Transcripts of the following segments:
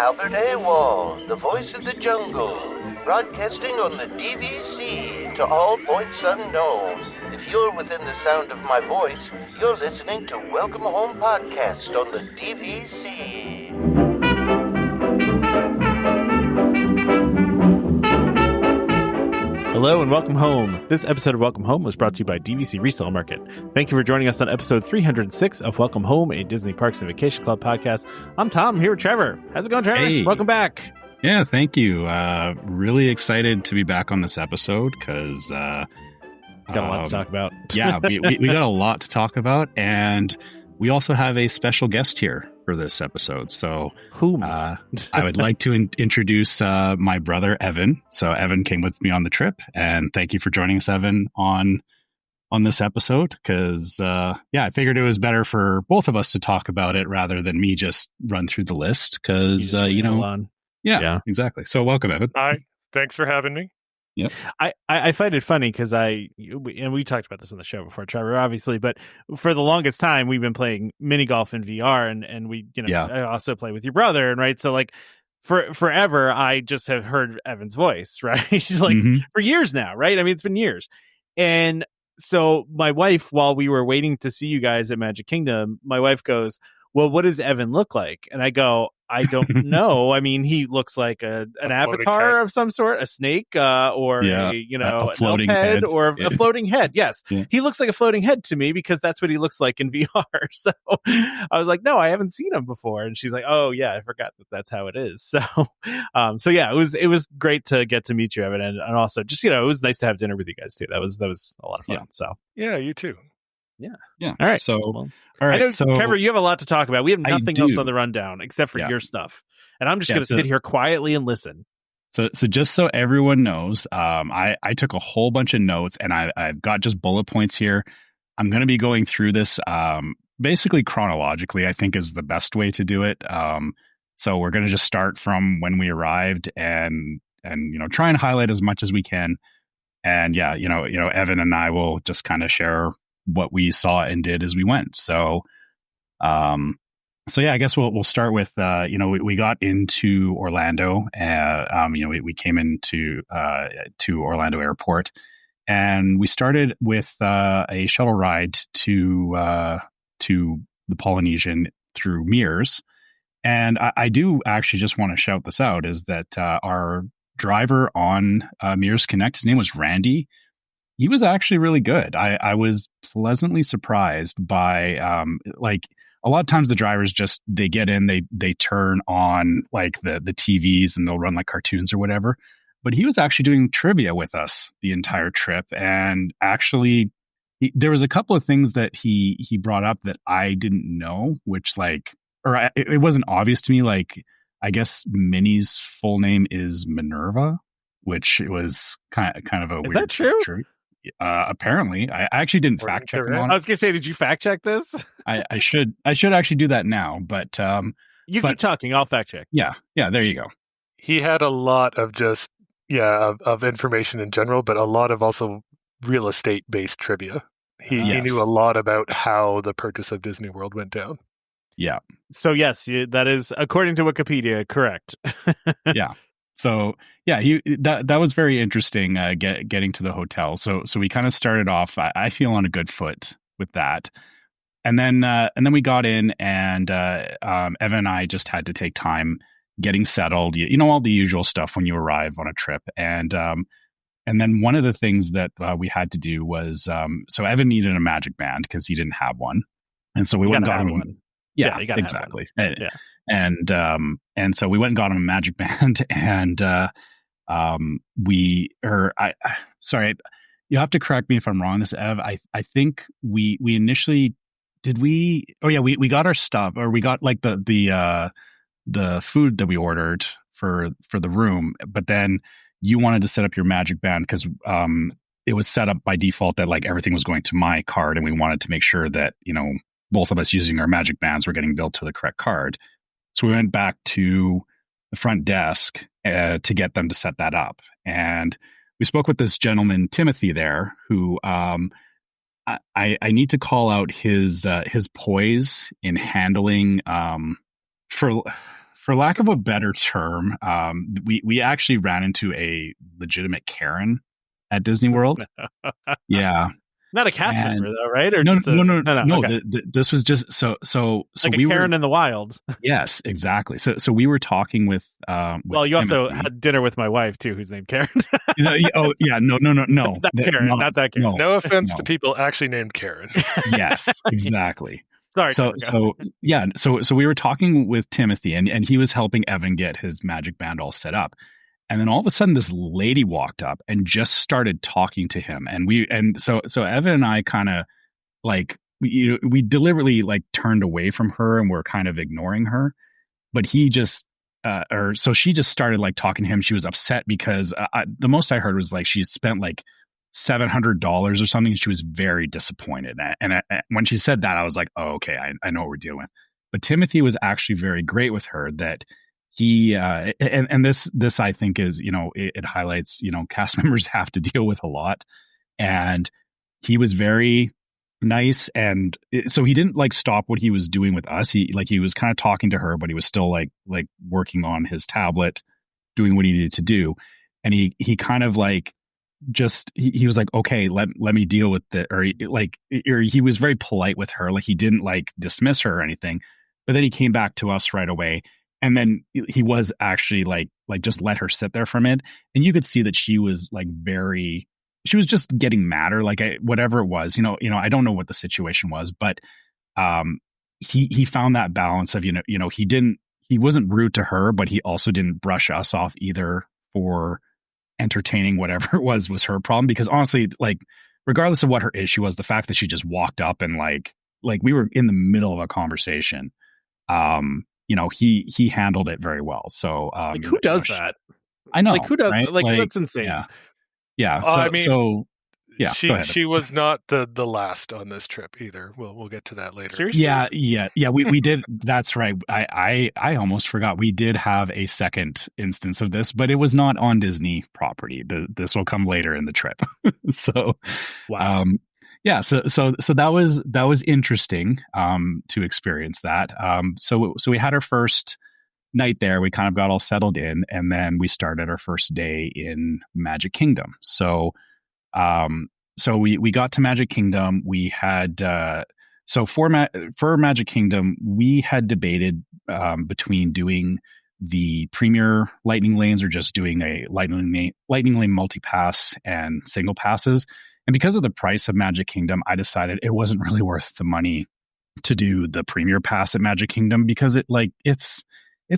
Albert Awol, the voice of the jungle, broadcasting on the DVC to all points unknown. If you're within the sound of my voice, you're listening to Welcome Home Podcast on the DVC. Hello and welcome home. This episode of Welcome Home was brought to you by DVC Resale Market. Thank you for joining us on episode 306 of Welcome Home, a Disney Parks and Vacation Club podcast. I'm Tom, here with Trevor. How's it going, Trevor? Hey. Welcome back. Yeah, thank you. Really excited to be back on this episode because got a lot to talk about. Yeah, we got a lot to talk about, and we also have a special guest here for this episode. So I would like to introduce my brother, Evan. So Evan came with me on the trip, and thank you for joining us, Evan, on this episode, because I figured it was better for both of us to talk about it rather than me just run through the list, because, Yeah, exactly. So welcome, Evan. Hi, thanks for having me. Yep. I find it funny because we talked about this on the show before, Trevor, obviously, but for the longest time we've been playing mini golf in VR, and we, I also play with your brother, and right, so like forever I just have heard Evan's voice, right? She's like for years now, right? I mean, it's been years, and so my wife, while we were waiting to see you guys at Magic Kingdom, my wife goes, "Well, what does Evan look like?" And I go, "I don't know. I mean, he looks like an avatar of some sort, a snake, or a floating head, head, or a floating head." Yes, he looks like a floating head to me because that's what he looks like in VR. So I was like, "No, I haven't seen him before." And she's like, "Oh yeah, I forgot that that's how it is." So, it was great to get to meet you, Evan, and also just it was nice to have dinner with you guys too. That was a lot of fun. Yeah. So yeah, you too. Yeah. All right. So, all right. I know, so Trevor, you have a lot to talk about. We have nothing else on the rundown except for Yeah. your stuff, and I'm just going to sit here quietly and listen. So just so everyone knows, I took a whole bunch of notes, and I've got just bullet points here. I'm going to be going through this basically chronologically, I think is the best way to do it. So we're going to just start from when we arrived and try and highlight as much as we can. And Evan and I will just kind of share what we saw and did as we went. So I guess we'll start with, we got into Orlando, we came into to Orlando Airport, and we started with a shuttle ride to the Polynesian through Mears. And I do actually just want to shout this out, is that our driver on Mears Connect, his name was Randy. He was actually really good. I was pleasantly surprised by a lot of times the drivers they get in, they turn on like the TVs and they'll run like cartoons or whatever. But he was actually doing trivia with us the entire trip, and actually there was a couple of things that he brought up that I didn't know, which it wasn't obvious to me. Like, I guess Minnie's full name is Minerva, which was kind of a weird. Is that true? Apparently, I actually didn't fact check him on it. I was gonna say, did you fact check this? I should actually do that now, but keep talking. I'll fact check. Yeah, there you go. He had a lot of of information in general, but a lot of also real estate based trivia. He knew a lot about how the purchase of Disney World went down. Yeah. So yes, that is according to Wikipedia, correct. Yeah. So yeah, that was very interesting. Getting to the hotel. So we kind of started off, I feel, on a good foot with that, and then we got in, and Evan and I just had to take time getting settled. All the usual stuff when you arrive on a trip, and then one of the things that we had to do was so Evan needed a magic band because he didn't have one, and so we went and got him one. Yeah, you gotta exactly. Have one. Yeah. And so we went and got him a magic band, and sorry, you have to correct me if I'm wrong. This, Ev, I think we initially we got our stuff, or we got like the food that we ordered for the room, but then you wanted to set up your magic band because it was set up by default that like everything was going to my card, and we wanted to make sure that both of us using our magic bands were getting billed to the correct card. So we went back to the front desk to get them to set that up. And we spoke with this gentleman, Timothy, there, who I need to call out his poise in handling, for for lack of a better term, we actually ran into a legitimate Karen at Disney World. Yeah. Not a cast member though, right? Or no. Okay. This was just so like we a Karen were in the wild. Yes, exactly. So we were talking with well, you Timothy. also had dinner with my wife too, who's named Karen. Oh yeah, no. Not that Karen. No offense to people actually named Karen. Yes, exactly. Sorry. So we were talking with Timothy, and he was helping Evan get his magic band all set up. And then all of a sudden, this lady walked up and just started talking to him. And so Evan and I kind of like we deliberately like turned away from her and we're kind of ignoring her. But he just so she just started like talking to him. She was upset because the most I heard was like she had spent like $700 or something. She was very disappointed. And when she said that, I was like, oh, okay, I know what we're dealing with. But Timothy was actually very great with her that he and this I think is, it highlights, cast members have to deal with a lot. And he was very nice. And so he didn't like stop what he was doing with us. He was kind of talking to her, but he was still like working on his tablet, doing what he needed to do. And he kind of like, just he was like, okay, let me deal with it. Or he was very polite with her. Like he didn't like dismiss her or anything, but then he came back to us right away. And then he was actually like just let her sit there for a minute. And you could see that she was like she was just getting madder, like whatever it was, I don't know what the situation was, but he found that balance of, he wasn't rude to her, but he also didn't brush us off either for entertaining whatever it was her problem. Because honestly, like regardless of what her issue was, the fact that she just walked up and like we were in the middle of a conversation, he handled it very well. So like who does that? I know, like who does right? like that's insane. Yeah. She was not the last on this trip either. We'll get to that later. Seriously? Yeah. We did. That's right. I almost forgot. We did have a second instance of this, but it was not on Disney property. This will come later in the trip. So, wow. Yeah. So that was interesting to experience that. So we had our first night there. We kind of got all settled in, and then we started our first day in Magic Kingdom. So we got to Magic Kingdom. We had for Magic Kingdom, we had debated between doing the Premier Lightning Lanes or just doing a Lightning Lane multi-pass and single passes. And because of the price of Magic Kingdom, I decided it wasn't really worth the money to do the Premier Pass at Magic Kingdom because it's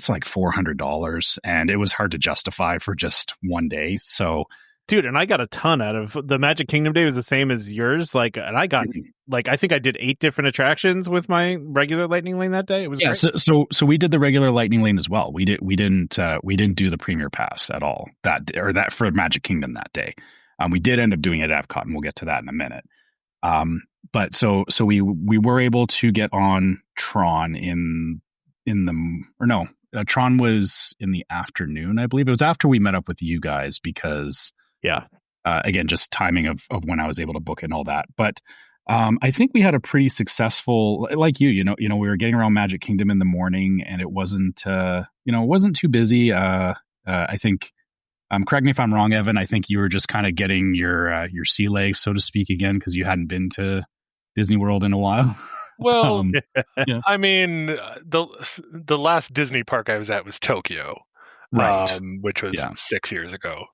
like $400 and it was hard to justify for just one day. So, dude, and I got a ton out of the Magic Kingdom day was the same as yours. Like, and I got I think I did 8 different attractions with my regular Lightning Lane that day. It was great. So we did the regular Lightning Lane as well. We didn't do the Premier Pass at all that for Magic Kingdom that day. We did end up doing it at Epcot, and we'll get to that in a minute. But so we were able to get on Tron Tron was in the afternoon, I believe. It was after we met up with you guys because, again, just timing of when I was able to book it and all that. But I think we had a pretty successful, like we were getting around Magic Kingdom in the morning, and it wasn't too busy. I think, correct me if I'm wrong, Evan, I think you were just kind of getting your sea legs, so to speak, again, because you hadn't been to Disney World in a while. Well, I mean, the last Disney park I was at was Tokyo, right? Which was 6 years ago.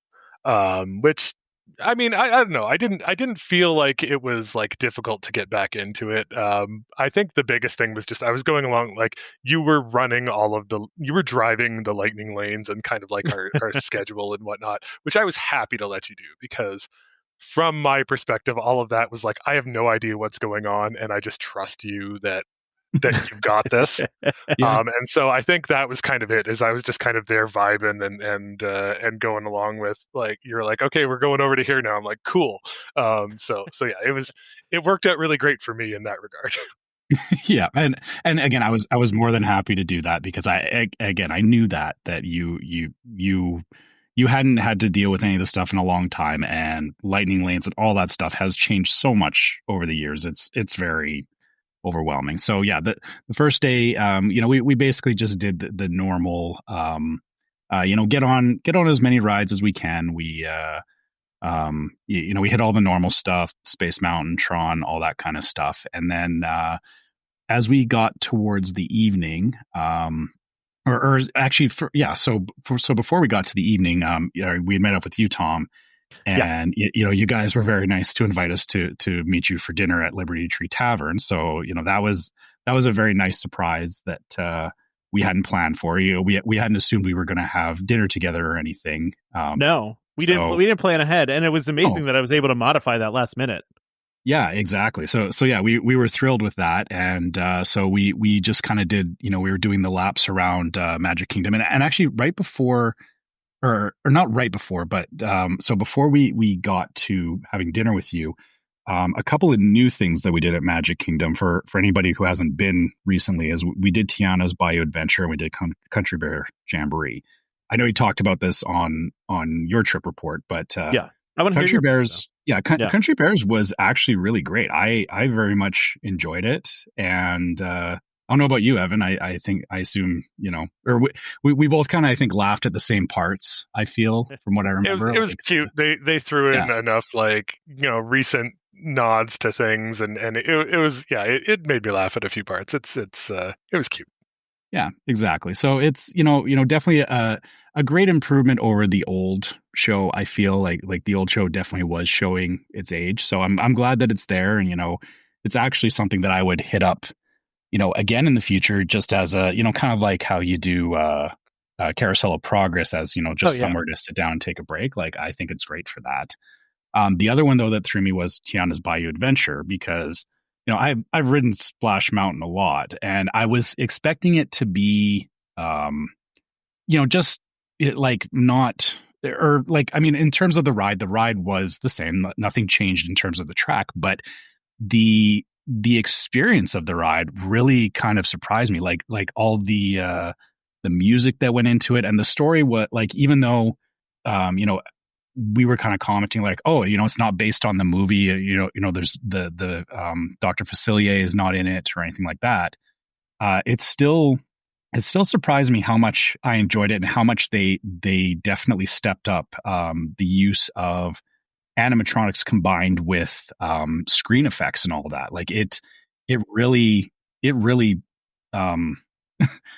Which, I mean, I don't know. I didn't feel like it was like difficult to get back into it. I think the biggest thing was just I was going along, like you were driving the Lightning Lanes and kind of like our schedule and whatnot, which I was happy to let you do because from my perspective, all of that was like, I have no idea what's going on, and I just trust you that you've got this. And so I think that was kind of it, is I was just kind of there vibing and going along with, like, you're like, okay, we're going over to here now. I'm like, cool. So yeah, it worked out really great for me in that regard. Yeah. And again, I was more than happy to do that because I knew that you hadn't had to deal with any of this stuff in a long time, and Lightning Lanes and all that stuff has changed so much over the years. It's very, overwhelming. So yeah, the first day, we basically just did the normal, get on as many rides as we can. We, we hit all the normal stuff, Space Mountain, Tron, all that kind of stuff. And then, as we got towards the evening, so before we got to the evening, we had met up with you, Tom, and you guys were very nice to invite us to meet you for dinner at Liberty Tree Tavern. So that was a very nice surprise that we hadn't planned for. We hadn't assumed we were going to have dinner together or anything. No, we didn't plan ahead, and it was amazing that I was able to modify that last minute. Yeah, exactly. So yeah, we were thrilled with that, and so we just kind of did. We were doing the laps around Magic Kingdom, and actually right before, or not right before, but so before we got to having dinner with you, a couple of new things that we did at Magic Kingdom for anybody who hasn't been recently is we did Tiana's Bayou Adventure and we did Country Bear Jamboree. I know you talked about this on your trip report, but I want to hear Country Bears. Country Bears was actually really great. I very much enjoyed it, and I don't know about you, Evan. I assume or we both kind of I think laughed at the same parts. I feel from what I remember, it was cute. They threw in enough recent nods to things, and it was it made me laugh at a few parts. It was cute. Yeah, exactly. So it's definitely a great improvement over the old show. I feel like the old show definitely was showing its age. So I'm glad that it's there, and it's actually something that I would hit up again in the future, just as a kind of like how you do Carousel of Progress as somewhere to sit down and take a break. Like I think it's great for that. The other one though that threw me was Tiana's Bayou Adventure, because I've ridden Splash Mountain a lot, and I was expecting it to be, just not, or in terms of the ride was the same. Nothing changed in terms of the track, but the experience of the ride really kind of surprised me. Like all the music that went into it and the story. Even though, we were kind of commenting like, oh, it's not based on the movie. There's the Dr. Facilier is not in it or anything like that. It still surprised me how much I enjoyed it and how much they definitely stepped up the use of animatronics combined with screen effects and all that. Like it really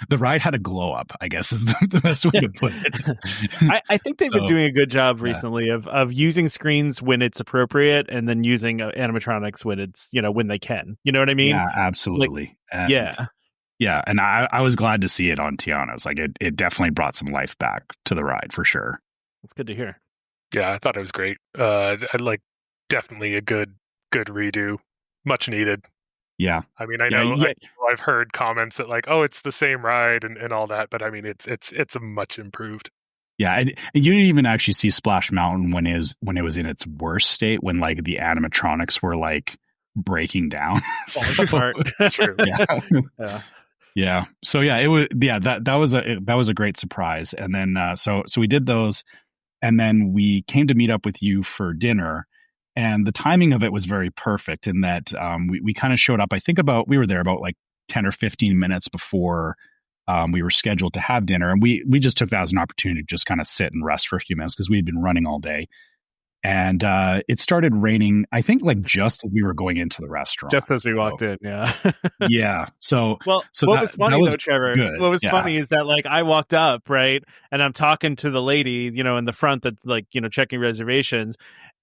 the ride had a glow up, I guess is the best way to put it. I think they've been doing a good job recently of using screens when it's appropriate, and then using animatronics when it's when they can. You know what I mean? Yeah, absolutely. Yeah, and I was glad to see it on Tiana's. Like it definitely brought some life back to the ride for sure. That's good to hear. Yeah, I thought it was great. Definitely a good redo, much needed. Yeah. I mean, I know I've heard comments that like, oh, it's the same ride and all that, but I mean, it's a much improved. Yeah, and you didn't even actually see Splash Mountain when it was in its worst state, when like the animatronics were like breaking down. True. Yeah. Yeah. So yeah, it was that was a great surprise. And then so we did those, and then we came to meet up with you for dinner. And the timing of it was very perfect in that we kind of showed up, I think we were there about like 10 or 15 minutes before we were scheduled to have dinner. And we just took that as an opportunity to just kind of sit and rest for a few minutes because we had been running all day. And it started raining, I think like just as we were going into the restaurant. Just as we walked in, yeah. Yeah. So what was funny though, Trevor, what was funny is that like I walked up, right, and I'm talking to the lady, in the front that's like, checking reservations.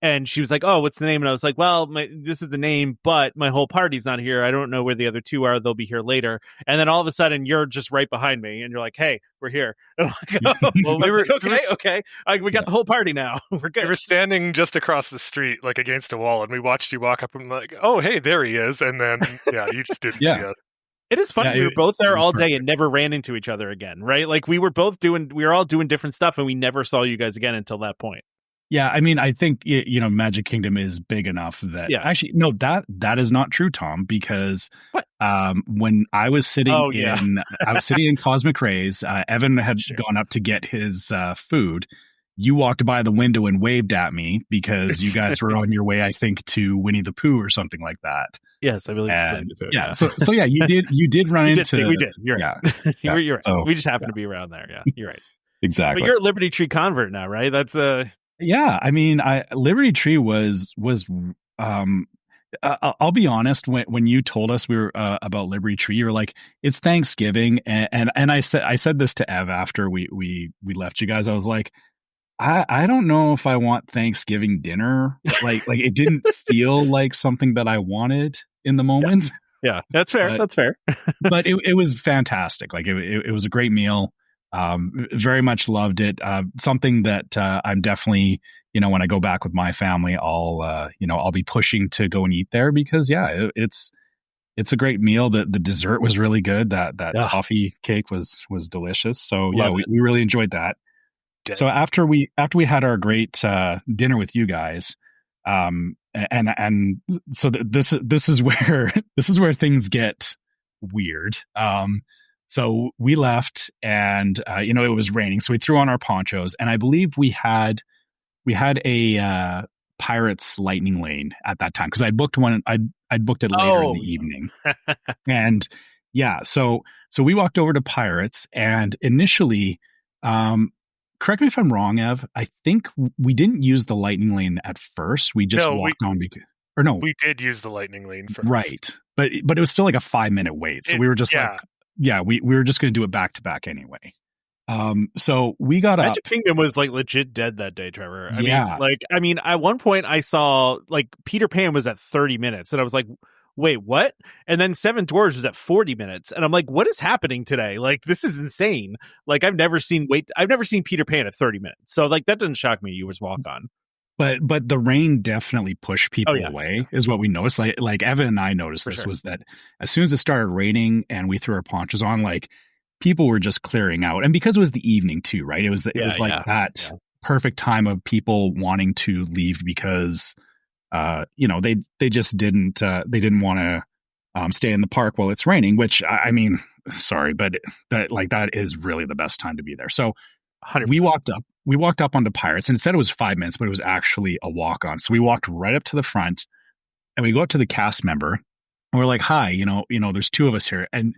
And she was like, oh, what's the name? And I was like, well, this is the name, but my whole party's not here. I don't know where the other two are. They'll be here later. And then all of a sudden, you're just right behind me. And you're like, hey, we're here. And I'm like, oh, well, okay. We got the whole party now. We're good. We were standing just across the street, like against a wall. And we watched you walk up and like, oh, hey, there he is. And then, you just didn't see us. It is funny. We were both there all day and never ran into each other again, right? Like we were all doing different stuff and we never saw you guys again until that point. Yeah, I mean, I think Magic Kingdom is big enough that actually no, that is not true, Tom, because when I was sitting in Cosmic Rays, Evan had gone up to get his food. You walked by the window and waved at me because you guys were on your way, I think, to Winnie the Pooh or something like that. Yes, I believe. And so yeah, you did run into. We did. You're right. Yeah, you're right. So, we just happened to be around there. Yeah, you're right. Exactly. But you're a Liberty Tree convert now, right? That's Yeah, I mean, Liberty Tree was I'll be honest, when you told us we were about Liberty Tree, you were like, it's Thanksgiving, and I said this to Ev after we left you guys. I was like, I don't know if I want Thanksgiving dinner. Like it didn't feel like something that I wanted in the moment. Yeah, that's fair. That's fair. But it was fantastic. Like it was a great meal. Very much loved it. Something that I'm definitely, when I go back with my family, I'll be pushing to go and eat there because it's a great meal. The dessert was really good. That toffee cake was delicious. So we really enjoyed that. So after we had our great dinner with you guys, and so this is where things get weird. So we left, and it was raining, so we threw on our ponchos, and I believe we had a Pirates Lightning Lane at that time because I'd booked one. I'd booked it later in the evening, and so we walked over to Pirates, and initially, correct me if I'm wrong, Ev, I think we didn't use the Lightning Lane at first. We just walked on because. Or no, we did use the Lightning Lane first, right? But it was still like a 5-minute wait, so we were just we were just going to do it back to back anyway. So we got Magic Kingdom was like legit dead that day, Trevor. I mean, at one point I saw like Peter Pan was at 30 minutes, and I was like, wait, what? And then Seven Dwarfs was at 40 minutes, and I'm like, what is happening today? Like, this is insane. Like, I've never seen Peter Pan at 30 minutes, so like that doesn't shock me. You was walk on. But the rain definitely pushed people away, is what we noticed. Like Evan and I noticed was that as soon as it started raining and we threw our ponchos on, like people were just clearing out. And because it was the evening too, right? It was that perfect time of people wanting to leave because they just didn't want to stay in the park while it's raining, which I mean, sorry, but that is really the best time to be there. So 100%. We walked up onto Pirates, and it said it was 5 minutes, but it was actually a walk on. So we walked right up to the front, and we go up to the cast member, and we're like, "Hi, there's two of us here," and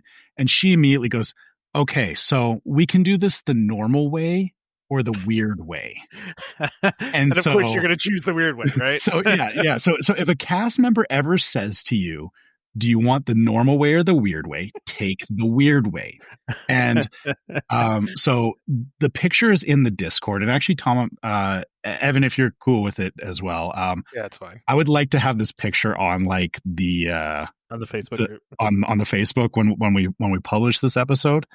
she immediately goes, "Okay, so we can do this the normal way or the weird way." And of course, you're going to choose the weird way, right? So yeah. So if a cast member ever says to you, do you want the normal way or the weird way? Take the weird way. And so the picture is in the Discord. And actually, Tom, Evan, if you're cool with it as well. Yeah, it's fine. I would like to have this picture on like the on the Facebook group. on the Facebook when we publish this episode.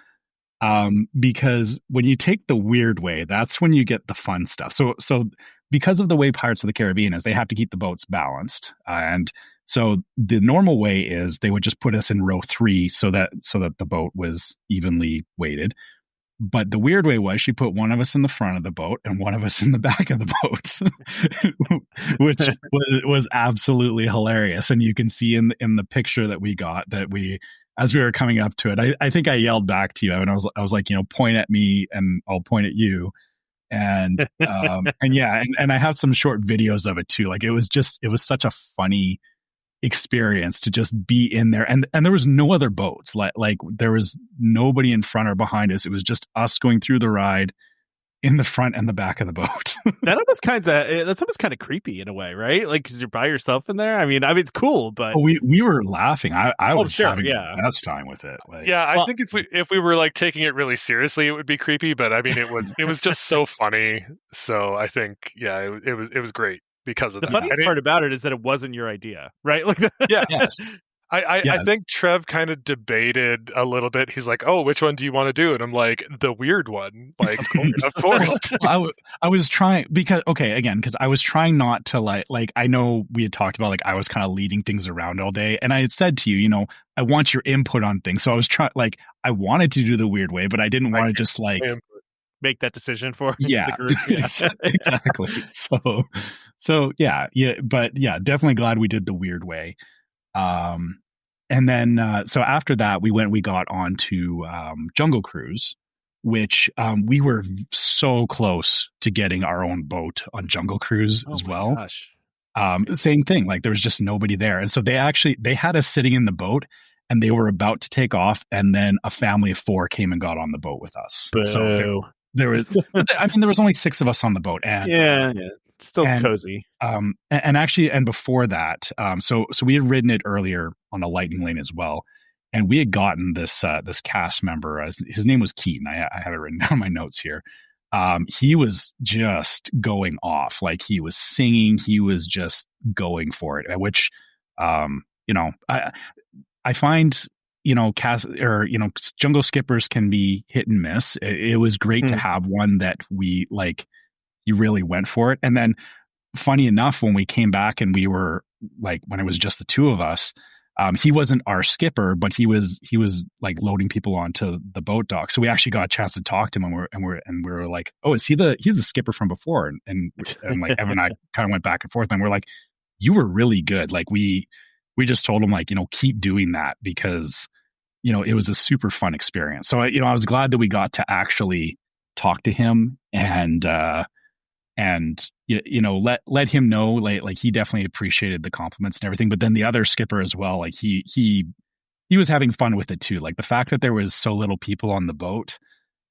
Because when you take the weird way, that's when you get the fun stuff. So because of the way Pirates of the Caribbean is, they have to keep the boats balanced, and so the normal way is they would just put us in row 3 so that the boat was evenly weighted. But the weird way was she put one of us in the front of the boat and one of us in the back of the boat, which was absolutely hilarious. And you can see in the picture that we got that as we were coming up to it, I think I yelled back to you, and I was like, point at me and I'll point at you. And and I have some short videos of it too. Like it was such a funny experience to just be in there, and there was no other boats, like there was nobody in front or behind us. It was just us going through the ride in the front and the back of the boat. That's almost kind of creepy in a way, right? Like, because you're by yourself in there. I mean it's cool, but we were laughing. I was having the best time with it. I think if we were like taking it really seriously, it would be creepy. But I mean, it was just so funny. So I think it was great because of the that. funniest part about it is that it wasn't your idea, right? Like yes. I think Trev kind of debated a little bit. He's like, "Oh, which one do you want to do?" And I'm like, "The weird one." Like, of course. I was trying because I was trying not to like I know we had talked about like I was kind of leading things around all day, and I had said to you, I want your input on things. So I was trying I wanted to do the weird way, but I didn't want to just like make that decision for the group. Exactly. So definitely glad we did the weird way. And then so after that we got on to Jungle Cruise, which we were so close to getting our own boat on Jungle Cruise as well. Gosh. Same thing. Like there was just nobody there. And so they had us sitting in the boat and they were about to take off. And then a family of 4 came and got on the boat with us. Boo. So there was, there was only 6 of us on the boat. And yeah. It's still cozy. And before that, so we had ridden it earlier on a lightning lane as well. And we had gotten this cast member, his name was Keaton. I have it written down in my notes here. He was just going off, like he was singing, he was just going for it, which, I find, jungle skippers can be hit and miss. It was great to have one that he really went for it. And then funny enough, when we came back and we were like, when it was just the 2 of us, he wasn't our skipper, but he was like loading people onto the boat dock. So we actually got a chance to talk to him, and we were like, oh, he's the skipper from before? And like Evan and I kind of went back and forth, and we're like, you were really good. Like we just told him, like, keep doing that, because it was a super fun experience. So I was glad that we got to actually talk to him and let him know, like he definitely appreciated the compliments and everything. But then the other skipper as well, like he was having fun with it too. Like the fact that there was so little people on the boat,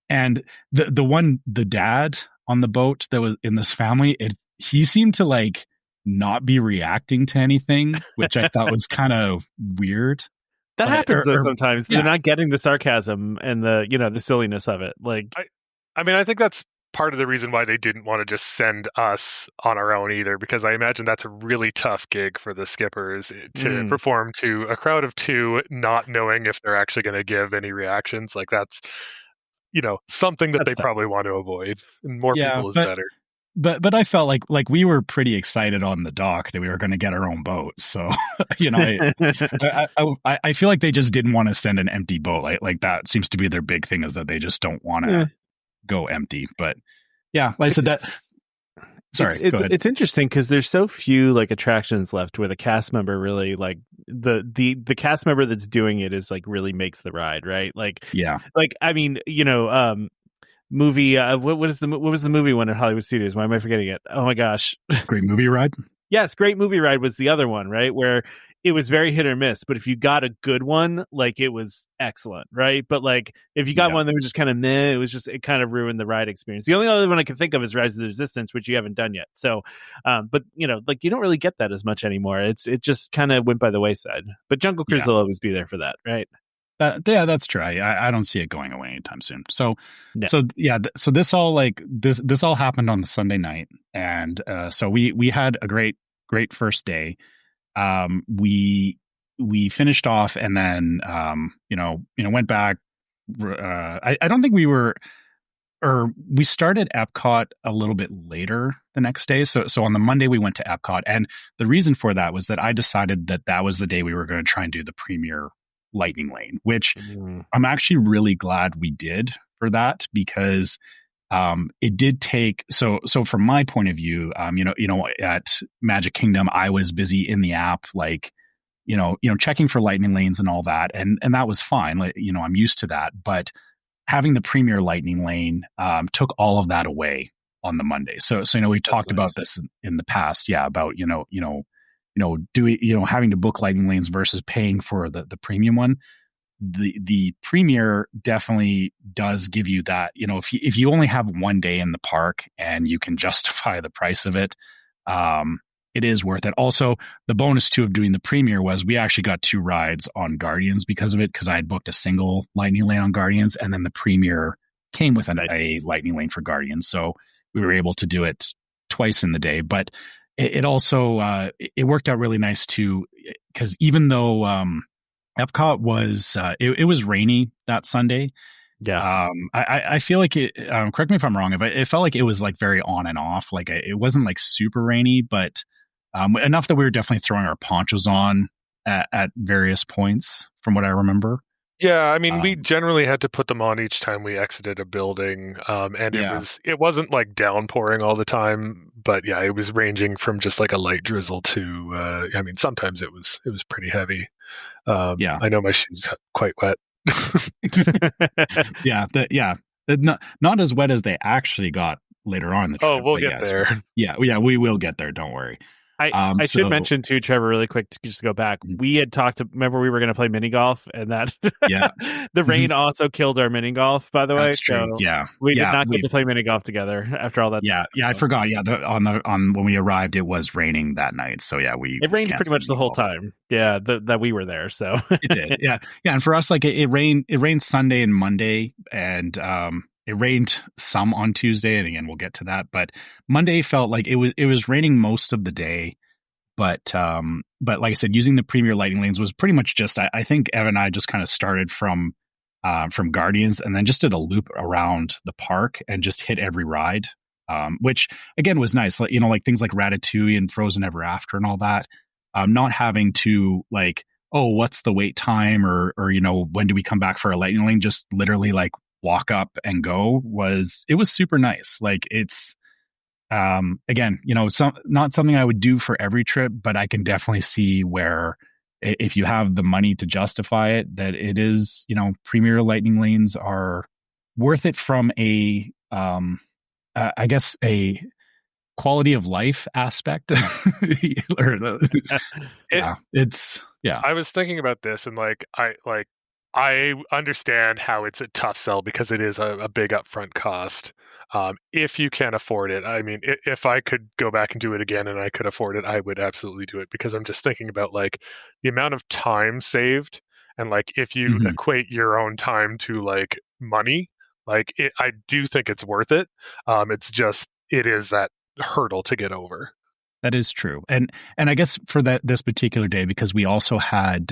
and the dad on the boat that was in this family, he seemed to like not be reacting to anything, which I thought was kind of weird. That happens though sometimes. Yeah. They're not getting the sarcasm and the silliness of it. Like, I think that's part of the reason why they didn't want to just send us on our own either, because I imagine that's a really tough gig for the skippers to perform to a crowd of 2, not knowing if they're actually going to give any reactions. Like that's, something that they probably want to avoid. And more people is better. But I felt like we were pretty excited on the dock that we were going to get our own boat. So, I feel like they just didn't want to send an empty boat. Like that seems to be their big thing, is that they just don't want to go empty. But yeah, like I said, that. Sorry, go ahead. It's interesting because there's so few like attractions left where the cast member really like the cast member that's doing it is like really makes the ride, right? Like, yeah, like I mean, movie. What was the movie one at Hollywood Studios? Why am I forgetting it? Oh my gosh! Great Movie Ride. Yes, Great Movie Ride was the other one, right? Where it was very hit or miss, but if you got a good one, like it was excellent, right? But like if you got one that was just kind of meh, it kind of ruined the ride experience. The only other one I can think of is Rise of the Resistance, which you haven't done yet. So, but like you don't really get that as much anymore. It just kind of went by the wayside. But Jungle Cruise will always be there for that, right? That's true. I don't see it going away anytime soon. So this all this all happened on the Sunday night, and so we had a great first day. We finished off, and then went back. I don't think we started Epcot a little bit later the next day. So on the Monday we went to Epcot, and the reason for that was that I decided that was the day we were going to try and do the Premier Lightning Lane, which I'm actually really glad we did for that, because it did take so from my point of view, at Magic Kingdom I was busy in the app, like checking for lightning lanes and all that, and that was fine. Like, I'm used to that, but having the Premier Lightning Lane took all of that away on the Monday. So we talked about this in the past, about having to book lightning lanes versus paying for the premium one. The Premier definitely does give you that, if you only have one day in the park and you can justify the price of it, it is worth it. Also, the bonus too of doing the Premier was we actually got 2 rides on Guardians because of it, because I had booked a single lightning lane on Guardians, and then the Premier came with a lightning lane for Guardians, so we were able to do it twice in the day. But it also it worked out really nice too, because even though Epcot was it was rainy that Sunday. Yeah. I feel like it, correct me if I'm wrong, but it felt like it was like very on and off. Like it wasn't like super rainy, but enough that we were definitely throwing our ponchos on at various points from what I remember. Yeah, I mean, we generally had to put them on each time we exited a building, and it wasn't like downpouring all the time, but yeah, it was ranging from just like a light drizzle to, I mean, sometimes it was pretty heavy. I know my shoes got quite wet. Not as wet as they actually got later on in the trip. Oh, we'll get there. Yeah, we will get there. Don't worry. I should mention too, Trevor, really quick, just to go back. We had talked. Remember, we were going to play mini golf, and that the rain also killed our mini golf. By the way, that's true. So we did not get to play mini golf together after all that. Yeah, I forgot. Yeah, on when we arrived, it was raining that night. So yeah, it rained pretty much the whole time. Yeah, that we were there. So it did. Yeah, and for us, like it rained. It rained Sunday and Monday, and it rained some on Tuesday, and again, we'll get to that. But Monday felt like it was raining most of the day. But like I said, using the Premier Lightning Lanes was pretty much just, I think Evan and I just kind of started from Guardians and then just did a loop around the park and just hit every ride, which again was nice. Like, like things like Ratatouille and Frozen Ever After and all that. Not having to like, oh, what's the wait time or when do we come back for a lightning lane? Just literally like walk up and go it was super nice. Like it's, again, not something I would do for every trip, but I can definitely see where if you have the money to justify it, that it is, Premier Lightning Lanes are worth it from a, I guess a quality of life aspect. I was thinking about this and I understand how it's a tough sell because it is a big upfront cost. If you can afford it, I mean, if I could go back and do it again and I could afford it, I would absolutely do it because I'm just thinking about like the amount of time saved and like if you equate your own time to like money, like I do think it's worth it. It's just it is that hurdle to get over. That is true, and I guess for this particular day because we also had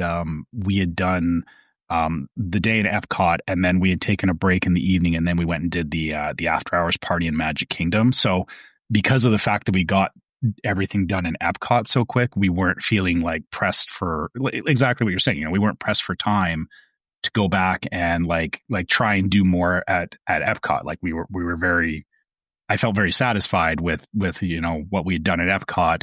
we had done. The day in Epcot, and then we had taken a break in the evening, and then we went and did the after hours party in Magic Kingdom. So because of the fact that we got everything done in Epcot so quick, we weren't feeling like pressed for exactly what you're saying. We weren't pressed for time to go back and like try and do more at Epcot. Like we were very, I felt very satisfied with what we had done at Epcot,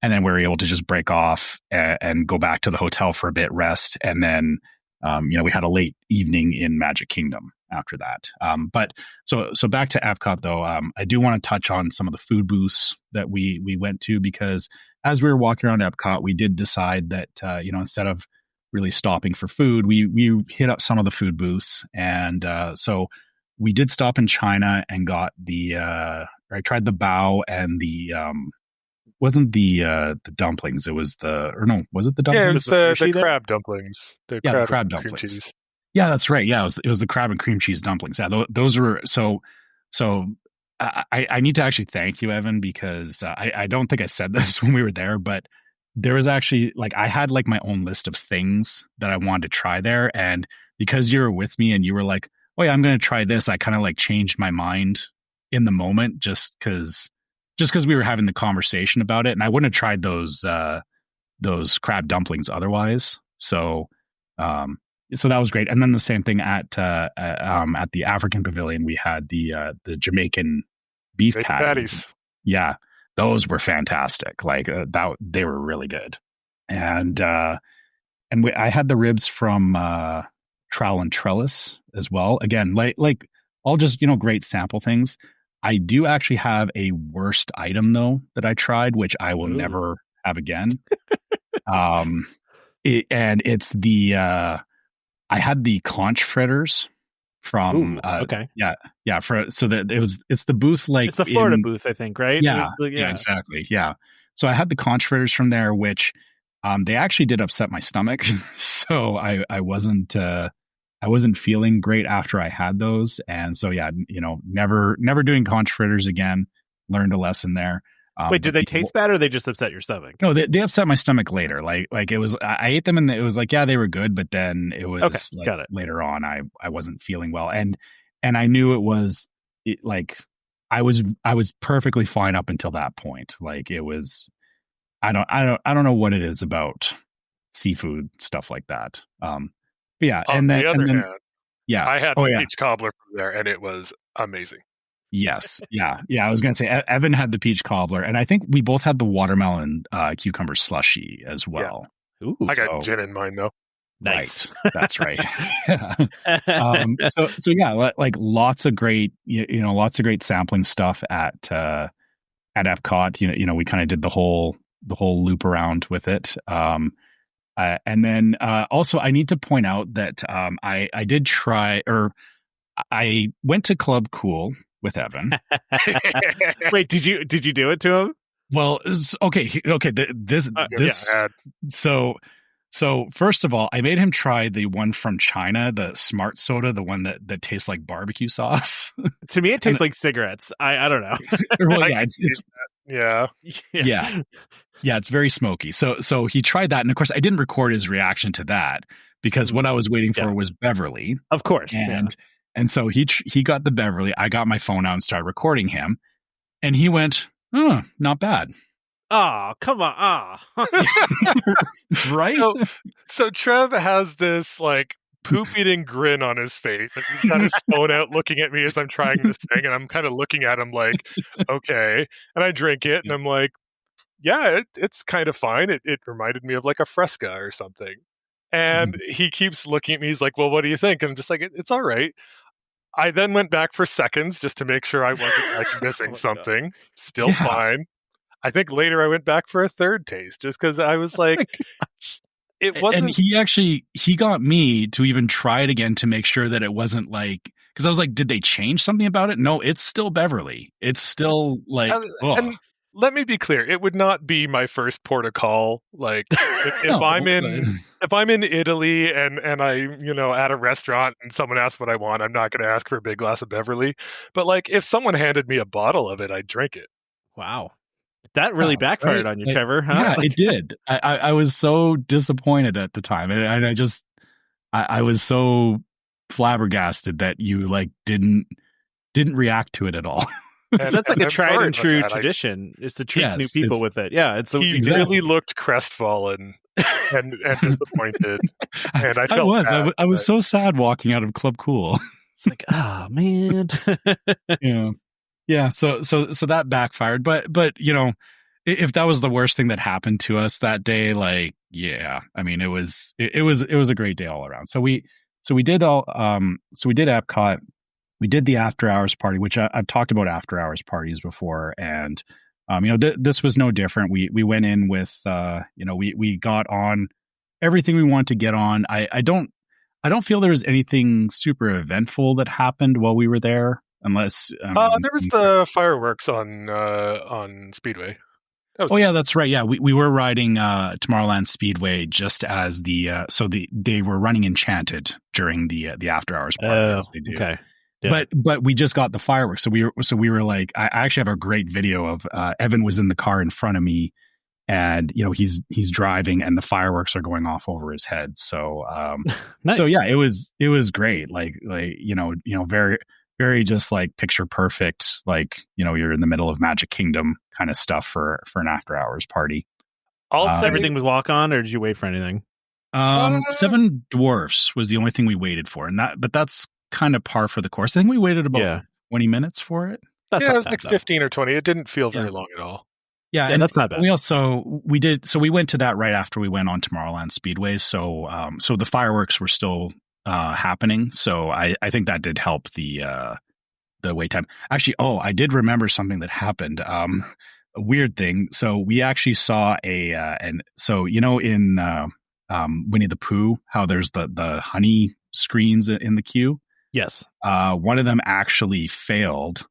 and then we were able to just break off and go back to the hotel for a bit, rest, and then. We had a late evening in Magic Kingdom after that. But so back to Epcot though, I do want to touch on some of the food booths that we went to because as we were walking around Epcot, we did decide that instead of really stopping for food, we hit up some of the food booths, and so we did stop in China and got I tried the bao and the wasn't the dumplings. It was was it the dumplings? Yeah, it was the crab dumplings. The crab dumplings. Cream cheese. Yeah, that's right. Yeah, it was the crab and cream cheese dumplings. Yeah, those were so. I need to actually thank you, Evan, because I don't think I said this when we were there, but there was actually I had my own list of things that I wanted to try there, and because you were with me and you were like, "Oh yeah, I'm going to try this," I kind of changed my mind in the moment just because we were having the conversation about it, and I wouldn't have tried those crab dumplings otherwise. So that was great. And then the same thing at the African Pavilion, we had the Jamaican beef patties. Yeah, those were fantastic. They were really good. And I had the ribs from Trowel and Trellis as well. Again, all just great sample things. I do actually have a worst item though that I tried, which I will never have again. And it's the I had the conch fritters from okay. It's the booth it's the Florida booth, I think, right? Yeah, exactly. Yeah. So I had the conch fritters from there, which they actually did upset my stomach. So I wasn't feeling great after I had those. And so, yeah, never doing conch fritters again. Learned a lesson there. Wait, did they taste bad or they just upset your stomach? No, they upset my stomach later. Like it was, I ate them and it was they were good, but then it was got it. Later on, I wasn't feeling well. And I knew it was I was perfectly fine up until that point. It was, I don't know what it is about seafood stuff like that. But yeah, on the other hand, yeah, I had the peach cobbler from there, and it was amazing. Yes, yeah. I was gonna say Evan had the peach cobbler, and I think we both had the watermelon cucumber slushy as well. Yeah. Ooh, I got gin in mine though. Nice, right. That's right. So yeah, lots of great, lots of great sampling stuff at Epcot. We kind of did the whole loop around with it. And then also I need to point out that I did try, or I went to Club Cool with Evan. Wait, did you do it to him? Well, okay. So first of all, I made him try the one from China, the Smart Soda, the one that tastes like barbecue sauce. To me, it tastes like cigarettes. I don't know. Well, yeah, it's very smoky. So he tried that, and of course, I didn't record his reaction to that because what I was waiting for was Beverly, of course, and so he got the Beverly. I got my phone out and started recording him, and he went, "Oh, not bad." Oh, come on. Right? So Trev has this like poop-eating grin on his face. And he's got his phone out looking at me as I'm trying this thing. And I'm kind of looking at him like, okay. And I drink it and I'm like, yeah, it's kind of fine. It reminded me of like a Fresca or something. And he keeps looking at me. He's like, well, what do you think? And I'm just like, it's all right. I then went back for seconds just to make sure I wasn't like missing something. God. Still fine. I think later I went back for a third taste just because I was like, it wasn't. And he got me to even try it again to make sure that it wasn't like, because I was like, did they change something about it? No, it's still Beverly. It's still like, and let me be clear, it would not be my first port of call. Like if I'm in Italy and I, at a restaurant and someone asks what I want, I'm not going to ask for a big glass of Beverly. But like if someone handed me a bottle of it, I'd drink it. Wow. That really backfired on you, Trevor, huh? Yeah, it did. I was so disappointed at the time. And I was so flabbergasted that you like didn't react to it and that's like a tried and true tradition is to treat new people with it. Yeah, he really looked crestfallen and disappointed. And I felt I was so sad walking out of Club Cool. It's like, oh man. Yeah, so that backfired, but if that was the worst thing that happened to us that day, like, yeah, I mean, it was a great day all around. So we did Epcot, we did the after hours party, which I've talked about after hours parties before, and this was no different. We went in with we got on everything we wanted to get on. I don't feel there was anything super eventful that happened while we were there. Unless there was the fireworks on Speedway. Yeah, that's right. Yeah, we were riding Tomorrowland Speedway just as they were running Enchanted during the after hours party as they do. Okay. Yeah. But we just got the fireworks, so we were like, I actually have a great video of Evan was in the car in front of me, and he's driving and the fireworks are going off over his head. So nice. So yeah, it was great. Like very. Very just like picture perfect, like, you're in the middle of Magic Kingdom kind of stuff for an after hours party. Everything was walk on, or did you wait for anything? Seven Dwarfs was the only thing we waited for, but that's kind of par for the course. I think we waited about 20 minutes for it. It was like 15 or 20. It didn't feel very long at all. Yeah, and that's not bad. We went to that right after we went on Tomorrowland Speedway. So the fireworks were still happening. So I think that did help the wait time. Actually, I did remember something that happened. A weird thing. So we actually saw in Winnie the Pooh, how there's the honey screens in the queue. Yes. One of them actually failed,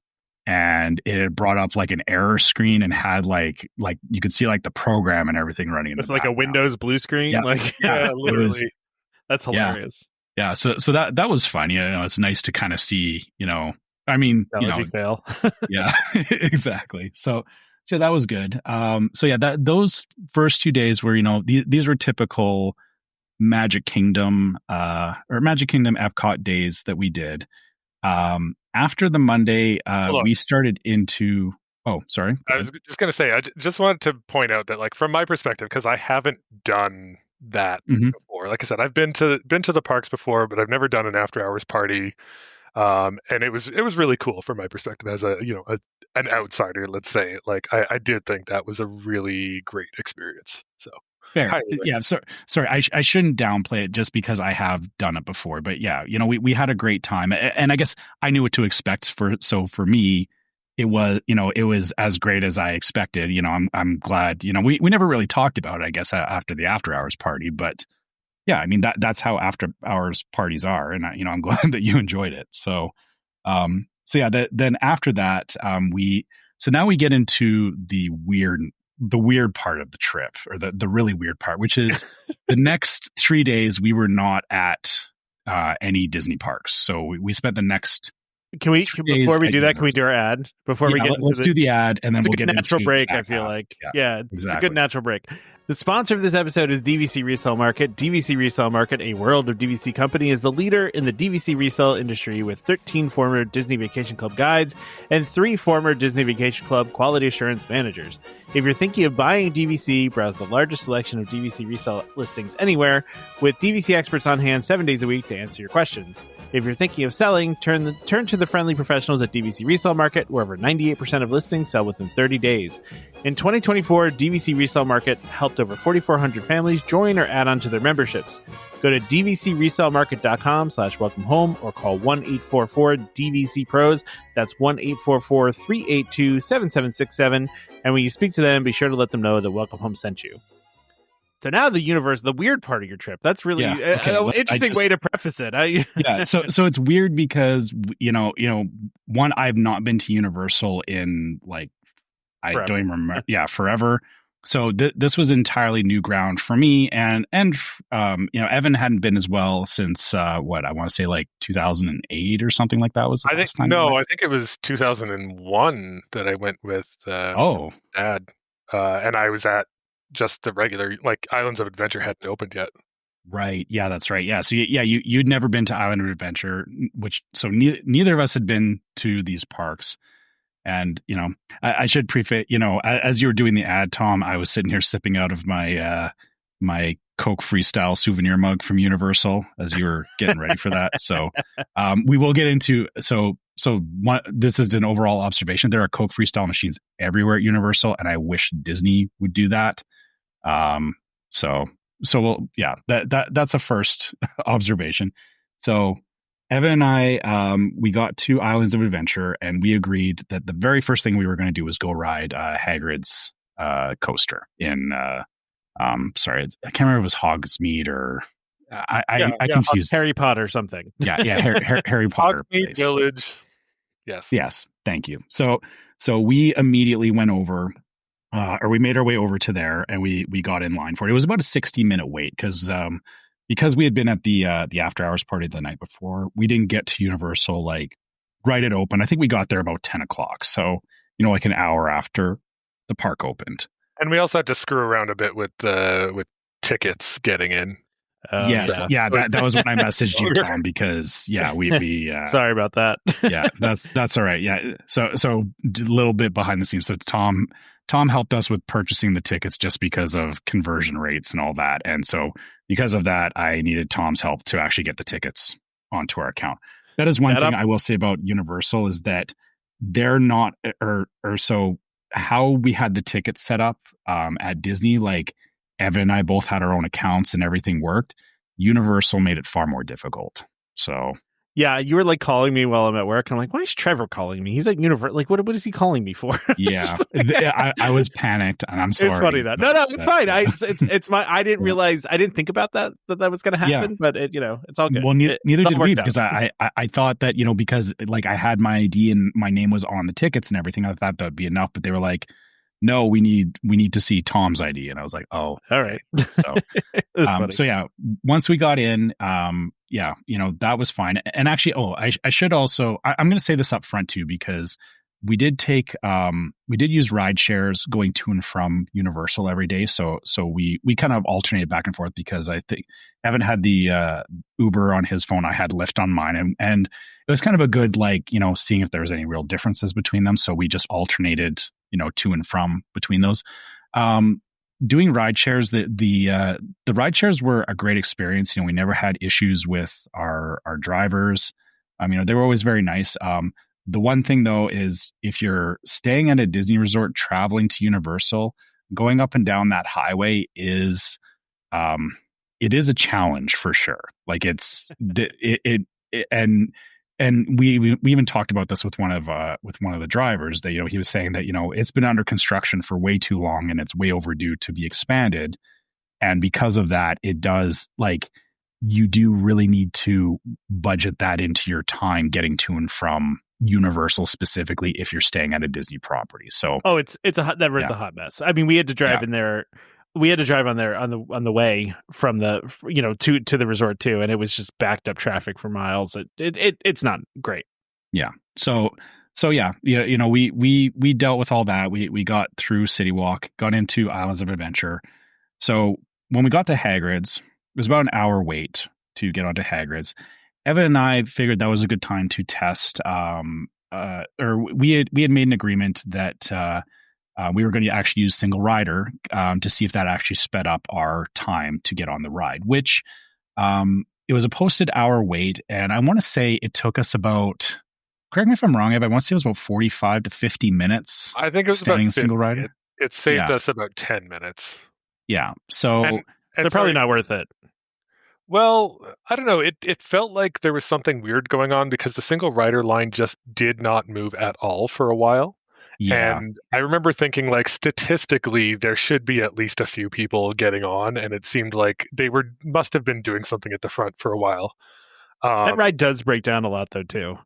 and it had brought up like an error screen and had like you could see like the program and everything running. It's like a Windows blue screen. Yeah. Literally. That's hilarious. Yeah, so that was fun. It's nice to kind of see, fail. Yeah, exactly. So that was good. Those first 2 days were, these were typical Magic Kingdom or Magic Kingdom Epcot days that we did. After the Monday, we started into. Oh, sorry. I was just going to say, I just wanted to point out that, like, from my perspective, because I haven't done that before. Like I said, I've been to the parks before, but I've never done an after hours party. And it was really cool from my perspective as an outsider, let's say. Like I did think that was a really great experience. So fair. Yeah. Sorry. I shouldn't downplay it just because I have done it before, but yeah, we had a great time, and I guess I knew what to expect for me, it was as great as I expected. I'm glad, we never really talked about it, I guess, after the after hours party, but yeah, I mean, that's how after hours parties are. And I'm glad that you enjoyed it. So yeah, then after that, so now we get into the weird part of the trip, or the really weird part, which is the next 3 days we were not at any Disney parks. So we spent the next. Before we do that, can we do our ad? Let's do the ad, and then we'll get into natural break. I feel like, exactly. It's a good natural break. The sponsor of this episode is DVC Resale Market. DVC Resale Market, a World of DVC company, is the leader in the DVC resale industry with 13 former Disney Vacation Club guides and 3 former Disney Vacation Club quality assurance managers. If you're thinking of buying a DVC, browse the largest selection of DVC resale listings anywhere, with DVC experts on hand 7 days a week to answer your questions. If you're thinking of selling, turn to the friendly professionals at DVC Resale Market, where over 98% of listings sell within 30 days. In 2024, DVC Resale Market helped over 4,400 families join or add on to their memberships. Go to dvcresalemarket.com/welcome home or call 1-844-DVC-PROS. That's 1-844-382-7767. And when you speak to them, be sure to let them know that Welcome Home sent you. So now the weird part of your trip. That's really an interesting way to preface it. Yeah. So it's weird because, one, I've not been to Universal in I don't even remember. Yeah. Forever. So this was entirely new ground for me. And Evan hadn't been as well since, I want to say 2008 or something like that was the last time. No, I think it was 2001 that I went with Dad. And I was at just the regular, Islands of Adventure hadn't opened yet. Right. Yeah, that's right. Yeah. So you'd never been to Island of Adventure, so neither of us had been to these parks. And, I should preface, as you were doing the ad, Tom, I was sitting here sipping out of my, my Coke Freestyle souvenir mug from Universal as you were getting ready for that. So, we will get into, this is an overall observation. There are Coke Freestyle machines everywhere at Universal, and I wish Disney would do that. So that's a first observation. So Evan and I, we got to Islands of Adventure, and we agreed that the very first thing we were going to do was go ride Hagrid's coaster in. Sorry, I can't remember if it was Hogsmeade or I confused Harry Potter or something. Yeah, Harry Potter Hogsmeade Village. Yes. Thank you. So we immediately went over. We made our way over to there, and we got in line for it. It was about a 60-minute wait because we had been at the after hours party the night before. We didn't get to Universal right at open. I think we got there about 10 o'clock. So an hour after the park opened. And we also had to screw around a bit with tickets getting in. Yes, that was when I messaged you, Tom, because we sorry about that. Yeah, that's all right. Yeah, so a little bit behind the scenes. So Tom helped us with purchasing the tickets just because of conversion rates and all that, and so because of that, I needed Tom's help to actually get the tickets onto our account. That is one thing I will say about Universal is that they're not, or so how we had the tickets set up at Disney, Evan and I both had our own accounts and everything worked. Universal made it far more difficult. So yeah, you were calling me while I'm at work. And I'm like, why is Trevor calling me? He's Universal. What is he calling me for? Yeah, I was panicked, and I'm sorry. It's funny that. No, it's fine. It's my. I didn't realize. I didn't think about that was going to happen. Yeah. But it's all good. Well, neither did we, because I thought that because I had my ID and my name was on the tickets and everything. I thought that'd be enough, but they were like, no, we need to see Tom's ID. And I was like, oh, all right. So, once we got in, that was fine. And actually, I should also, I'm going to say this up front too, because we did use ride shares going to and from Universal every day. So we kind of alternated back and forth, because I think Evan had the Uber on his phone. I had Lyft on mine, and it was kind of a good, seeing if there was any real differences between them. So we just alternated, to and from between those. Doing ride shares, the ride shares were a great experience. We never had issues with our drivers. They were always very nice. The one thing though is, if you're staying at a Disney resort traveling to Universal, going up and down that highway is it is a challenge for sure. And and we even talked about this with one of the drivers, that he was saying that it's been under construction for way too long and it's way overdue to be expanded, and because of that, it does, like, you do really need to budget that into your time getting to and from Universal, specifically if you're staying at a Disney property. So it's a hot mess. I mean, we had to drive in there. We had to drive on there on the way from the to the resort too, and it was just backed up traffic for miles. It's not great. Yeah. So yeah, we dealt with all that. We got through City Walk, got into Islands of Adventure. So when we got to Hagrid's, it was about an hour wait to get onto Hagrid's. Evan and I figured that was a good time to test, or we had made an agreement that we were going to actually use single rider to see if that actually sped up our time to get on the ride, which it was a posted hour wait. And I want to say it took us about, correct me if I'm wrong, Evan, I want to say it was about 45 to 50 minutes. I think it was staying about single rider. It saved us about 10 minutes. Yeah. So they're probably not worth it. Well, I don't know. It felt like there was something weird going on because the single rider line just did not move at all for a while. Yeah. And I remember thinking, like, statistically, there should be at least a few people getting on, and it seemed like they must have been doing something at the front for a while. That ride does break down a lot, though, too.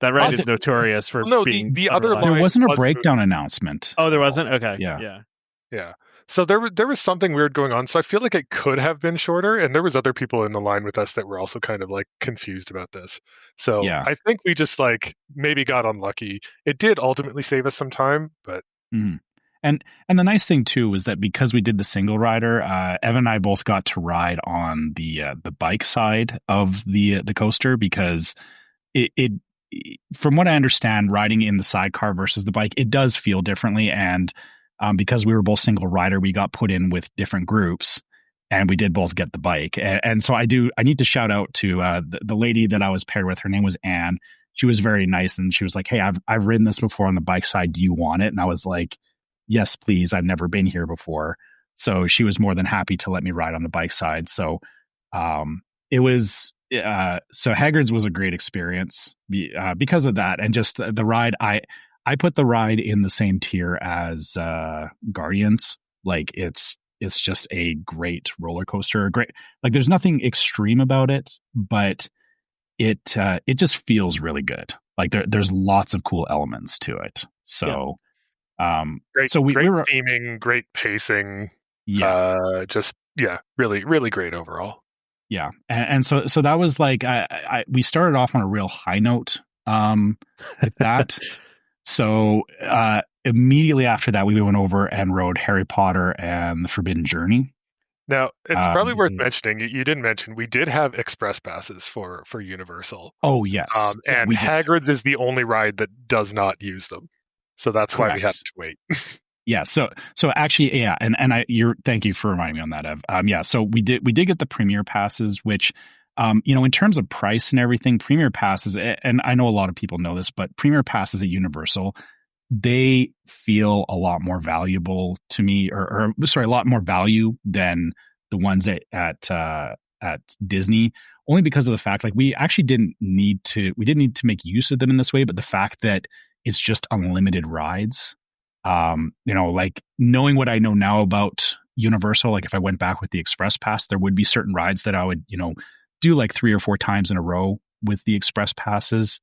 That ride is notorious for being. The other line, there wasn't a breakdown announcement. Oh, there wasn't? Okay. Yeah. So there was something weird going on. So I feel like it could have been shorter, and there was other people in the line with us that were also kind of like confused about this. So yeah. I think we just like maybe got unlucky. It did ultimately save us some time, but and the nice thing too was that because we did the single rider, Evan and I both got to ride on the bike side of the coaster, because it from what I understand, riding in the sidecar versus the bike, it does feel differently. And because we were both single rider, we got put in with different groups, and we did both get the bike. And so I need to shout out to the lady that I was paired with. Her name was Anne. She was very nice, and she was like, "Hey, I've ridden this before on the bike side. Do you want it?" And I was like, "Yes, please. I've never been here before." So she was more than happy to let me ride on the bike side. So it was so Hagrid's was a great experience because of that, and just the ride. I put the ride in the same tier as Guardians. Like it's just a great roller coaster. Great, like there's nothing extreme about it, but it just feels really good. Like there's lots of cool elements to it. So, great theming, great pacing. Yeah, really, really great overall. Yeah, and so that was like we started off on a real high note with that. So immediately after that, we went over and rode Harry Potter and the Forbidden Journey. Now, it's probably worth mentioning, you didn't mention, we did have express passes for Universal. Oh, yes. And Hagrid's is the only ride that does not use them. So that's why we had to wait. Yeah. So actually, yeah. And thank you for reminding me on that, Ev. So we did get the Premier passes, which, in terms of price and everything, Premier passes, and I know a lot of people know this, but Premier passes at Universal, they feel a lot more valuable to me, or a lot more value than the ones at Disney, only because of the fact, like, we didn't need to make use of them in this way, but the fact that it's just unlimited rides, like knowing what I know now about Universal, like if I went back with the Express Pass, there would be certain rides that I would, do like 3 or 4 times in a row with the Express Passes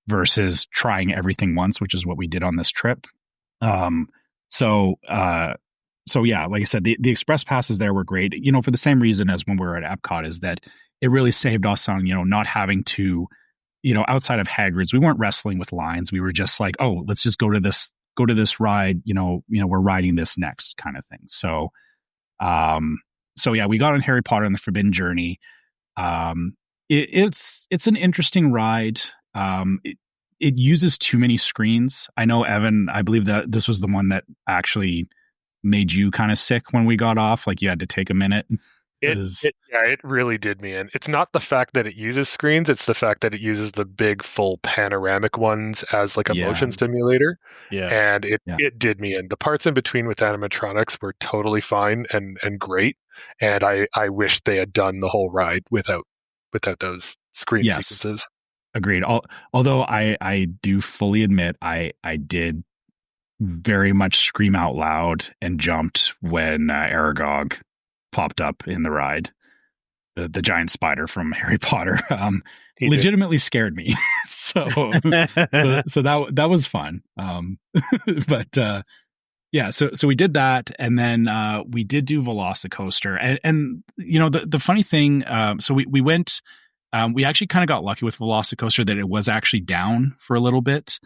versus trying everything once, which is what we did on this trip. So yeah, like I said, the Express Passes there were great, for the same reason as when we were at Epcot, is that it really saved us on, not having to, outside of Hagrid's, we weren't wrestling with lines. We were just like, oh, let's just go to this ride, we're riding this next kind of thing. So yeah, we got on Harry Potter and the Forbidden Journey. It's an interesting ride. It uses too many screens. I know, Evan, I believe that this was the one that actually made you kind of sick when we got off. Like you had to take a minute. It really did me in. It's not the fact that it uses screens, it's the fact that it uses the big full panoramic ones as like a motion stimulator. Yeah. And it did me in. The parts in between with animatronics were totally fine and great. And I wish they had done the whole ride without those screen sequences. Agreed. Although I do fully admit I did very much scream out loud and jumped when Aragog popped up in the ride. The giant spider from Harry Potter legitimately scared me. so that was fun. But yeah, so we did that, and then we did do Velocicoaster, and you know the funny thing, so we went. We actually kind of got lucky with Velocicoaster that it was actually down for a little bit,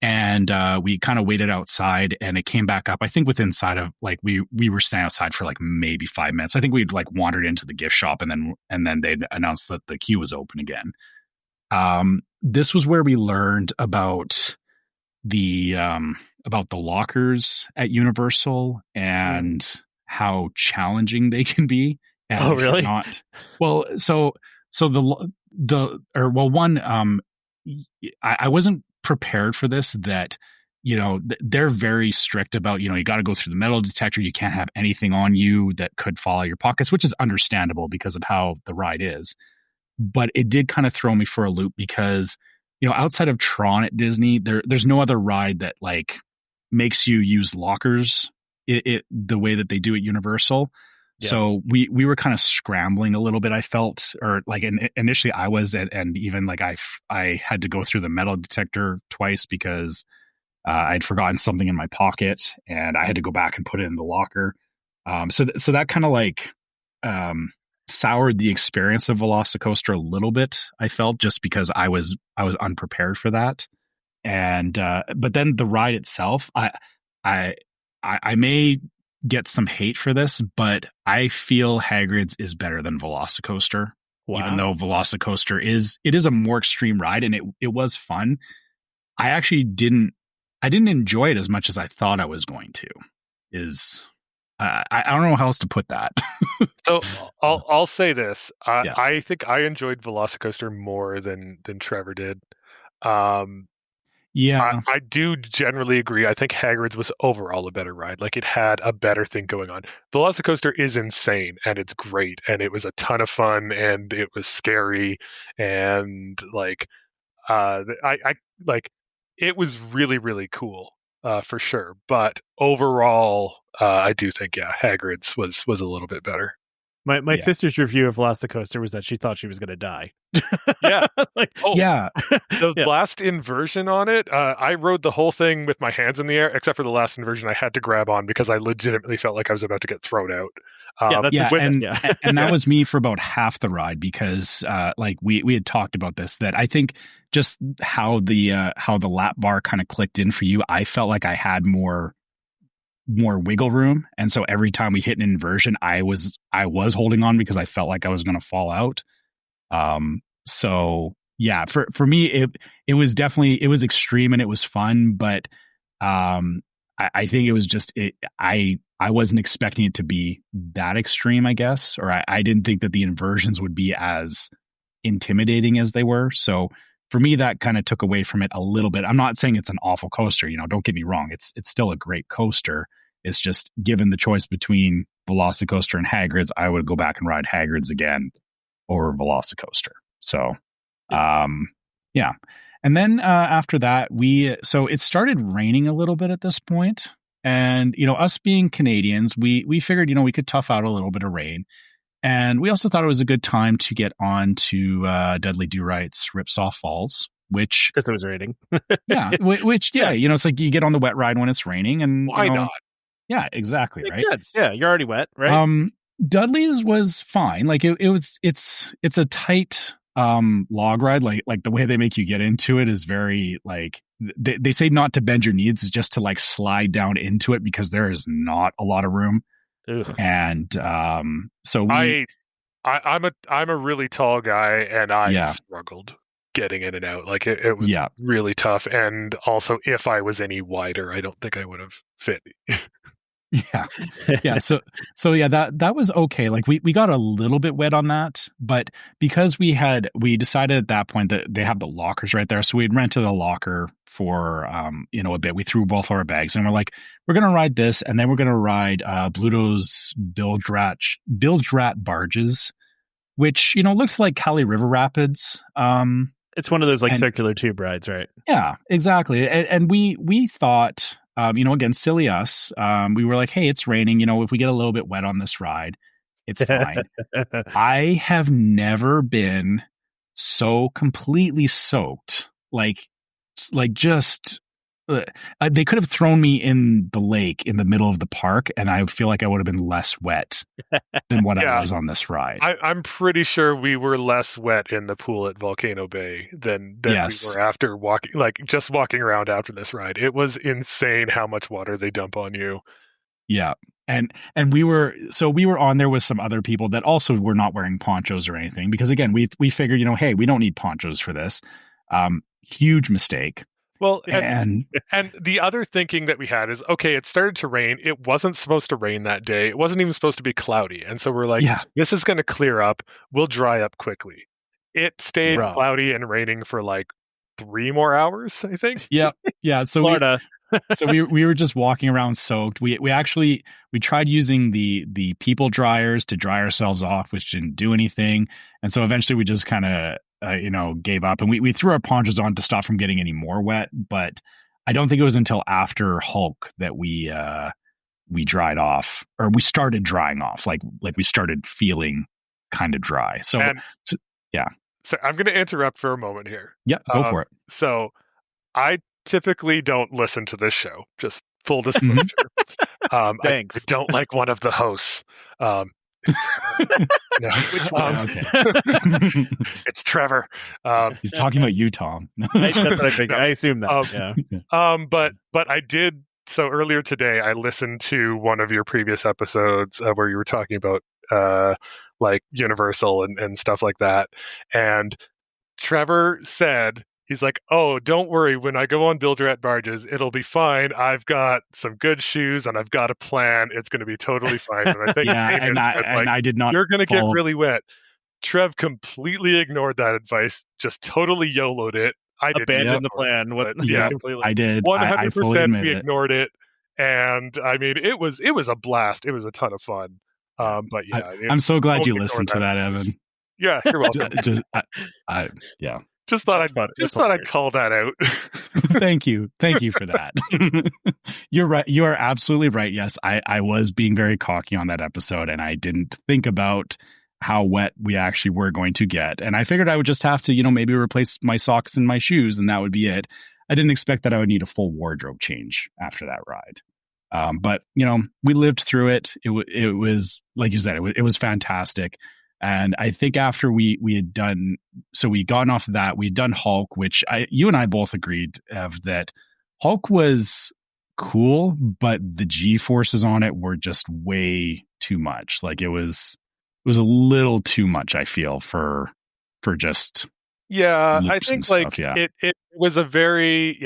and we kind of waited outside, and it came back up. I think within inside of like we were standing outside for like maybe 5 minutes. I think we'd like wandered into the gift shop, and then they'd announced that the queue was open again. This was where we learned about the lockers at Universal and how challenging they can be. And oh, really? Not well. So I wasn't prepared for this, that, you know, they're very strict about, you know, you got to go through the metal detector. You can't have anything on you that could fall out of your pockets, which is understandable because of how the ride is. But it did kind of throw me for a loop because, you know, outside of Tron at Disney, there's no other ride that like makes you use lockers the way that they do at Universal. Yeah. So we were kind of scrambling a little bit, I felt, or like initially I was, and even like I had to go through the metal detector twice because I'd forgotten something in my pocket and I had to go back and put it in the locker. So that kind of like soured the experience of Velocicoaster a little bit, I felt, just because I was unprepared for that. And but then the ride itself, I may get some hate for this, but I feel Hagrid's is better than Velocicoaster. Wow. Even though Velocicoaster is a more extreme ride, and it was fun. I actually didn't enjoy it as much as I thought I was going to. I don't know how else to put that. So I'll say this. I think I enjoyed Velocicoaster more than Trevor did. Yeah, I do generally agree. I think Hagrid's was overall a better ride. Like, it had a better thing going on. Velocicoaster is insane, and it's great, and it was a ton of fun, and it was scary, and like, I like, it was really, really cool, for sure. But overall, I do think Hagrid's was a little bit better. My sister's review of Velocicoaster was that she thought she was going to die. Yeah. Yeah. The last inversion on it, I rode the whole thing with my hands in the air, except for the last inversion I had to grab on because I legitimately felt like I was about to get thrown out. And that was me for about half the ride because like we had talked about this, that I think just how the lap bar kind of clicked in for you, I felt like I had more wiggle room, and so every time we hit an inversion, I was holding on because I felt like I was going to fall out. So yeah, for me it was definitely, it was extreme and it was fun, but I think it was just I wasn't expecting it to be that extreme, I guess, or I didn't think that the inversions would be as intimidating as they were. So for me, that kind of took away from it a little bit. I'm not saying it's an awful coaster, you know, don't get me wrong. It's still a great coaster. It's just, given the choice between Velocicoaster and Hagrid's, I would go back and ride Hagrid's again over Velocicoaster. So, yeah. And then after that, so it started raining a little bit at this point. And, you know, us being Canadians, we figured, you know, we could tough out a little bit of rain. And we also thought it was a good time to get on to Dudley Do-Right's Ripsaw Falls, which... because it was raining. Yeah, you know, it's like you get on the wet ride when it's raining. And why not? Yeah, exactly, right? Sense. Yeah, you're already wet, right? Dudley's was fine. Like it's a tight log ride. Like the way they make you get into it is very like, they say not to bend your knees, just to like slide down into it because there is not a lot of room. Ugh. And so I'm a really tall guy, and I struggled getting in and out. Like it was really tough. And also, if I was any wider, I don't think I would have fit. Yeah. So yeah, that was okay. Like we got a little bit wet on that, but because we decided at that point that they have the lockers right there. So we'd rented a locker for, you know, a bit. We threw both our bags and we're like, we're going to ride this. And then we're going to ride, Bluto's Bilge Rat barges, which, you know, looks like Cali River Rapids. It's one of those And- circular tube rides, right? Yeah, exactly. And we thought, again, silly us. We were like, hey, it's raining. If we get a little bit wet on this ride, it's fine. I have never been so completely soaked. Just they could have thrown me in the lake in the middle of the park, and I feel like I would have been less wet than what I was on this ride. I'm pretty sure we were less wet in the pool at Volcano Bay than Yes. we were after just walking around after this ride. It was insane how much water they dump on you. Yeah. And we were on there with some other people that also were not wearing ponchos or anything, because again, we figured, hey, we don't need ponchos for this. Huge mistake. Well, and the other thinking that we had is, okay, it started to rain. It wasn't supposed to rain that day. It wasn't even supposed to be cloudy. And so we're like, this is going to clear up. We'll dry up quickly. It stayed cloudy and raining for 3 more hours, I think. Yeah. Yeah. So Florida. So we were just walking around soaked. We tried using the people dryers to dry ourselves off, which didn't do anything. And so eventually we just kind of gave up, and we threw our ponchos on to stop from getting any more wet. But I don't think it was until after Hulk that we dried off, or we started drying off, like we started feeling kind of dry. So yeah. So I'm going to interrupt for a moment here. Yeah, go for it. So I typically don't listen to this show, just full disclosure. Thanks. I don't like one of the hosts. No. Which one? Okay. It's Trevor. He's talking about you, Tom. That's what I figured. I assume that. But I did. So earlier today, I listened to one of your previous episodes where you were talking about Universal and stuff like that. And Trevor said, he's like, oh, don't worry. When I go on Build Rat Barges, it'll be fine. I've got some good shoes and I've got a plan. It's going to be totally fine. And I think I did not. You're going to get really wet. Trev completely ignored that advice. Just totally YOLO'd it. I did abandoned the plan. I did. 100%. We ignored it, and I mean, it was a blast. It was a ton of fun. But yeah, I'm so glad you listened to that, Evan. Yeah, you're welcome. Just thought I'd call that out. Thank you for that. You're right. You are absolutely right. Yes, I was being very cocky on that episode, and I didn't think about how wet we actually were going to get. And I figured I would just have to, maybe replace my socks and my shoes, and that would be it. I didn't expect that I would need a full wardrobe change after that ride. But we lived through it. It was, like you said, it was fantastic. And I think after we had done, so we gotten off of that, we'd done Hulk, which you and I both agreed that Hulk was cool, but the G forces on it were just way too much. Like it was a little too much, I feel, for just. Yeah, I think it was a very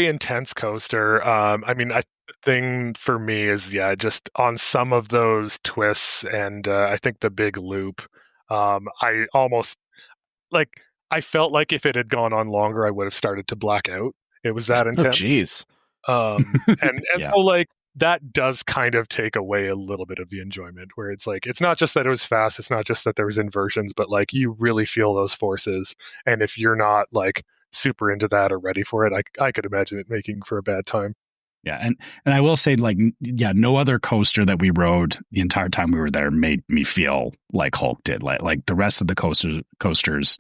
intense coaster. I mean, the thing for me is just on some of those twists, and I think the big loop. I almost I felt like if it had gone on longer, I would have started to black out. It was that intense. Oh, jeez. And so that does kind of take away a little bit of the enjoyment, where it's it's not just that it was fast, it's not just that there was inversions, but you really feel those forces. And if you're not super into that or ready for it, I could imagine it making for a bad time. Yeah, and I will say, no other coaster that we rode the entire time we were there made me feel like Hulk did. Like the rest of the coasters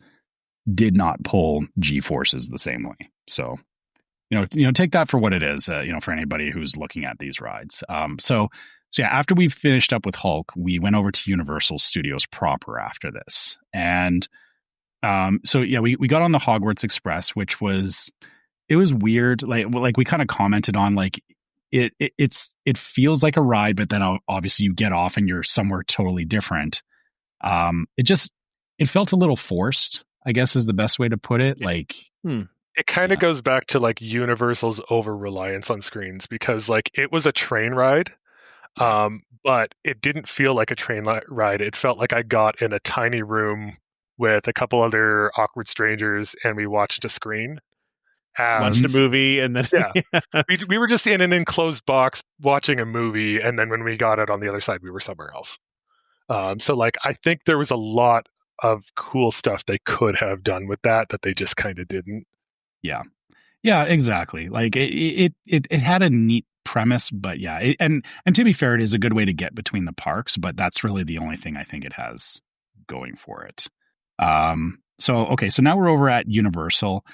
did not pull G forces the same way. So, take that for what it is. For anybody who's looking at these rides. So after we finished up with Hulk, we went over to Universal Studios proper after this, and we got on the Hogwarts Express, which was. It was weird. Like we kind of commented on, it feels like a ride, but then obviously you get off and you're somewhere totally different. It felt a little forced, I guess is the best way to put it. It kind of goes back to Universal's over reliance on screens, because it was a train ride, but it didn't feel like a train ride. It felt like I got in a tiny room with a couple other awkward strangers and we watched a screen. Watched a movie, and then we were just in an enclosed box watching a movie, and then when we got out on the other side, we were somewhere else. So I think there was a lot cool stuff they could have done with that they just kind of didn't. Yeah, exactly. Like it had a neat premise, but yeah, and to be fair, it is a good way to get between the parks, but that's really the only thing I think it has going for it. So now we're over at Universal.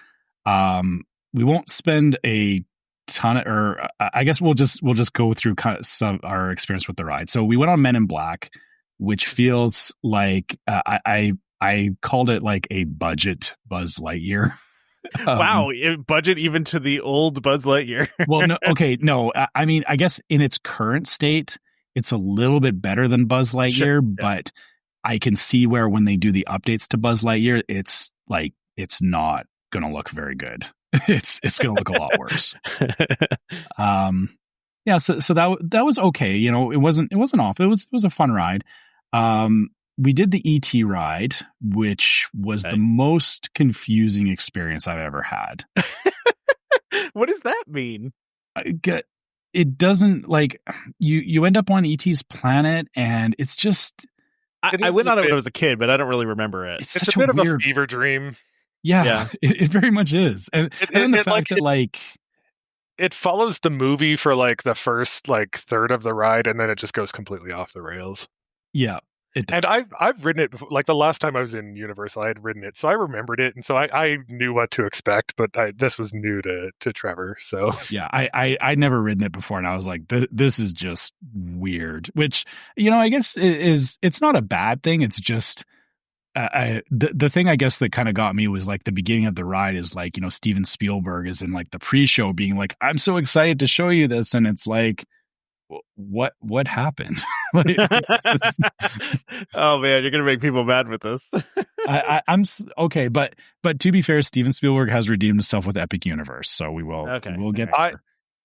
We won't spend a ton of, or I guess we'll just go through kind of some our experience with the ride. So we went on Men in Black, which feels like I called it like a budget Buzz Lightyear. Wow, budget even to the old Buzz Lightyear. Well, no. I mean, I guess in its current state, it's a little bit better than Buzz Lightyear, sure, but I can see where when they do the updates to Buzz Lightyear, it's like it's not going to look very good. It's going to look a lot worse. Yeah. So that was okay. You know, it wasn't awful. It was a fun ride. We did the ET ride, which was the most confusing experience I've ever had. What does that mean? It doesn't, like, you end up on ET's planet, and it's just. I went on it when I was a kid, but I don't really remember it. It's a bit of a fever dream. Yeah. It very much is, and the fact that like. It follows the movie for like the first like third of the ride, and then it just goes completely off the rails. Yeah. And I've ridden it before. Like the last time I was in Universal, I had ridden it, so I remembered it, and so I knew what to expect. But this was new to Trevor, so yeah, I'd never ridden it before, and I was like, this is just weird. Which, you know, I guess it's not a bad thing. It's just the thing I guess that kind of got me was like the beginning of the ride is like, you know, Steven Spielberg is in like the pre-show being like, I'm so excited to show you this, and it's like, what happened? Like, oh man, you're gonna make people mad with this. I'm okay, but to be fair, Steven Spielberg has redeemed himself with Epic Universe, so we'll get there.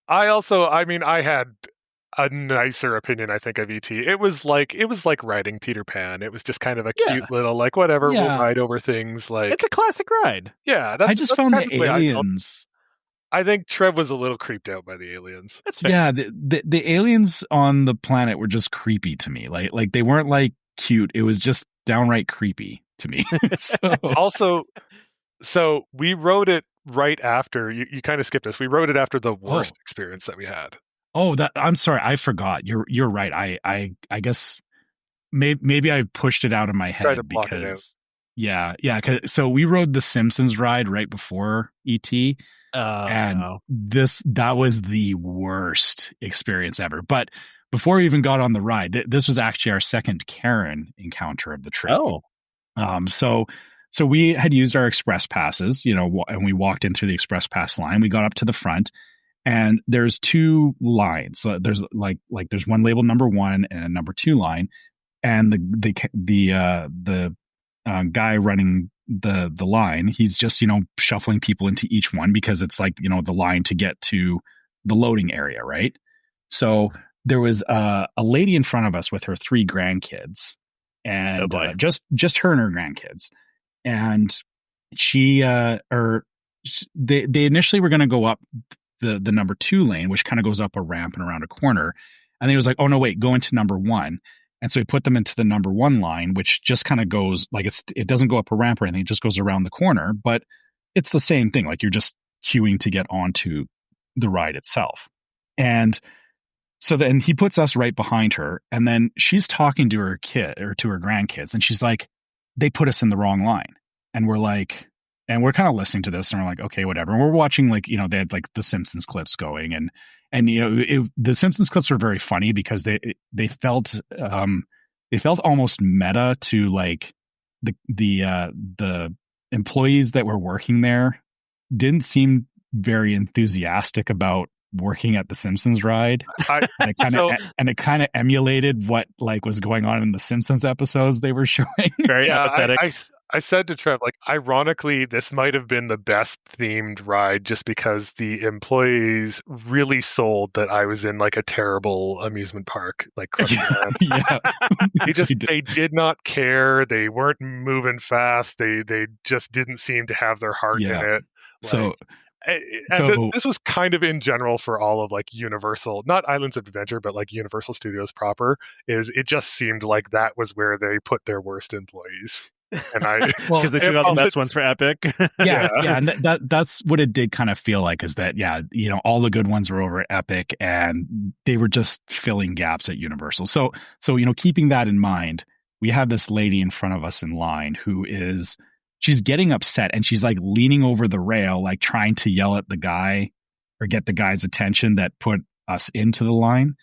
I had a nicer opinion, I think, of ET. It was like riding Peter Pan. It was just kind of a cute little like whatever, we'll ride over things. Like it's a classic ride. Yeah, I just found the aliens. I think Trev was a little creeped out by the aliens. That's fair. Yeah, the aliens on the planet were just creepy to me. Like they weren't like cute. It was just downright creepy to me. So we rode it right after you kind of skipped us. We rode it after the worst experience that we had. Oh, I'm sorry, I forgot. You're right. I guess maybe I pushed it out of my head because so we rode the Simpsons ride right before ET. That was the worst experience ever. But before we even got on the ride, this was actually our second Karen encounter of the trip. So we had used our express passes, you know, and we walked in through the express pass line. We got up to the front, and there's two lines. So there's there's one labeled number 1 and a number 2 line, and the guy running the line, he's just, you know, shuffling people into each one because it's like, you know, the line to get to the loading area, right? So there was a lady in front of us with her 3 grandkids, and just her and her grandkids, and they initially were going to go up the number 2 lane, which kind of goes up a ramp and around a corner, and he was like, oh no, wait, go into number 1. And so he put them into the number 1 line, which just kind of goes like it doesn't go up a ramp or anything. It just goes around the corner, but it's the same thing. Like you're just queuing to get onto the ride itself. And so then he puts us right behind her, and then she's talking to her kid or to her grandkids, and she's like, they put us in the wrong line. And we're like, and we're kind of listening to this, and we're like, okay, whatever. And we're watching, like, you know, they had like the Simpsons clips going, and you know, the Simpsons clips were very funny because they felt almost meta to like the employees that were working there didn't seem very enthusiastic about working at the Simpsons ride. And it kind of emulated what like was going on in the Simpsons episodes they were showing. Very apathetic. I said to Trev, like, ironically, this might have been the best themed ride just because the employees really sold that I was in like a terrible amusement park, like yeah. They did not care. They weren't moving fast. They just didn't seem to have their heart in it. This was kind of in general for all of like Universal, not Islands of Adventure, but like Universal Studios proper. It just seemed like that was where they put their worst employees. And I because they took all the best ones for Epic. Yeah, and that's what it did kind of feel like, is that, yeah, you know, all the good ones were over at Epic and they were just filling gaps at Universal. So you know, keeping that in mind, we have this lady in front of us in line who she's getting upset, and she's like leaning over the rail, like trying to yell at the guy or get the guy's attention that put us into the line,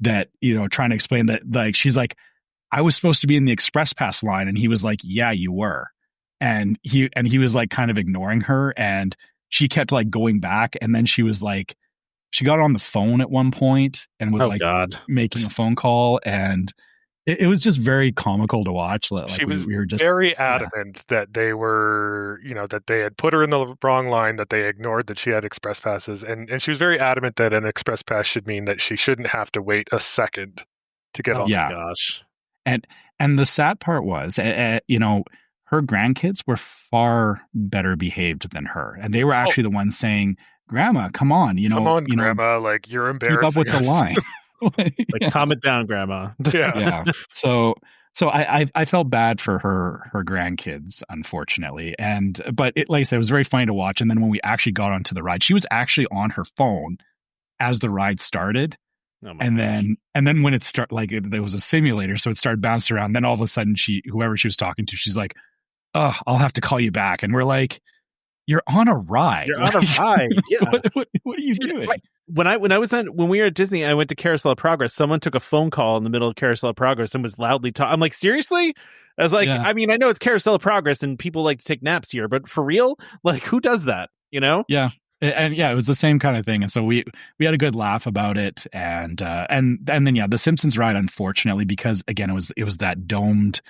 that, you know, trying to explain that, like, she's like, I was supposed to be in the Express Pass line. And he was like, yeah, you were. And he was like kind of ignoring her, and she kept like going back. And then she was like, she got on the phone at one point and was making a phone call. And it was just very comical to watch. Like, she was we were just very adamant that they were, you know, that they had put her in the wrong line, that they ignored that she had express passes. And she was very adamant that an express pass should mean that she shouldn't have to wait a second to get on. Yeah. Gosh. And the sad part was, you know, her grandkids were far better behaved than her. And they were actually the ones saying, Grandma, come on, Grandma, like, you're embarrassing. Keep up with the line. Like, calm it down, Grandma. Yeah. So I felt bad for her grandkids, unfortunately. But like I said, it was very funny to watch. And then when we actually got onto the ride, she was actually on her phone as the ride started. Oh and then when it started, like, there was a simulator, so it started bouncing around. Then all of a sudden, whoever she was talking to, she's like, "Oh, I'll have to call you back." And we're like, "You're on a ride. You're on a ride. Yeah. What are you doing?" When we were at Disney, I went to Carousel of Progress. Someone took a phone call in the middle of Carousel of Progress and was loudly talking. I'm like, seriously? I was like, I mean, I know it's Carousel of Progress and people like to take naps here, but for real, like, who does that? You know? Yeah. And yeah, it was the same kind of thing. And so we had a good laugh about it. And then, yeah, the Simpsons ride, unfortunately, because again, it was that domed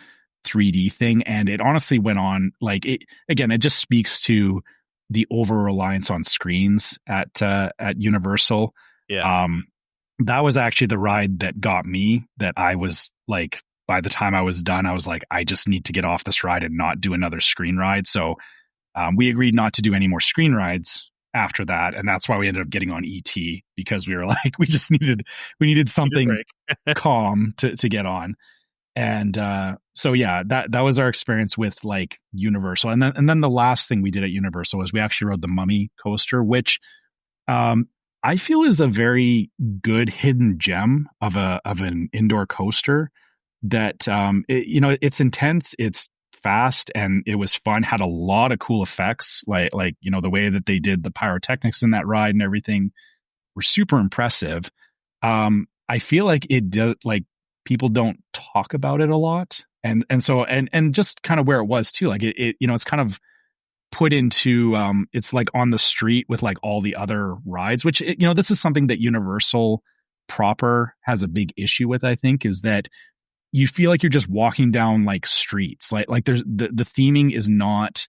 3D thing. And it honestly went on, like, it just speaks to the over reliance on screens at Universal. Yeah. That was actually the ride that got me, that I was like, by the time I was done, I was like, I just need to get off this ride and not do another screen ride. So we agreed not to do any more screen rides after that, and that's why we ended up getting on ET, because we were like, we needed something calm to get on. And so yeah, that was our experience with like Universal. And then the last thing we did at Universal was we actually rode the Mummy coaster, which I feel is a very good hidden gem of an indoor coaster that it's intense, it's fast, and it was fun, had a lot of cool effects, like the way that they did the pyrotechnics in that ride and everything were super impressive. I feel like it did, like, people don't talk about it a lot, and so just kind of where it was too, like it's kind of put into it's like on the street with like all the other rides, which this is something that Universal proper has a big issue with, I think, is that you feel like you're just walking down like streets, like there's the theming is not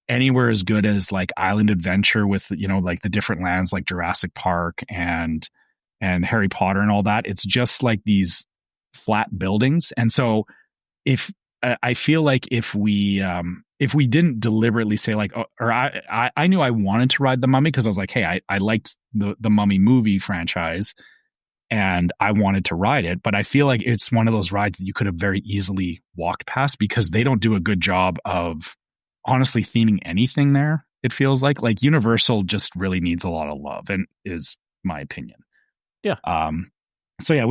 anywhere as good as like Island Adventure with, like the different lands like Jurassic Park and Harry Potter and all that. It's just like these flat buildings. And so I feel like if we didn't deliberately say like, or I knew I wanted to ride the Mummy because I was like, hey, I liked the Mummy movie franchise and I wanted to ride it, but I feel like it's one of those rides that you could have very easily walked past because they don't do a good job of honestly theming anything there. It feels like Universal just really needs a lot of love, and is my opinion. Yeah. So yeah,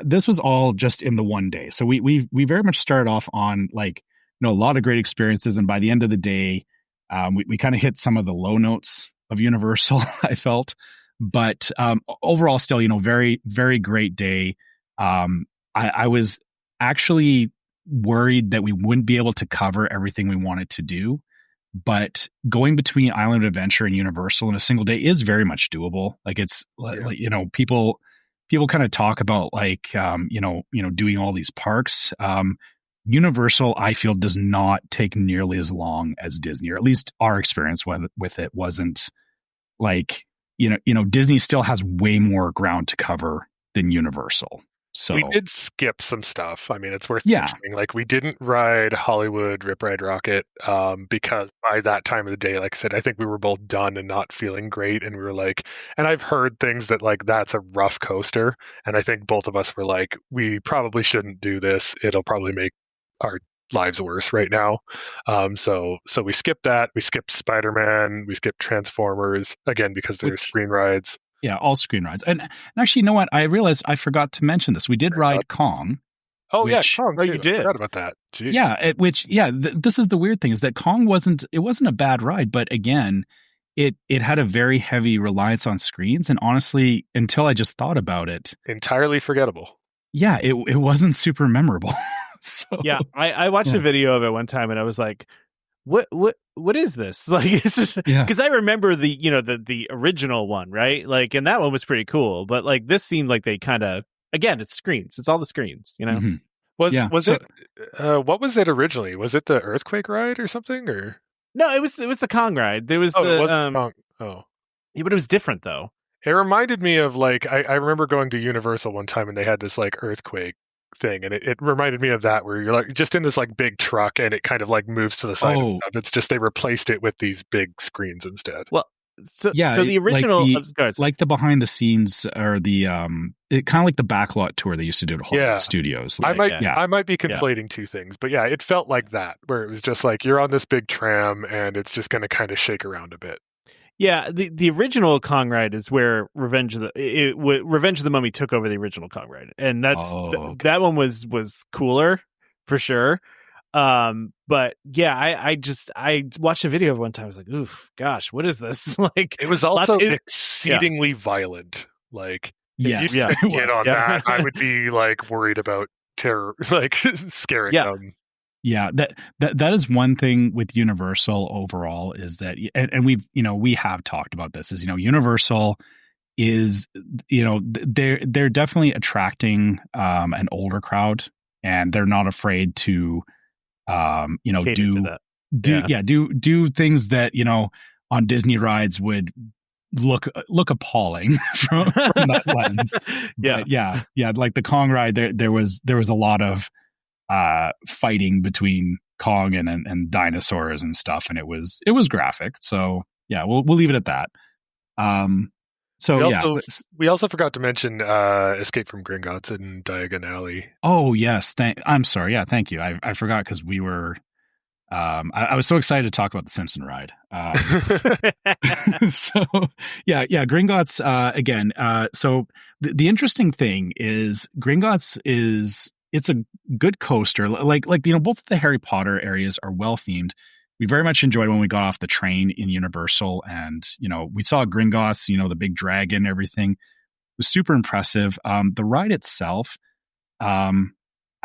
this was all just in the one day. So we very much started off on like, a lot of great experiences. And by the end of the day, we kind of hit some of the low notes of Universal, I felt. But overall, still, very, very great day. I was actually worried that we wouldn't be able to cover everything we wanted to do. But going between Island Adventure and Universal in a single day is very much doable. Like it's, like, people kind of talk about like, doing all these parks. Universal, I feel, does not take nearly as long as Disney, or at least our experience with it wasn't like, Disney still has way more ground to cover than Universal. So we did skip some stuff. I mean, it's worth mentioning. Like, we didn't ride Hollywood Rip Ride Rocket because by that time of the day, like I said, I think we were both done and not feeling great. And we were like, and I've heard things that like, that's a rough coaster. And I think both of us were like, we probably shouldn't do this. It'll probably make our lives worse right now. So we skipped that. We skipped Spider-Man. We skipped Transformers again because they're screen rides. Yeah, all screen rides. And actually, you know what? I realized I forgot to mention this. We did ride Kong. Oh, yeah, Kong. Oh, you did. I forgot about that. Jeez. Yeah, this is the weird thing, is that Kong wasn't a bad ride, but again, it had a very heavy reliance on screens, and honestly, until I just thought about it, entirely forgettable. Yeah, it wasn't super memorable. So yeah, I watched a video of it one time, and I was like, what is this? Like, it's just because I remember the original one, right? Like, and that one was pretty cool, but like this seemed like they kind of, again, it's screens. It's all the screens, you know. Mm-hmm. Was it what was it originally? Was it the earthquake ride or something, or no? It was the Kong ride. There was the Kong. Oh, yeah, but it was different though. It reminded me of like I remember going to Universal one time and they had this like earthquake thing, and it reminded me of that, where you're like just in this like big truck and it kind of like moves to the side. It's just they replaced it with these big screens instead. Well, so the original, like the behind the scenes, or the it kind of like the backlot tour they used to do at Hollywood Studios. Like, I might be conflating two things, but yeah, it felt like that, where it was just like you're on this big tram and it's just going to kind of shake around a bit. Yeah, the original Kong ride is where Revenge of the Mummy took over the original Kong ride, and that's that one was cooler for sure. But yeah, I watched a video of one time. I was like, oof, gosh, what is this? Like, it was also exceedingly violent. Like, if you get on that, I would be like worried about terror, like scaring them. Yeah, that is one thing with Universal overall, is that, and we have talked about this, is, Universal is, they're definitely attracting an older crowd, and they're not afraid to do things that, on Disney rides would look appalling from that lens. But like the Kong ride, there was a lot of fighting between Kong and dinosaurs and stuff, and it was graphic. So yeah, we'll leave it at that. We also forgot to mention Escape from Gringotts and Diagon Alley. Oh yes, I'm sorry. Yeah, thank you. I forgot, because we were. I was so excited to talk about the Simpson ride. So yeah, Gringotts again. So the interesting thing is Gringotts it's a good coaster. Like both of the Harry Potter areas are well themed. We very much enjoyed when we got off the train in Universal, and we saw Gringotts, the big dragon, everything. It was super impressive. The ride itself, I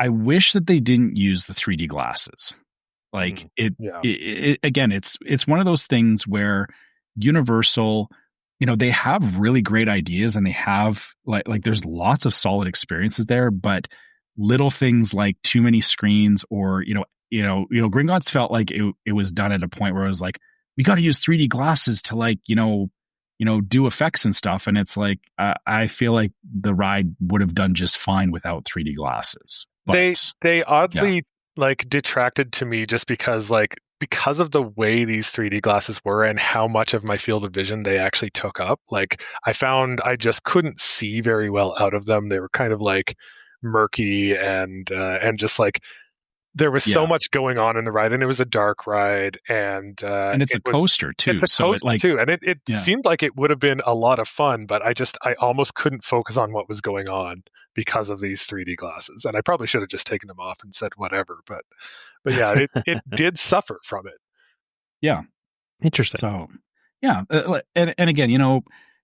wish that they didn't use the 3D glasses. Like it again, it's one of those things where Universal, they have really great ideas, and they have like there's lots of solid experiences there, but little things like too many screens, or Gringotts felt like it was done at a point where it was like, we got to use 3D glasses to like do effects and stuff, and it's like I feel like the ride would have done just fine without 3D glasses. But, they oddly like detracted to me, just because of the way these 3D glasses were and how much of my field of vision they actually took up. Like, I found I just couldn't see very well out of them. They were kind of like murky, and just like there was so much going on in the ride, and it was a dark ride, and it's a coaster too. It's a coaster too, and it seemed like it would have been a lot of fun, but I almost couldn't focus on what was going on because of these 3D glasses, and I probably should have just taken them off and said whatever. But yeah, it did suffer from it. Yeah, interesting. So yeah, and again,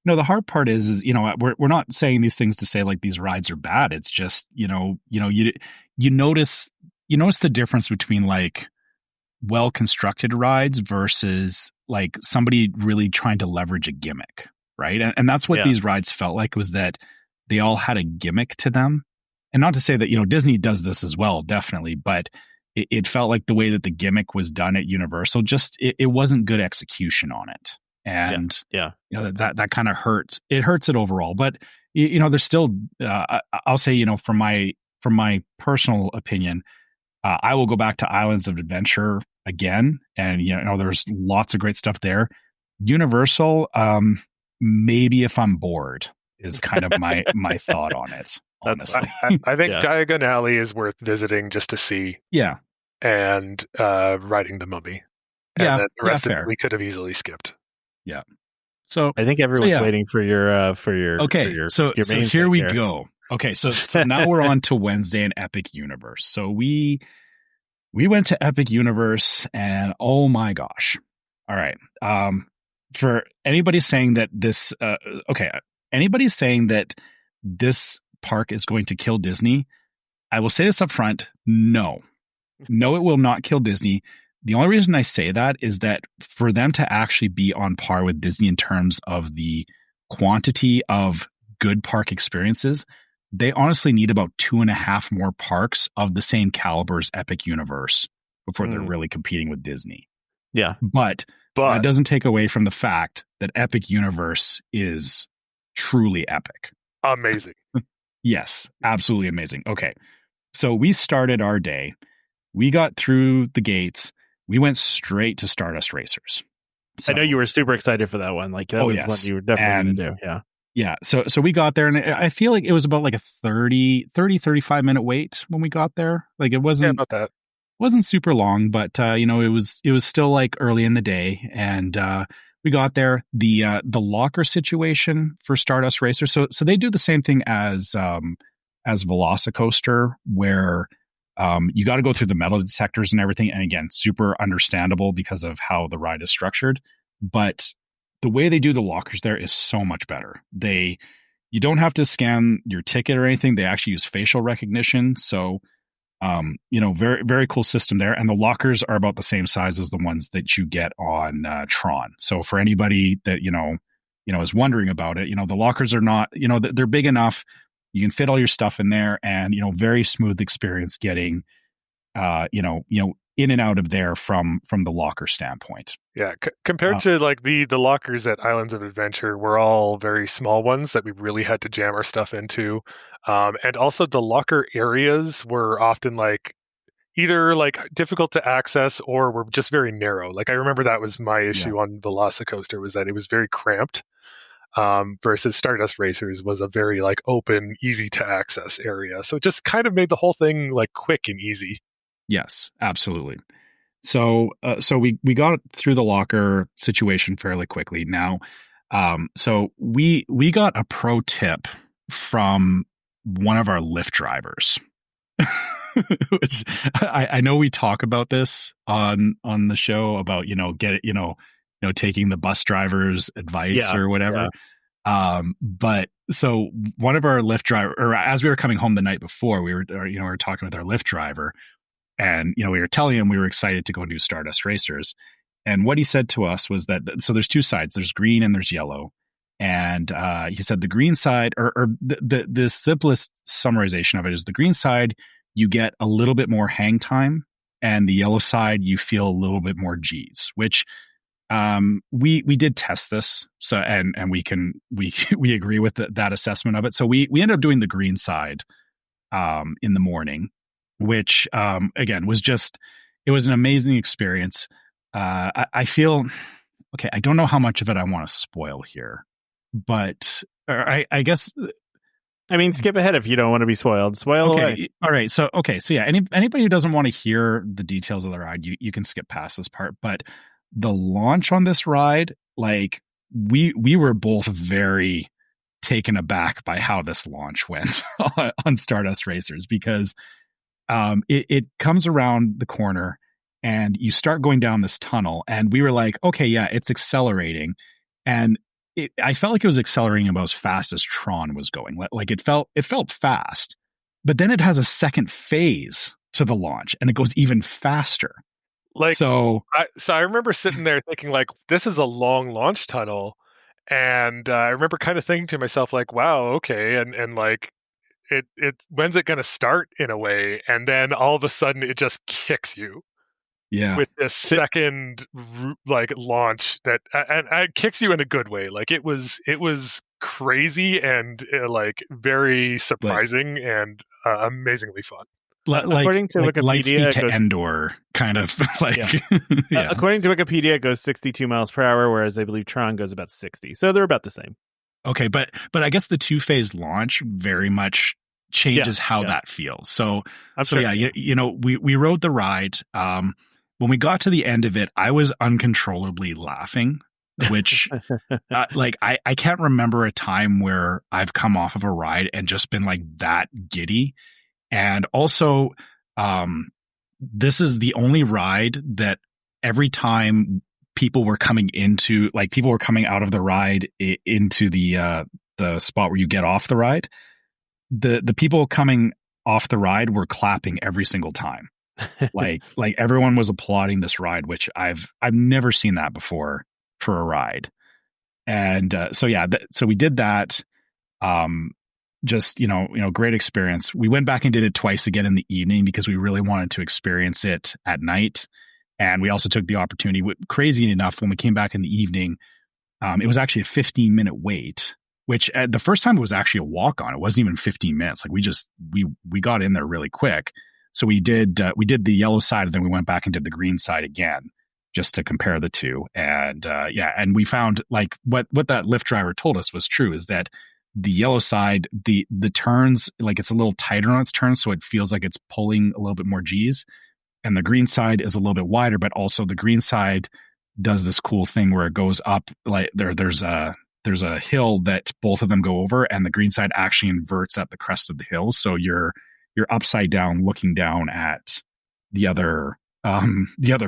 the hard part is we're not saying these things to say like these rides are bad. It's just you notice the difference between like well constructed rides versus like somebody really trying to leverage a gimmick, right? And that's what these rides felt like, was that they all had a gimmick to them. And not to say that Disney does this as well, definitely, but it felt like the way that the gimmick was done at Universal, just it wasn't good execution on it. And that kind of hurts. It hurts it overall. But there's still I'll say from my personal opinion, I will go back to Islands of Adventure again, and there's lots of great stuff there. Universal, maybe if I'm bored, is kind of my thought on it. Honestly, I think Diagon Alley is worth visiting just to see. Yeah. and riding the Mummy. And then the rest of it we could have easily skipped. Yeah. So I think everyone's waiting for your okay. For your, so your so here we go. Okay, so now we're on to Wednesday in Epic Universe. So we went to Epic Universe, and oh my gosh! All right, for anybody saying that this, anybody saying that this park is going to kill Disney, I will say this up front: no, it will not kill Disney. The only reason I say that is that for them to actually be on par with Disney in terms of the quantity of good park experiences, they honestly need about 2.5 more parks of the same caliber as Epic Universe before they're really competing with Disney. Yeah. But that doesn't take away from the fact that Epic Universe is truly epic. Amazing. Yes, absolutely amazing. Okay. So we started our day. We got through the gates. We went straight to Stardust Racers. So, I know you were super excited for that one. Like that was what you were definitely going to do. Yeah. Yeah. So we got there, and I feel like it was about like a 35 minute wait when we got there. Like it wasn't about that. Wasn't super long, but it was still like early in the day, and we got there. The locker situation for Stardust Racers. So they do the same thing as Velocicoaster, where you got to go through the metal detectors and everything. And again, super understandable because of how the ride is structured. But the way they do the lockers there is so much better. You don't have to scan your ticket or anything. They actually use facial recognition. So, very, very cool system there. And the lockers are about the same size as the ones that you get on Tron. So for anybody that, is wondering about it, the lockers are not, they're big enough. You can fit all your stuff in there, and very smooth experience getting, in and out of there from the locker standpoint. Yeah, compared to like the lockers at Islands of Adventure, were all very small ones that we really had to jam our stuff into, and also the locker areas were often like either like difficult to access or were just very narrow. Like I remember that was my issue on Velocicoaster, was that it was very cramped. Versus Stardust Racers was a very like open, easy to access area. So it just kind of made the whole thing like quick and easy. Yes, absolutely. So we got through the locker situation fairly quickly. Now, so we got a pro tip from one of our Lyft drivers, which I know we talk about this on the show about taking the bus driver's advice or whatever. Yeah. But so one of our Lyft driver, or as we were coming home the night before, we were talking with our Lyft driver, and we were telling him we were excited to go do Stardust Racers. And what he said to us was that so there's two sides, there's green and there's yellow. And he said the green side, or the simplest summarization of it is the green side, you get a little bit more hang time, and the yellow side, you feel a little bit more G's, which we did test this. So, and we agree with that assessment of it. So we ended up doing the green side, in the morning, which, again, it was an amazing experience. I feel, okay, I don't know how much of it I want to spoil here, but I guess, I mean, skip ahead if you don't want to be spoiled. Spoil away. All right. So yeah, anybody who doesn't want to hear the details of the ride, you can skip past this part, but the launch on this ride, like we were both very taken aback by how this launch went on Stardust Racers, because it comes around the corner and you start going down this tunnel, and we were like, okay, yeah, it's accelerating. And I felt like it was accelerating about as fast as Tron was going. Like it felt fast, but then it has a second phase to the launch and it goes even faster. Like, so I remember sitting there thinking, like, this is a long launch tunnel. And I remember kind of thinking to myself, like, wow, okay. And like, it when's it going to start in a way? And then all of a sudden it just kicks you. Yeah. With this second like launch that and it kicks you in a good way. Like it was crazy and like very surprising and amazingly fun. According to Wikipedia, to Endor, kind of like. Yeah. According to Wikipedia, it goes 62 miles per hour, whereas I believe Tron goes about 60. So they're about the same. Okay, but I guess the 2-phase launch very much changes how that feels. So sure. we rode the ride. When we got to the end of it, I was uncontrollably laughing, which I can't remember a time where I've come off of a ride and just been like that giddy. And also, this is the only ride that every time people were coming out of the ride into the spot where you get off the ride, the people coming off the ride were clapping every single time. like everyone was applauding this ride, which I've never seen that before for a ride. And so we did that. Just great experience. We went back and did it twice again in the evening because we really wanted to experience it at night. And we also took the opportunity. Crazy enough, when we came back in the evening, it was actually a 15-minute wait, which the first time it was actually a walk on. It wasn't even 15 minutes. Like we got in there really quick. So we did the yellow side, and then we went back and did the green side again, just to compare the two. And and we found like what that Lyft driver told us was true, is that the yellow side, the turns, like it's a little tighter on its turns, so it feels like it's pulling a little bit more G's. And the green side is a little bit wider, but also the green side does this cool thing where it goes up, like there's a hill that both of them go over, and the green side actually inverts at the crest of the hill, so you're upside down looking down at the other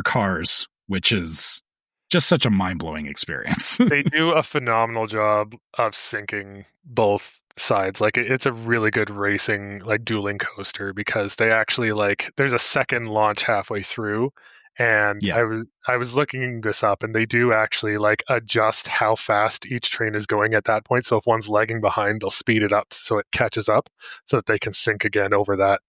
cars, which is just such a mind-blowing experience. They do a phenomenal job of syncing both sides. Like it's a really good racing, like dueling coaster, because they actually there's a second launch halfway through. And I was looking this up, and they do actually adjust how fast each train is going at that point. So if one's lagging behind, they'll speed it up so it catches up, so that they can sync again over that.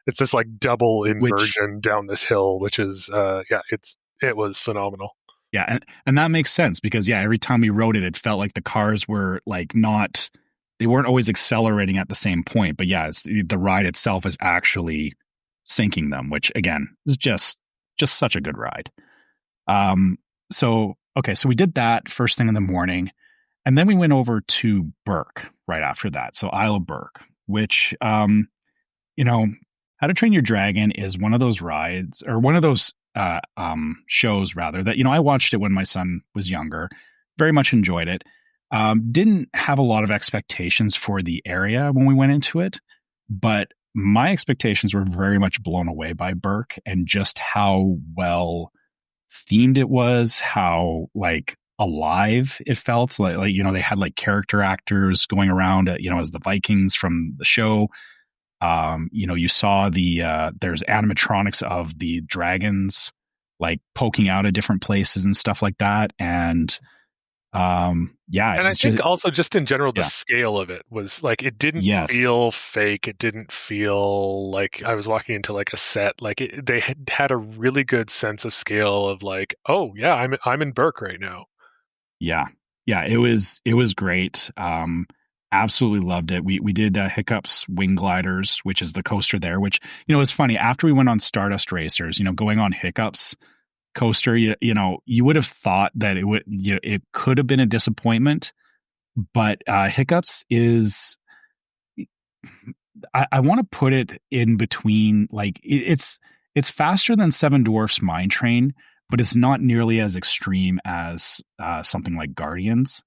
It's this double inversion down this hill, which is it was phenomenal. Yeah, and that makes sense because every time we rode it, it felt like the cars were they weren't always accelerating at the same point. But the ride itself is actually syncing them, which again is just such a good ride. So we did that first thing in the morning, and then we went over to Burke right after that. So Isle of Burke, which How to Train Your Dragon is one of those rides, or one of those shows rather, that I watched it when my son was younger, very much enjoyed it. Didn't have a lot of expectations for the area when we went into it, but my expectations were very much blown away by Burke and just how well themed it was, how alive it felt. They had character actors going around as the Vikings from the show. You saw there's animatronics of the dragons poking out at different places and stuff like that. And and I think also just in general, the scale of it was it didn't feel fake. It didn't feel like I was walking into a set. They had a really good sense of scale of I'm in Burke right now. Yeah. It was great. Absolutely loved it. We did Hiccups Wing Gliders, which is the coaster there, which, is funny. After we went on Stardust Racers, going on Hiccups coaster, you would have thought that it could have been a disappointment, but Hiccups is, I want to put it in between, it's faster than Seven Dwarfs Mine Train, but it's not nearly as extreme as something like Guardians.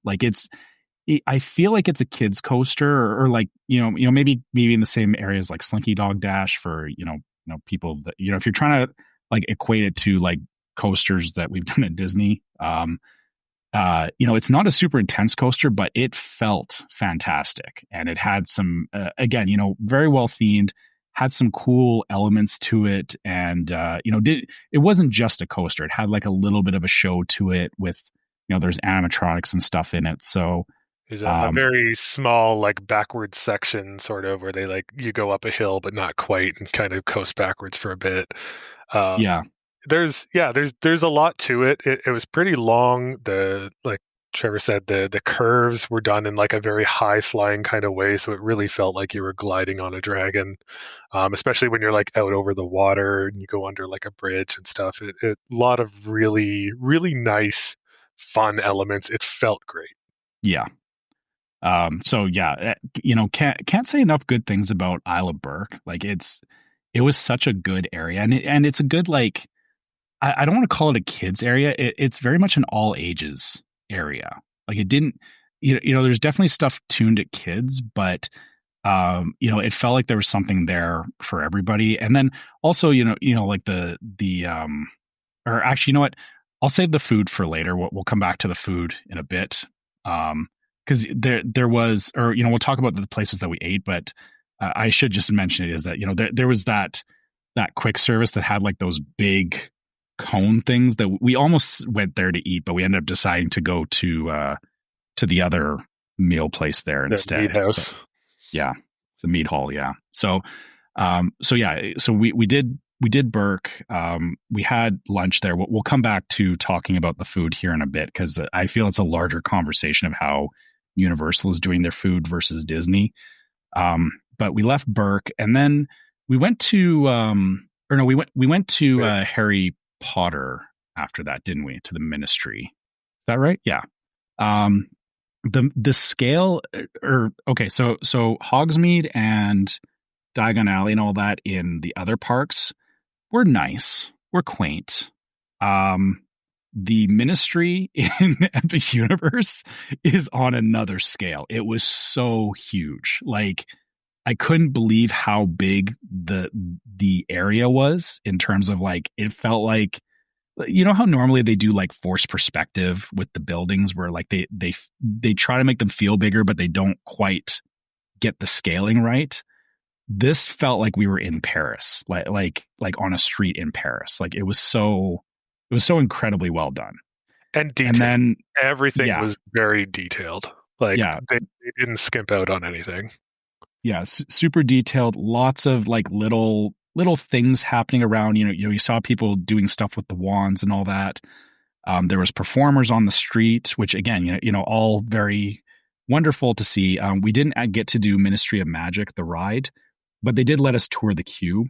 I feel like it's a kid's coaster, or maybe in the same areas like Slinky Dog Dash for people that if you're trying to equate it to coasters that we've done at Disney. It's not a super intense coaster, but it felt fantastic, and it had some again, very well themed, had some cool elements to it, and it wasn't just a coaster. It had a little bit of a show to it with there's animatronics and stuff in it. So there's a very small backward section sort of where they you go up a hill but not quite and kind of coast backwards for a bit. There's a lot to it. It was pretty long. Like Trevor said, the curves were done in a very high flying kind of way, so it really felt like you were gliding on a dragon, especially when you're out over the water and you go under a bridge and stuff. A lot of really, really nice, fun elements. It felt great. Yeah. So yeah, can't say enough good things about Isle of Burke. Like it was such a good area, and it's a good, like, I don't want to call it a kids area. It's very much an all ages area. Like it didn't, there's definitely stuff tuned at kids, but it felt like there was something there for everybody. And then also, like or actually, you know what? I'll save the food for later. We'll come back to the food in a bit. Because there was, or we'll talk about the places that we ate, but I should just mention it is that there was that quick service that had like those big cone things that we almost went there to eat, but we ended up deciding to go to the other meal place there instead. Meat house. Yeah, the meat hall. Yeah. So we did Burke. We had lunch there. We'll come back to talking about the food here in a bit, because I feel it's a larger conversation of how Universal is doing their food versus Disney. But we left Burke, and then we went to we went to Harry Potter after that, didn't we? To the Ministry. Is that right? Yeah. The scale, so Hogsmeade and Diagon Alley and all that in the other parks were nice, were quaint. The Ministry in Epic Universe is on another scale. It was so huge. Like, I couldn't believe how big the area was in terms of, like, it felt like, how normally they do like forced perspective with the buildings, where like they try to make them feel bigger, but they don't quite get the scaling right. This felt like we were in Paris, like on a street in Paris. Like it was so incredibly well done. And detailed. And then everything was very detailed. Like they didn't skimp out on anything. Yeah, super detailed. Lots of like little things happening around. You saw people doing stuff with the wands and all that. There was performers on the street, which again, all very wonderful to see. We didn't get to do Ministry of Magic, the ride, but they did let us tour the queue.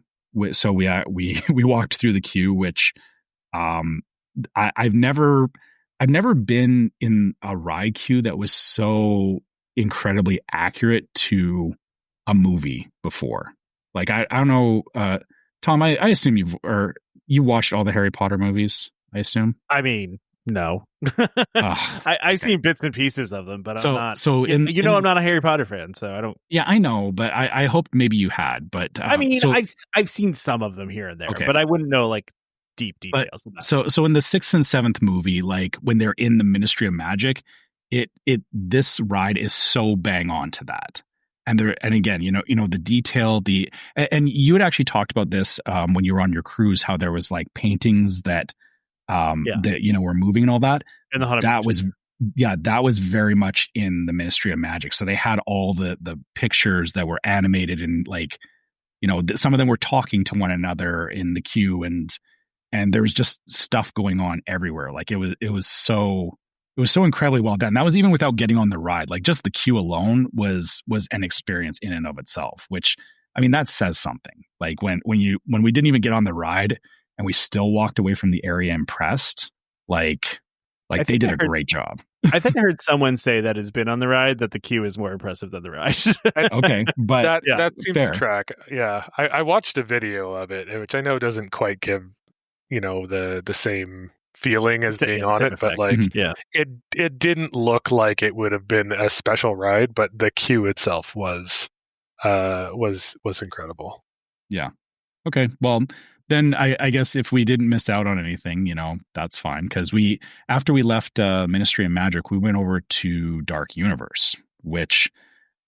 So we walked through the queue, which I've never been in a ride queue that was so incredibly accurate to a movie before. Like I don't know, Tom. I assume you watched all the Harry Potter movies. I assume. I mean, no. I've seen bits and pieces of them, but I'm not. So I'm not a Harry Potter fan, so I don't. Yeah, I know, but I hope maybe you had. But I mean, I've seen some of them here and there, but I wouldn't know like deep details. So in the 6th and 7th movie, like when they're in the Ministry of Magic, this ride is so bang on to that. And again, the detail, and you had actually talked about this when you were on your cruise, how there was like paintings that were moving and all that. And that was very much in the Ministry of Magic. So they had all the pictures that were animated, and like, some of them were talking to one another in the queue, and there was just stuff going on everywhere. Like it was so incredibly well done. That was even without getting on the ride. Like just the queue alone was an experience in and of itself, which, I mean, that says something. Like when we didn't even get on the ride and we still walked away from the area impressed, like they did a great job. I think I heard someone say that has been on the ride that the queue is more impressive than the ride. Okay, but that seems to track. Yeah, I watched a video of it, which I know doesn't quite give the same feeling as being on it, but like it didn't look like it would have been a special ride, but the queue itself was incredible. Yeah. Okay. Well, then I guess if we didn't miss out on anything, that's fine, because after we left Ministry of Magic, we went over to Dark Universe, which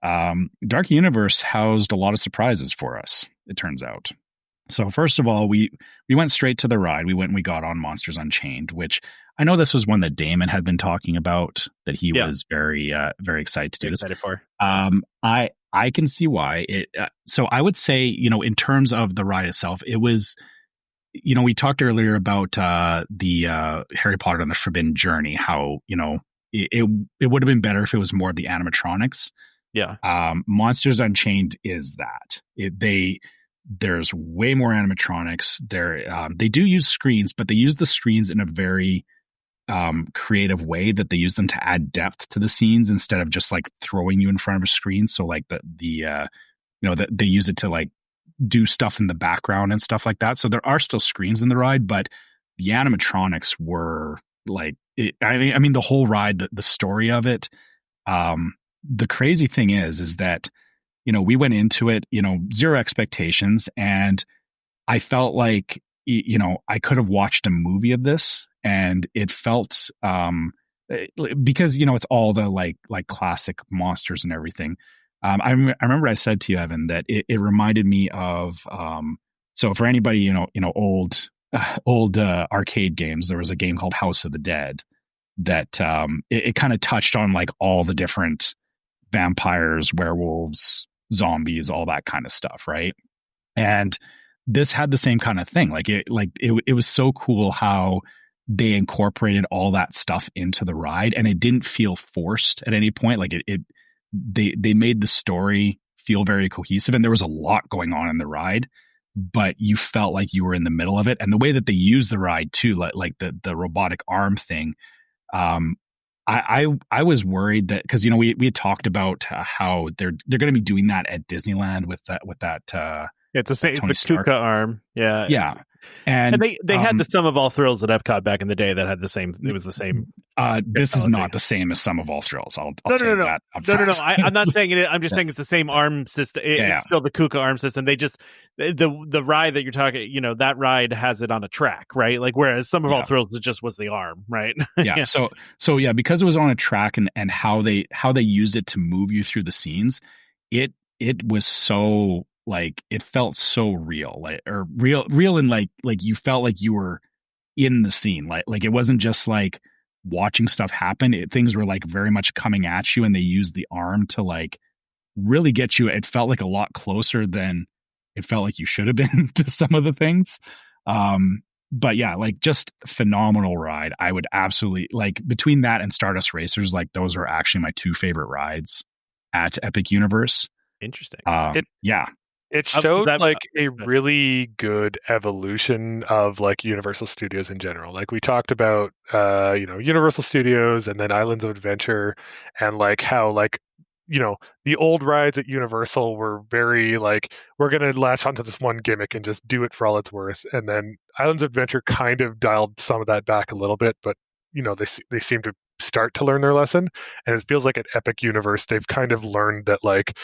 Dark Universe housed a lot of surprises for us, it turns out. So first of all, we went straight to the ride. We went and we got on Monsters Unchained, which I know this was one that Damon had been talking about, that he was very, very excited to do this. Excited for. I can see why. So I would say, in terms of the ride itself, it was, we talked earlier about the Harry Potter and the Forbidden Journey, how, it would have been better if it was more of the animatronics. Yeah. Monsters Unchained is that. There's way more animatronics. They do use screens, but they use the screens in a very creative way that they use them to add depth to the scenes instead of just like throwing you in front of a screen. So like they use it to like do stuff in the background and stuff like that. So there are still screens in the ride, but the animatronics were like, I mean, the whole ride, the story of it. The crazy thing is that, we went into it, zero expectations. And I felt like, I could have watched a movie of this, and it felt, because, it's all the like classic monsters and everything. I remember I said to you, Evan, that it reminded me of, so for anybody, old arcade games, there was a game called House of the Dead that, it kind of touched on like all the different vampires, werewolves, zombies, all that kind of stuff. Right. And this had the same kind of thing. It was so cool how they incorporated all that stuff into the ride, and it didn't feel forced at any point. Like they made the story feel very cohesive, and there was a lot going on in the ride, but you felt like you were in the middle of it. And the way that they use the ride too, like the robotic arm thing, I was worried that, because we had talked about how they're going to be doing that at Disneyland with that it's the same, it's the Kuka arm. Yeah. And they had the Sum of All Thrills at Epcot back in the day that had the same. It was the same. This is not the same as Sum of All Thrills. I'll no. that. No. I'm not saying it. I'm just saying it's the same arm system. It's still the Kuka arm system. They just the ride that you're talking. That ride has it on a track, right? Like whereas Sum of All Thrills it just was the arm, right? Yeah. So yeah, because it was on a track and how they used it to move you through the scenes, it was so. Like it felt so real, real, and like you felt like you were in the scene. Like it wasn't just like watching stuff happen. Things were like very much coming at you, and they used the arm to like really get you. It felt like a lot closer than it felt like you should have been to some of the things. But yeah, like just phenomenal ride. I would absolutely like, between that and Stardust Racers, like those are actually my two favorite rides at Epic Universe. Interesting. It showed like a really good evolution of like Universal Studios in general. Like we talked about, Universal Studios and then Islands of Adventure, and like how like, the old rides at Universal were very like, we're going to latch onto this one gimmick and just do it for all it's worth. And then Islands of Adventure kind of dialed some of that back a little bit, but they seem to start to learn their lesson. And it feels like at Epic Universe, they've kind of learned that like,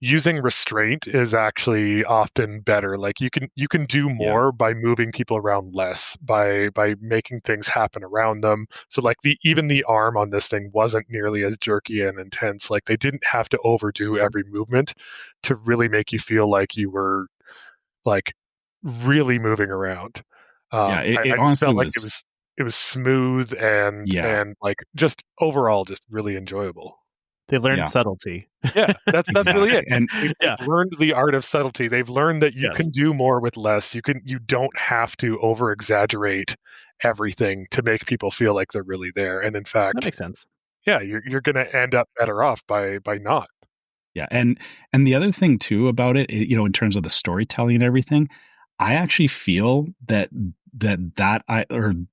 using restraint is actually often better. Like you can do more by moving people around less, by making things happen around them. So like even the arm on this thing wasn't nearly as jerky and intense. Like they didn't have to overdo every movement to really make you feel like you were like really moving around. It I honestly just felt like it was smooth and like just overall just really enjoyable. They learned subtlety. Yeah, that's exactly. really it. And they've learned the art of subtlety. They've learned that you can do more with less. You don't have to over exaggerate everything to make people feel like they're really there. And in fact, that makes sense. Yeah, you're going to end up better off by not. Yeah, and the other thing too about it, in terms of the storytelling and everything, I actually feel that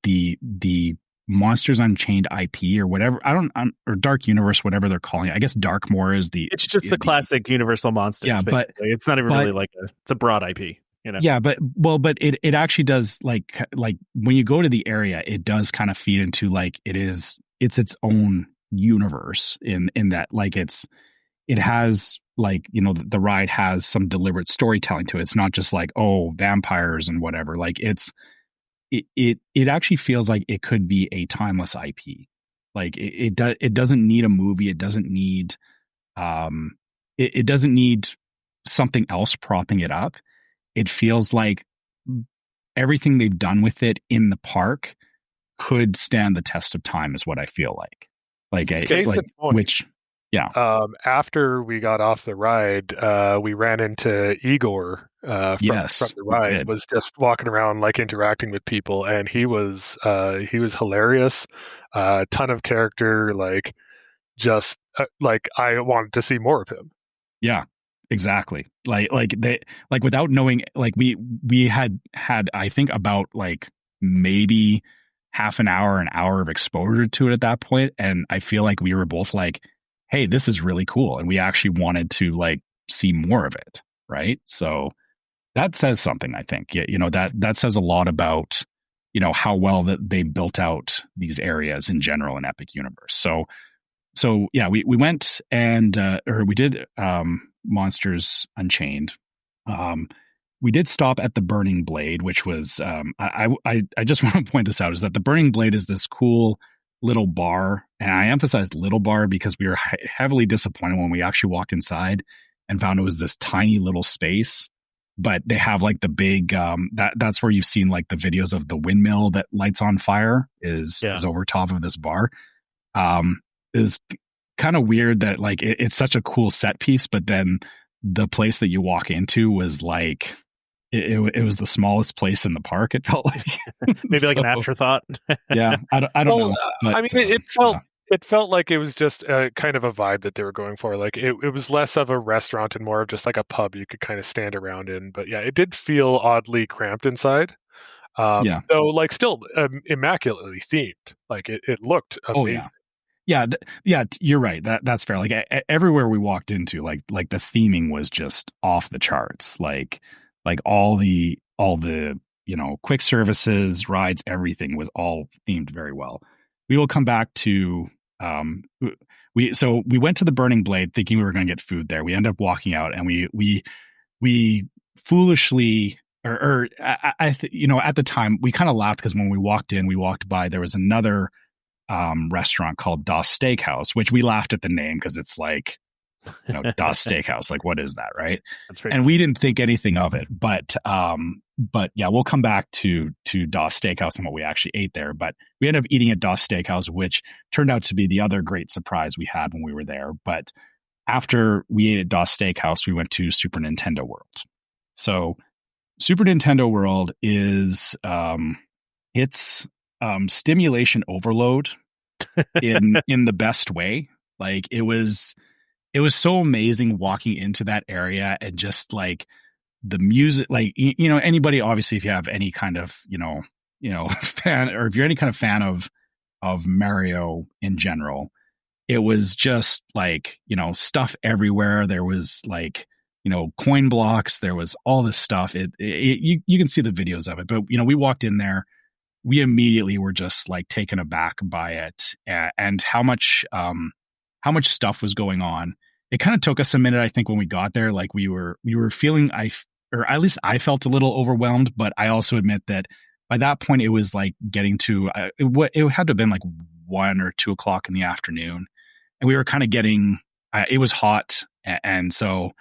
the Monsters Unchained IP or whatever, or Dark Universe, whatever they're calling it. I guess Darkmoor is it's just the classic Universal Monsters. Yeah, but it's not even really like it's a broad IP. Yeah, but it actually does like when you go to the area, it does kind of feed into like it's its own universe in that like it has like the ride has some deliberate storytelling to it. It's not just like vampires and whatever. Like it actually feels like it could be a timeless IP. Like it doesn't need a movie. It doesn't need it doesn't need something else propping it up. It feels like everything they've done with it in the park could stand the test of time, is what I feel like. After we got off the ride, we ran into Igor from the ride. Was just walking around like interacting with people, and he was hilarious. Ton of character, like just like I wanted to see more of him. Yeah, exactly. Like without knowing, like we had I think about like maybe half an hour of exposure to it at that point. And I feel like we were both like, hey, this is really cool. And we actually wanted to like see more of it. Right. So that says something, I think. That says a lot about, how well that they built out these areas in general in Epic Universe. So yeah, we went and we did Monsters Unchained. We did stop at the Burning Blade, which was I just want to point this out, is that the Burning Blade is this cool little bar, and I emphasized little bar because we were heavily disappointed when we actually walked inside and found it was this tiny little space. But they have like the big that's where you've seen like the videos of the windmill that lights on fire is over top of this bar. Is kind of weird that like it's such a cool set piece, but then the place that you walk into was like it was the smallest place in the park. It felt like maybe like an afterthought. Yeah, I don't know. But, I mean, it felt like it was just kind of a vibe that they were going for. Like it was less of a restaurant and more of just like a pub you could kind of stand around in. But yeah, it did feel oddly cramped inside. Though like still immaculately themed. Like it looked amazing. Yeah, you're right. That's fair. Like everywhere we walked into, like the theming was just off the charts. Like all the quick services, rides, everything was all themed very well. We will come back to we went to the Burning Blade thinking we were going to get food there. We ended up walking out, and we foolishly at the time we kind of laughed because when we walked by, there was another restaurant called Das Steakhouse, which we laughed at the name because it's like, Das Steakhouse, like what is that, right? That's right. And we didn't think anything of it, but yeah, we'll come back to Das Steakhouse and what we actually ate there. But we ended up eating at Das Steakhouse, which turned out to be the other great surprise we had when we were there. But after we ate at Das Steakhouse, we went to Super Nintendo World. So Super Nintendo World is it's stimulation overload in the best way. Like it was so amazing walking into that area and just like the music, like anybody, obviously if you have any kind of fan, or if you're any kind of fan of Mario in general, it was just like stuff everywhere. There was like coin blocks, there was all this stuff. You can see the videos of it, but we walked in there. We immediately were just like taken aback by it and how much stuff was going on. It kind of took us a minute, I think, when we got there. Like we were feeling, or at least I felt a little overwhelmed. But I also admit that by that point, it was like getting to it had to have been like 1 or 2 o'clock in the afternoon, and we were kind of getting. It was hot, and so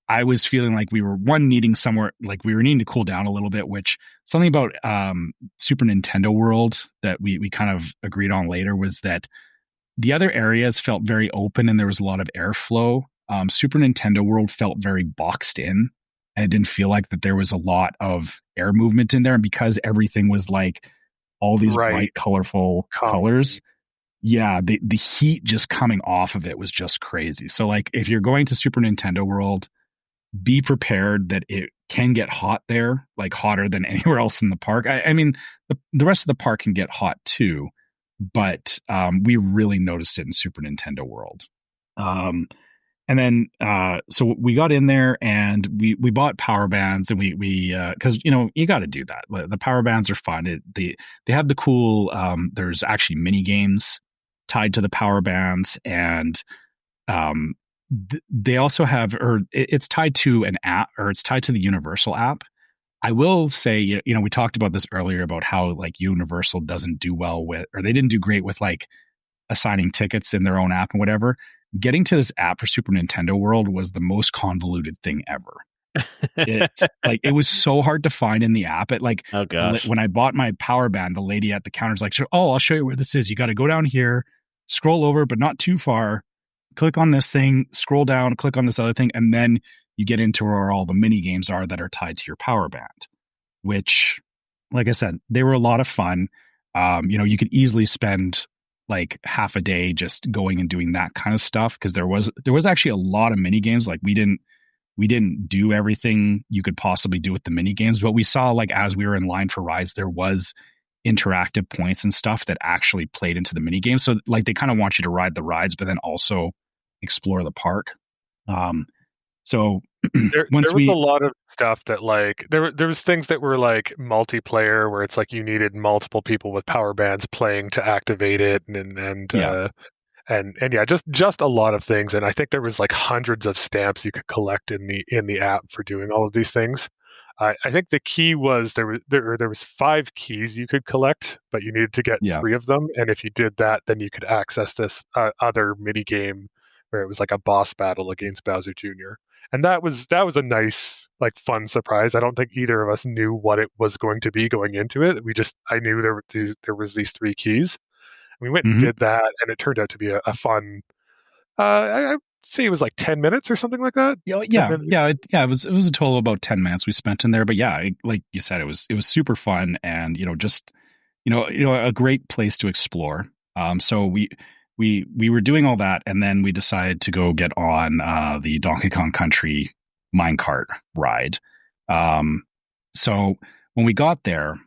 I was feeling like we were needing somewhere, like we were needing to cool down a little bit, which something about Super Nintendo World that we kind of agreed on later was that the other areas felt very open and there was a lot of airflow. Super Nintendo World felt very boxed in, and it didn't feel like that there was a lot of air movement in there. And because everything was like all these bright, colorful colors, yeah, the heat just coming off of it was just crazy. So like if you're going to Super Nintendo World, be prepared that it can get hot there, like hotter than anywhere else in the park. I mean, the rest of the park can get hot too, but we really noticed it in Super Nintendo World. And then so we got in there and we bought power bands, and we because you got to do that. The power bands are fun. They have the cool. There's actually mini games tied to the power bands, and they also have, or it's tied to an app, or it's tied to the Universal app. I will say, we talked about this earlier about how like Universal doesn't do well with, or they didn't do great with like assigning tickets in their own app and whatever. Getting to this app for Super Nintendo World was the most convoluted thing ever. It was so hard to find in the app. Oh gosh. When I bought my power band, the lady at the counter's like, "Oh, I'll show you where this is. You got to go down here, scroll over, but not too far. Click on this thing, scroll down, click on this other thing, and then you get into where all the mini games are that are tied to your power band." Which, like I said, they were a lot of fun. You could easily spend like half a day just going and doing that kind of stuff, because there was actually a lot of mini games. Like we didn't do everything you could possibly do with the mini games, but we saw, like, as we were in line for rides, there was interactive points and stuff that actually played into the mini game. So like they kind of want you to ride the rides, but then also explore the park. So there was a lot of stuff that like there was things that were like multiplayer where it's like you needed multiple people with power bands playing to activate it, and yeah, just a lot of things. And I think there was like hundreds of stamps you could collect in the app for doing all of these things. I think the key was there was 5 keys you could collect, but you needed to get 3 of them. And if you did that, then you could access this other mini game where it was like a boss battle against Bowser Jr. And that was a nice, like, fun surprise. I don't think either of us knew what it was going to be going into it. I knew there was these 3 keys. We went and did that, and it turned out to be a fun. I'd say it was like 10 minutes or something like that. Yeah. It was a total of about 10 minutes we spent in there. But yeah, like you said, it was super fun, and just a great place to explore. So we were doing all that, and then we decided to go get on the Donkey Kong Country minecart ride. So when we got there,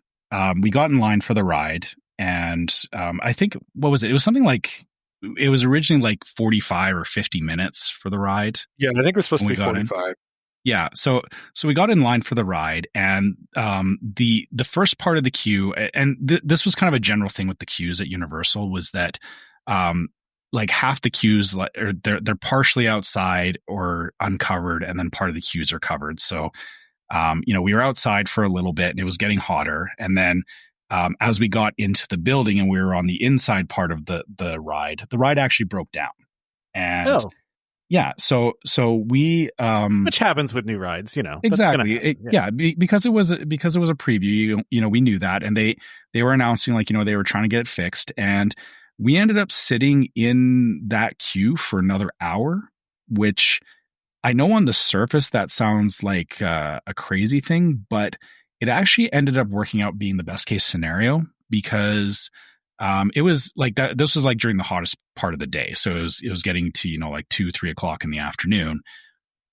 we got in line for the ride, and I think, what was it? It was something like, it was originally like 45 or 50 minutes for the ride. Yeah, I think it was supposed to be 45. Yeah, so we got in line for the ride, and the first part of the queue, and this was kind of a general thing with the queues at Universal, was that like half the queues, they're partially outside or uncovered, and then part of the queues are covered. So we were outside for a little bit, and it was getting hotter, and then as we got into the building and we were on the inside part of the ride actually broke down. And yeah, so we which happens with new rides, exactly. Because it was a preview, we knew that, and they were announcing, like, they were trying to get it fixed, and we ended up sitting in that queue for another hour, which I know on the surface that sounds like a crazy thing, but it actually ended up working out being the best case scenario, because it was like that. This was like during the hottest part of the day. So it was getting to, like 2-3 o'clock in the afternoon.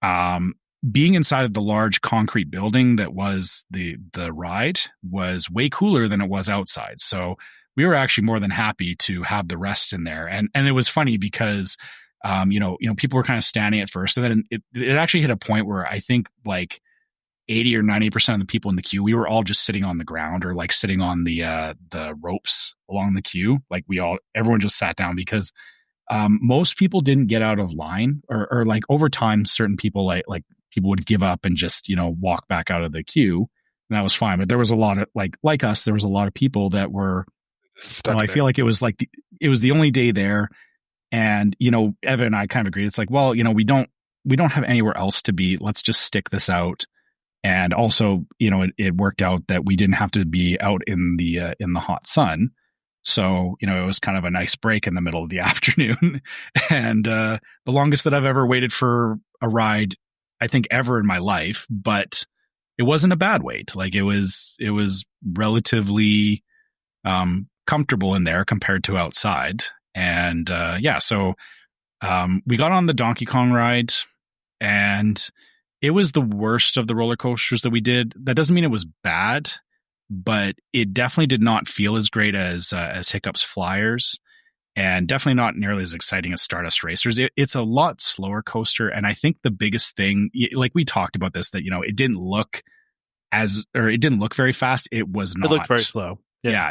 Being inside of the large concrete building that was the ride was way cooler than it was outside. So we were actually more than happy to have the rest in there. And it was funny because, people were kind of standing at first, and then it actually hit a point where I think like 80 or 90% of the people in the queue, we were all just sitting on the ground, or like sitting on the ropes along the queue. Like everyone just sat down, because most people didn't get out of line, or like over time, certain people like people would give up and just, walk back out of the queue, and that was fine. But there was a lot of like us, there was a lot of people that were, I feel like it was like it was the only day there. And, Evan and I kind of agreed. It's like, well, we don't have anywhere else to be. Let's just stick this out. And also, it worked out that we didn't have to be out in the hot sun. So, it was kind of a nice break in the middle of the afternoon. And the longest that I've ever waited for a ride, I think, ever in my life. But it wasn't a bad wait. Like, it was relatively comfortable in there compared to outside. And so we got on the Donkey Kong ride, and it was the worst of the roller coasters that we did. That doesn't mean it was bad, but it definitely did not feel as great as Hiccup's Flyers, and definitely not nearly as exciting as Stardust Racers. It's a lot slower coaster, and I think the biggest thing, like we talked about this, that it didn't look very fast. It was not. It looked very slow. Yeah,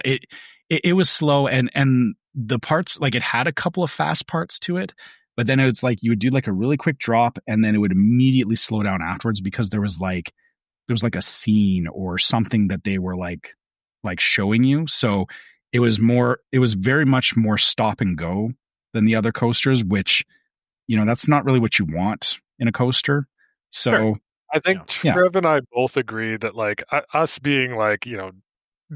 it was slow, and the parts, like, it had a couple of fast parts to it. But then it's like you would do like a really quick drop, and then it would immediately slow down afterwards, because there was like a scene or something that they were like showing you. So it was very much more stop and go than the other coasters, which, that's not really what you want in a coaster. So sure. I think Trev and I both agree that, like, us being like,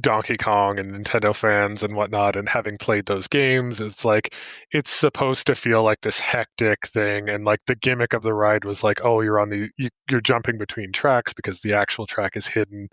Donkey Kong and Nintendo fans and whatnot, and having played those games, it's like it's supposed to feel like this hectic thing, and like the gimmick of the ride was like, oh, you're jumping between tracks because the actual track is hidden.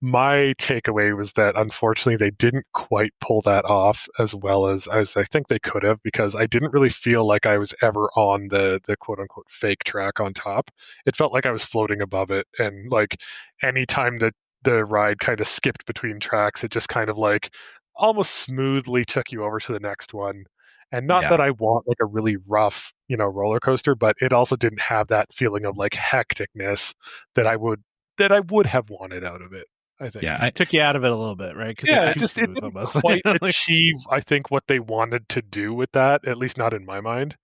My takeaway was that unfortunately they didn't quite pull that off as well as I think they could have, because I didn't really feel like I was ever on the quote unquote fake track on top. It felt like I was floating above it, and like anytime that the ride kind of skipped between tracks. It just kind of like almost smoothly took you over to the next one. And not that I want like a really rough, roller coaster, but it also didn't have that feeling of like hecticness that I would have wanted out of it. I think. Yeah, it took you out of it a little bit, right? It didn't quite achieve, I think, what they wanted to do with that. At least not in my mind.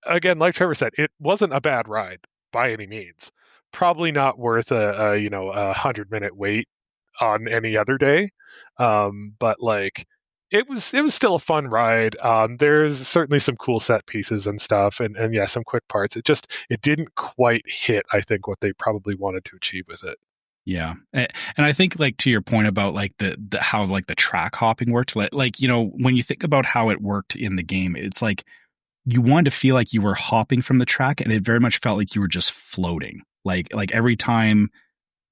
Again, like Trevor said, it wasn't a bad ride by any means. Probably not worth a 100-minute wait on any other day. But like it was still a fun ride. There's certainly some cool set pieces and stuff, and yeah, some quick parts. It didn't quite hit, I think, what they probably wanted to achieve with it. Yeah. And I think like to your point about like the how like the track hopping worked, like, when you think about how it worked in the game, it's like you wanted to feel like you were hopping from the track, and it very much felt like you were just floating. Like every time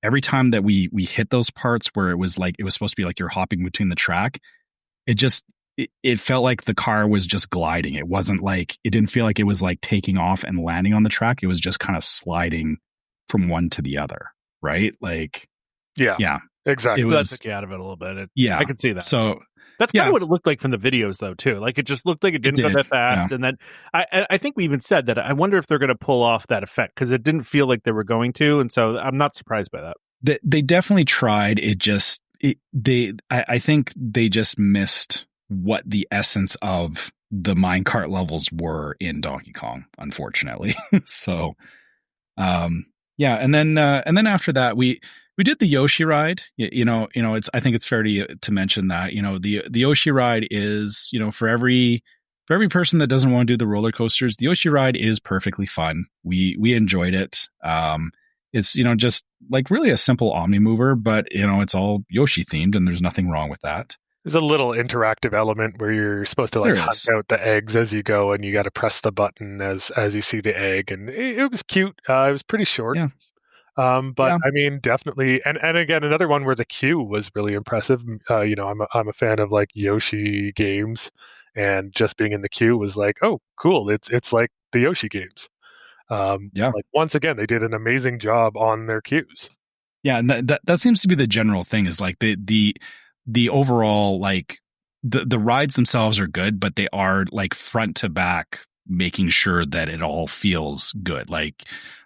that we hit those parts where it was supposed to be like you're hopping between the track, it felt like the car was just gliding. It wasn't like, it didn't feel like it was like taking off and landing on the track. It was just kind of sliding from one to the other. Right? Like, yeah, exactly. So that took you out of it a little bit. Yeah, I could see that. So that's kind of what it looked like from the videos, though, too. Like, it just looked like it didn't go that fast. Yeah. And then I think we even said that I wonder if they're going to pull off that effect, because it didn't feel like they were going to. And so I'm not surprised by that. They definitely tried. I think they just missed what the essence of the minecart levels were in Donkey Kong, unfortunately. So, yeah, and then after that we did the Yoshi ride. It's, I think it's fair to mention that the Yoshi ride is, for every person that doesn't want to do the roller coasters, the Yoshi ride is perfectly fun. We enjoyed it. It's just like really a simple Omni mover, but it's all Yoshi themed, and there's nothing wrong with that. There's a little interactive element where you're supposed to like hunt out the eggs as you go, and you got to press the button as you see the egg, and it was cute. It was pretty short. Yeah. But yeah. I mean, definitely, and again, another one where the queue was really impressive. I'm a fan of like Yoshi games, and just being in the queue was like, oh, cool. It's like the Yoshi games. Like once again, they did an amazing job on their queues. Yeah, and that seems to be the general thing, is like the overall, like the rides themselves are good, but they are like front to back making sure that it all feels good. Like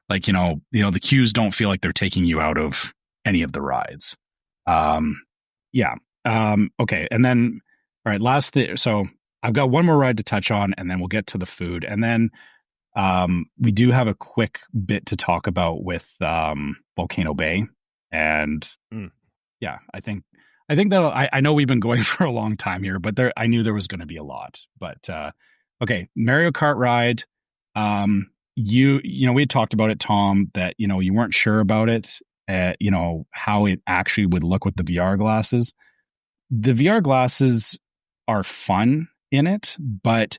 the queues don't feel like they're taking you out of any of the rides. Okay. And then, all right, last thing. So I've got one more ride to touch on, and then we'll get to the food. And then we do have a quick bit to talk about with Volcano Bay. And yeah, I think that I know we've been going for a long time here, but I knew there was going to be a lot. But okay, Mario Kart ride. We had talked about it, Tom, that you weren't sure about it. How it actually would look with the VR glasses. The VR glasses are fun in it, but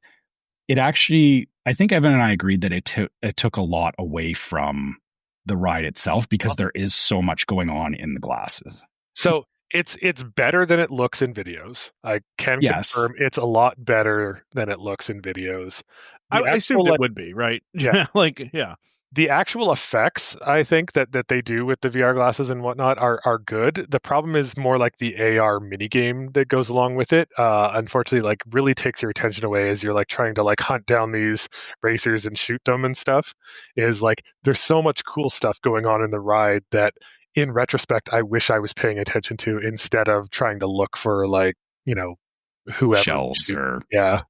it actually, I think Evan and I agreed that it took a lot away from the ride itself, because there is so much going on in the glasses. So it's better than it looks in videos. I can confirm it's a lot better than it looks in videos. I assumed it would be, right? Yeah. Yeah. The actual effects, I think, that they do with the VR glasses and whatnot are good. The problem is more like the AR minigame that goes along with it. Unfortunately, like really takes your attention away as you're like trying to like hunt down these racers and shoot them and stuff. Is like there's so much cool stuff going on in the ride that in retrospect, I wish I was paying attention to, instead of trying to look for like, whoever. Shells or yeah.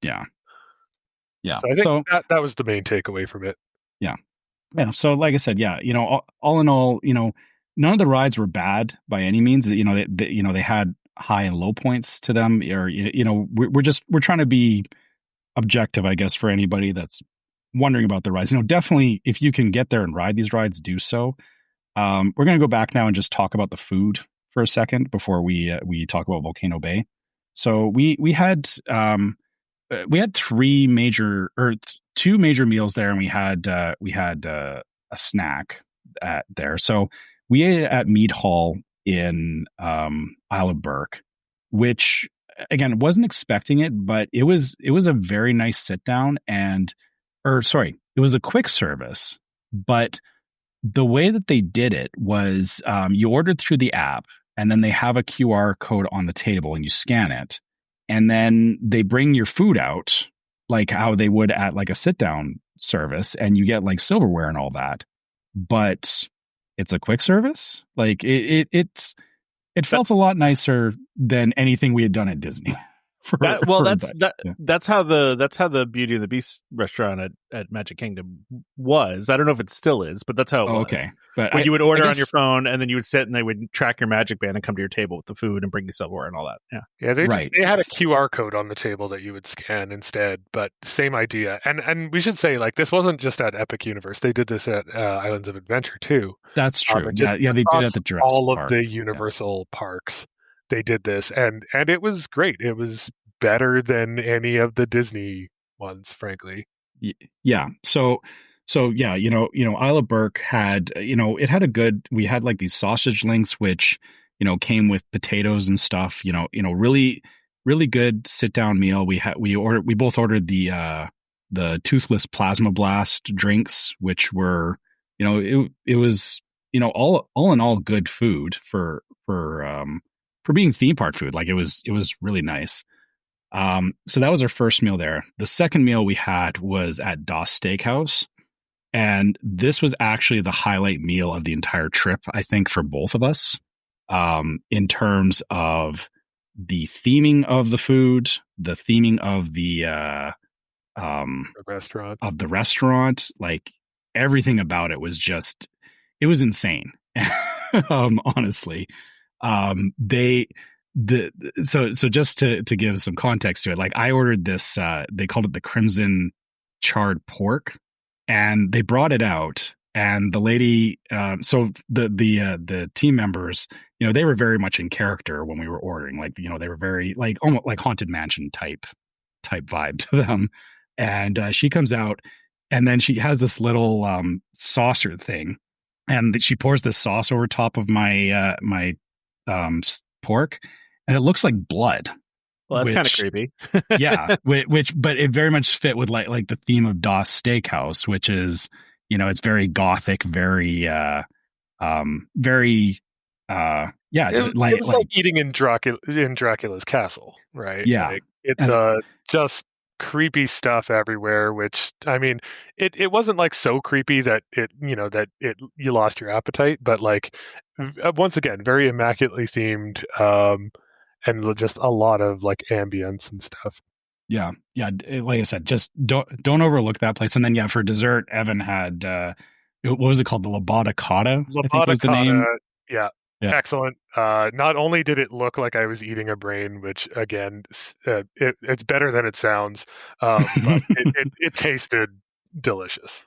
So I think that was the main takeaway from it. Yeah. Yeah. So like I said, yeah, all in all, none of the rides were bad by any means. They had high and low points to them, or, we're trying to be objective, I guess, for anybody that's wondering about the rides. Definitely if you can get there and ride these rides, do so. We're going to go back now and just talk about the food for a second before we talk about Volcano Bay. So we had two major meals there, and we had a snack there. So we ate at Mead Hall in Isle of Burke, which again, wasn't expecting it, but it was a very nice sit down, it was a quick service, but the way that they did it was you ordered through the app, and then they have a QR code on the table, and you scan it, and then they bring your food out like how they would at like a sit down service, and you get like silverware and all that. But it's a quick service. Like it felt a lot nicer than anything we had done at Disney. That's how the Beauty and the Beast restaurant at Magic Kingdom was. I don't know if it still is, but that's how it was. Okay, but when you would order on your phone, and then you would sit, and they would track your Magic Band and come to your table with the food and bring you silverware and all that. Yeah. They had a QR code on the table that you would scan instead, but same idea. And we should say, like, this wasn't just at Epic Universe. They did this at Islands of Adventure too. That's true. They did at the Jurassic all Park. Of the Universal parks. They did this, and it was great. It was better than any of the Disney ones, frankly. Yeah. So yeah, Isla Burke had, it had we had like these sausage links, which, came with potatoes and stuff, really, really good sit down meal. We both ordered the toothless plasma blast drinks, which were, it was, all in all good food for being theme park food. Like it was really nice. So that was our first meal there. The second meal we had was at Das Steakhouse. And this was actually the highlight meal of the entire trip, I think, for both of us, in terms of the theming of the food, the theming of the restaurant, like everything about it was just, it was insane. Honestly, so just to give some context to it, like I ordered this, they called it the Crimson Charred Pork, and they brought it out, and the lady, so the team members, they were very much in character when we were ordering, like, they were very like almost like Haunted Mansion type vibe to them. And she comes out, and then she has this little saucer thing, and she pours this sauce over top of my pork, and it looks like blood. Well, that's kind of creepy. Yeah, but it very much fit with like the theme of Das Steakhouse, which is, it's very gothic, very very it was like eating in Dracula's castle, right? Yeah, like it's just creepy stuff everywhere. Which, I mean, it wasn't like so creepy that you lost your appetite, but like once again, very immaculately themed. And just a lot of like ambience and stuff. Yeah. Like I said, just don't overlook that place. And then for dessert, Evan had what was it called? The Labata Cotta. I think was the name. Yeah. Excellent. Not only did it look like I was eating a brain, which again, it's better than it sounds, but it tasted delicious.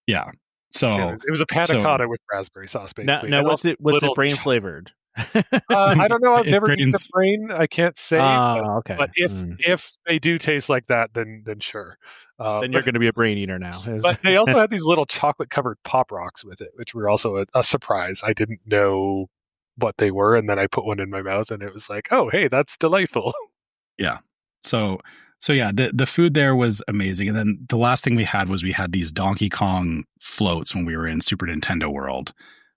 Yeah. So it was a panna cotta with raspberry sauce, basically. Now what's it brain flavored? I don't know. I've never eaten a brain. I can't say. Okay. But if they do taste like that, then sure. Then you're going to be a brain eater now. But they also had these little chocolate covered pop rocks with it, which were also a surprise. I didn't know what they were, and then I put one in my mouth, and it was like, oh, hey, that's delightful. Yeah. So yeah, the food there was amazing. And then the last thing we had these Donkey Kong floats when we were in Super Nintendo World,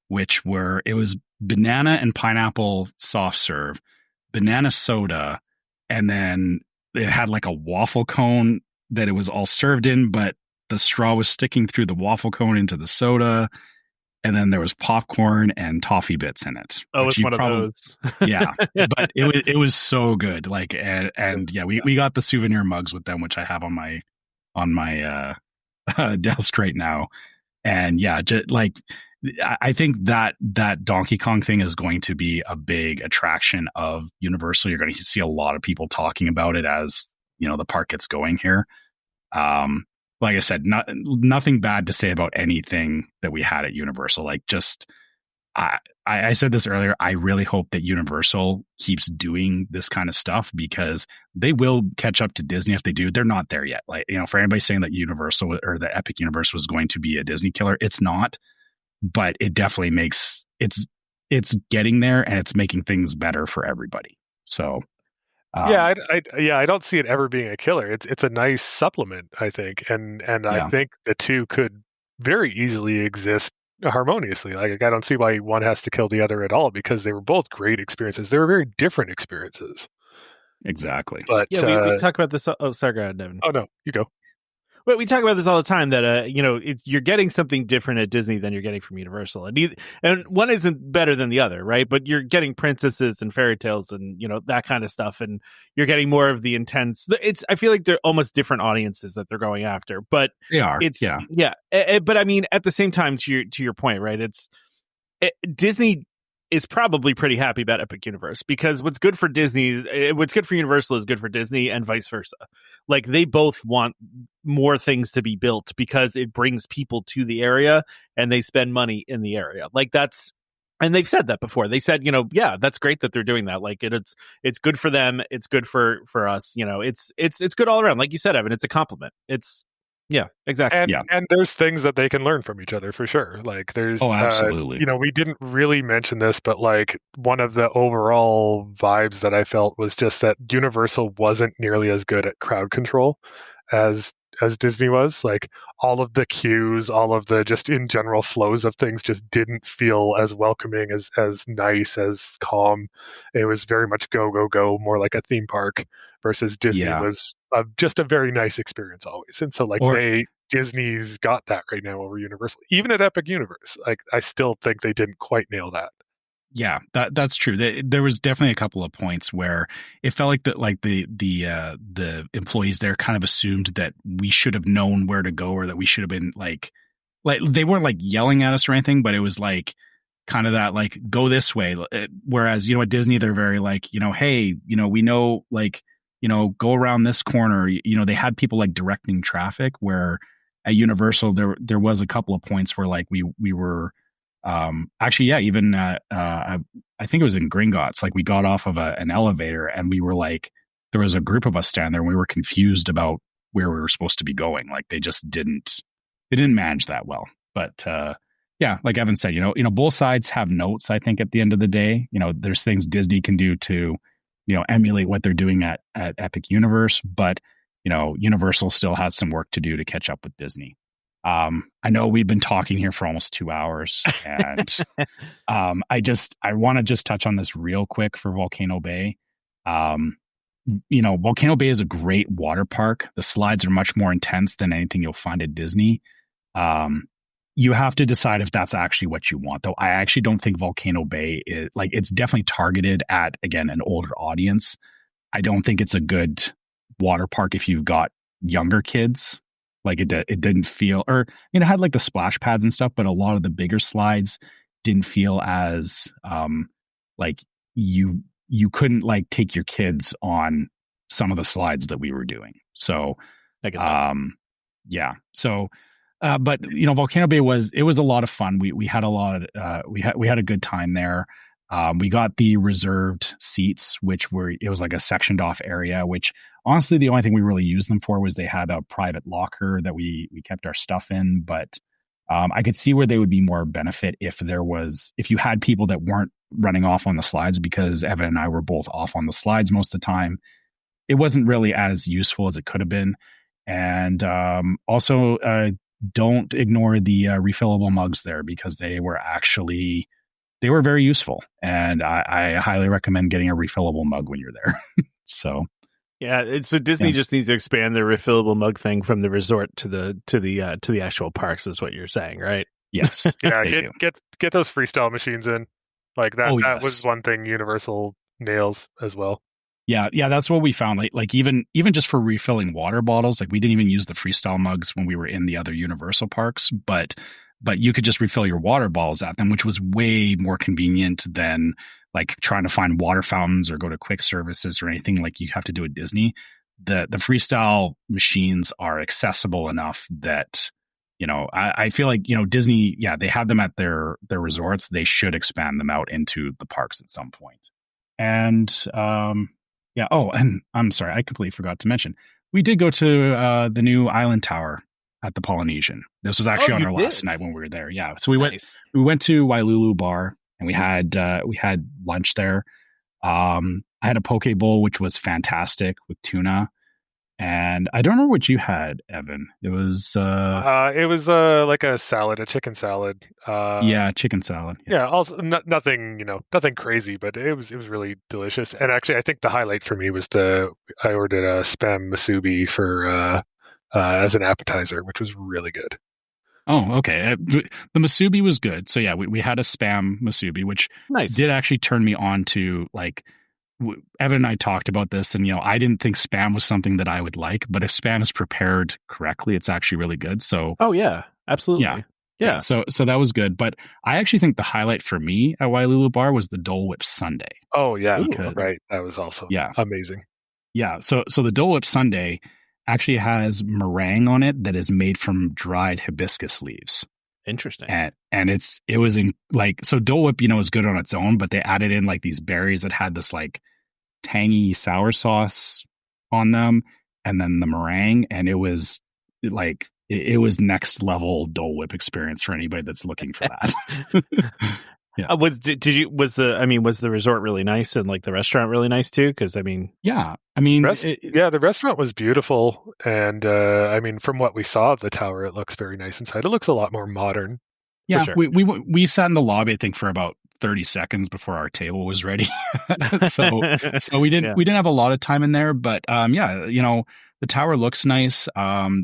which it was banana and pineapple soft serve, banana soda, and then it had like a waffle cone that it was all served in, but the straw was sticking through the waffle cone into the soda, and then there was popcorn and toffee bits in it. Oh, it's one of those. Yeah, but it was so good. Like, and yeah, we got the souvenir mugs with them, which I have on my desk right now, and yeah, just like. I think that Donkey Kong thing is going to be a big attraction of Universal. You're going to see a lot of people talking about it as, the park gets going here. Like I said, nothing bad to say about anything that we had at Universal. Like I said this earlier, I really hope that Universal keeps doing this kind of stuff, because they will catch up to Disney if they do. They're not there yet. Like, for anybody saying that Universal or the Epic Universe was going to be a Disney killer, it's not. But it definitely makes it's getting there, and it's making things better for everybody. So I don't see it ever being a killer. It's a nice supplement, I think, and I think the two could very easily exist harmoniously. Like I don't see why one has to kill the other at all, because they were both great experiences. They were very different experiences. Exactly. But Yeah, we talk about this. Oh, sorry, go ahead, Devin. Oh no, you go. Well, we talk about this all the time that you're getting something different at Disney than you're getting from Universal, and one isn't better than the other, right? But you're getting princesses and fairy tales and that kind of stuff, and you're getting more of the intense. I feel like they're almost different audiences that they're going after, but they are. Yeah. But I mean, at the same time, to your point, right? Disney is probably pretty happy about Epic Universe, because what's good for Universal is good for Disney, and vice versa. Like, they both want more things to be built because it brings people to the area and they spend money in the area. Like, and they've said that before. They said, yeah, that's great that they're doing that. Like, it's good for them. It's good for us. It's good all around. Like you said, Evan, it's a compliment. Yeah, exactly. And there's things that they can learn from each other for sure. Like there's, absolutely. We didn't really mention this, but like one of the overall vibes that I felt was just that Universal wasn't nearly as good at crowd control as Disney was. Like all of the cues, all of the just in general flows of things just didn't feel as welcoming, as nice, as calm. It was very much go, go, go, more like a theme park, versus Disney was just a very nice experience always. And so like Disney's got that right now over Universal. Even at Epic Universe, like I still think they didn't quite nail that. Yeah, that's true. There was definitely a couple of points where it felt like the employees there kind of assumed that we should have known where to go, or that we should have been like they weren't like yelling at us or anything, but it was like kind of that like, go this way. Whereas at Disney they're very like, hey, we know, like, go around this corner. They had people like directing traffic, where at Universal there was a couple of points where like we were. Actually, yeah, even I think it was in Gringotts, like we got off of an elevator and we were like, there was a group of us standing there and we were confused about where we were supposed to be going. Like they didn't manage that well. But yeah, like Evan said, both sides have notes. I think at the end of the day, there's things Disney can do to emulate what they're doing at Epic Universe, but Universal still has some work to do to catch up with Disney. I know we've been talking here for almost 2 hours, and I want to just touch on this real quick for Volcano Bay. Volcano Bay is a great water park. The slides are much more intense than anything you'll find at Disney. You have to decide if that's actually what you want, though. I actually don't think Volcano Bay is like, it's definitely targeted at, again, an older audience. I don't think it's a good water park if you've got younger kids. Like it didn't feel, or it had like the splash pads and stuff, but a lot of the bigger slides didn't feel as like you couldn't like take your kids on some of the slides that we were doing. So yeah. So but Volcano Bay was a lot of fun. We had a lot of we had a good time there. We got the reserved seats, it was like a sectioned off area, which honestly, the only thing we really used them for was they had a private locker that we kept our stuff in. But I could see where they would be more benefit if you had people that weren't running off on the slides, because Evan and I were both off on the slides most of the time. It wasn't really as useful as it could have been. And also, don't ignore the refillable mugs there, because they were very useful, and I highly recommend getting a refillable mug when you're there. So Disney just needs to expand their refillable mug thing from the resort to the actual parks, is what you're saying, right? Yes. Yeah, get those freestyle machines in. Like that. That was one thing Universal nails as well. Yeah, that's what we found. Like even just for refilling water bottles, like we didn't even use the freestyle mugs when we were in the other Universal parks, but you could just refill your water bottles at them, which was way more convenient than like trying to find water fountains or go to quick services or anything like you have to do at Disney. The freestyle machines are accessible enough that, I feel like, Disney, yeah, they have them at their resorts. They should expand them out into the parks at some point. And yeah. Oh, and I'm sorry, I completely forgot to mention, we did go to the new Island Tower at the Polynesian. This was actually on our last night when we were there. Yeah. So we went to Wailulu Bar and we had lunch there. I had a poke bowl, which was fantastic with tuna. And I don't remember what you had, Evan. It was like a salad, a chicken salad. Chicken salad. Yeah, also nothing, nothing crazy, but it was really delicious. And actually, I think the highlight for me was I ordered a spam musubi for as an appetizer, which was really good. Oh, okay. The musubi was good. So yeah, we had a spam musubi, which did actually turn me on to like. Evan and I talked about this, and I didn't think spam was something that I would like, but if spam is prepared correctly, it's actually really good. So, oh yeah, absolutely, yeah. So that was good. But I actually think the highlight for me at Wailulu Bar was the Dole Whip Sundae. Oh yeah, right. That was also amazing. Yeah. So the Dole Whip Sundae actually has meringue on it that is made from dried hibiscus leaves. Interesting. And it was in like, so Dole Whip, is good on its own, but they added in like these berries that had this like tangy sour sauce on them, and then the meringue, and it was like it was next level Dole Whip experience for anybody that's looking for that. Yeah. Was the resort really nice, and like the restaurant really nice too? Because the restaurant was beautiful, and from what we saw of the tower, it looks very nice inside. It looks a lot more modern. Yeah, sure. we sat in the lobby, I think, for about 30 seconds before our table was ready. so we didn't have a lot of time in there, but the tower looks nice. Like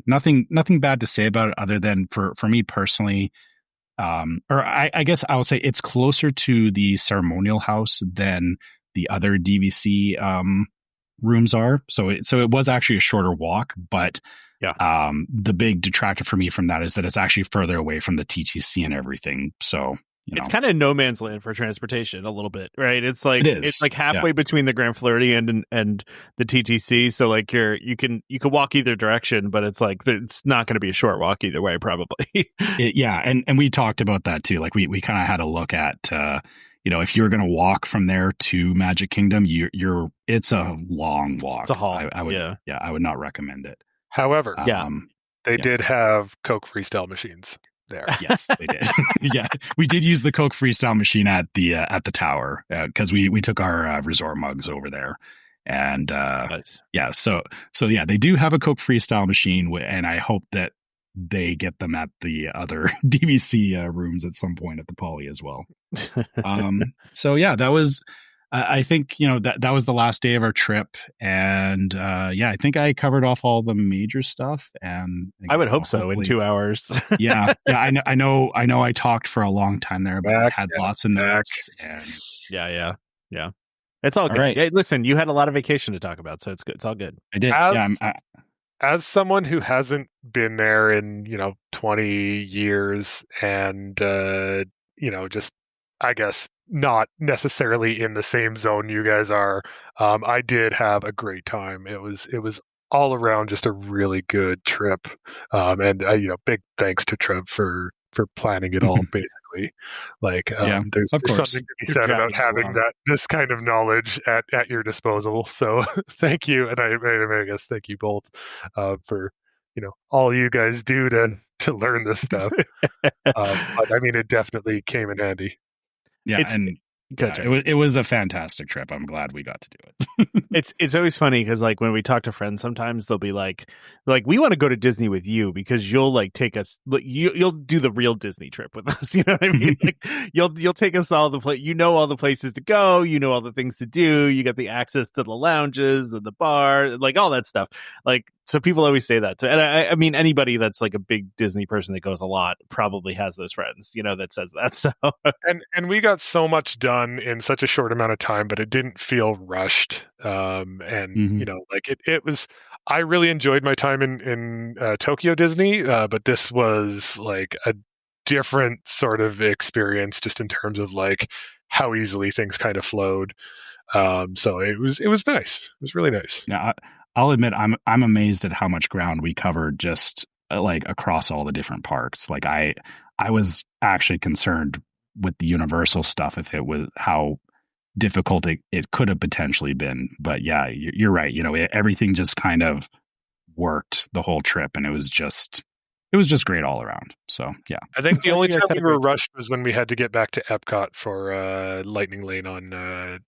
nothing bad to say about it other than for me personally, or I guess I will say it's closer to the ceremonial house than the other DVC rooms are. So it was actually a shorter walk, but the big detractor for me from that is that it's actually further away from the TTC and everything. So it's kind of no man's land for transportation a little bit, right? It's like it's like halfway Yeah. between the Grand Floridian and the TTC. So like you can walk either direction, but it's like it's not going to be a short walk either way, probably. And we talked about that too. Like we kind of had a look at if you're going to walk from there to Magic Kingdom, it's a long walk. It's a haul. I would not recommend it. However, they did have Coke Freestyle machines there. Yes, they did. Yeah, we did use the Coke Freestyle machine at the tower because we took our resort mugs over there, and nice. So they do have a Coke Freestyle machine, and I hope that they get them at the other DVC rooms at some point at the Poly as well. That was. I think that was the last day of our trip, and I think I covered off all the major stuff. And I would hope so in 2 hours. I know. I talked for a long time there, but I had lots of notes. And yeah. It's all good. All right. Hey, listen, you had a lot of vacation to talk about, so it's good. It's all good. I did. As someone who hasn't been there in 20 years, and just I guess not necessarily in the same zone you guys are, I did have a great time. It was all around just a really good trip, and big thanks to Trev for planning it all. Basically, like there's something to be said about having this kind of knowledge at your disposal. So thank you, and I guess thank you both for all you guys do to learn this stuff. But it definitely came in handy. Yeah, it was a fantastic trip. I'm glad we got to do it. It's always funny because like when we talk to friends, sometimes they'll be like we want to go to Disney with you because you'll like take us. You'll do the real Disney trip with us. You know what I mean? Like you'll take us all the all the places to go. All the things to do. You got the access to the lounges and the bar, like all that stuff. Like so, people always say that. And I mean, anybody that's like a big Disney person that goes a lot probably has those friends, that says that. So and we got so much done in such a short amount of time, but it didn't feel rushed. It was. I really enjoyed my time in Tokyo Disney, but this was like a different sort of experience, just in terms of like how easily things kind of flowed. So it was nice. It was really nice. Yeah, I'll admit I'm amazed at how much ground we covered just like across all the different parks. Like I was actually concerned with the Universal stuff if it was how difficult it could have potentially been. But yeah, you're right. Everything just kind of worked the whole trip, and it was just great all around. So yeah, I think the only time we were rushed was when we had to get back to Epcot for Lightning Lane on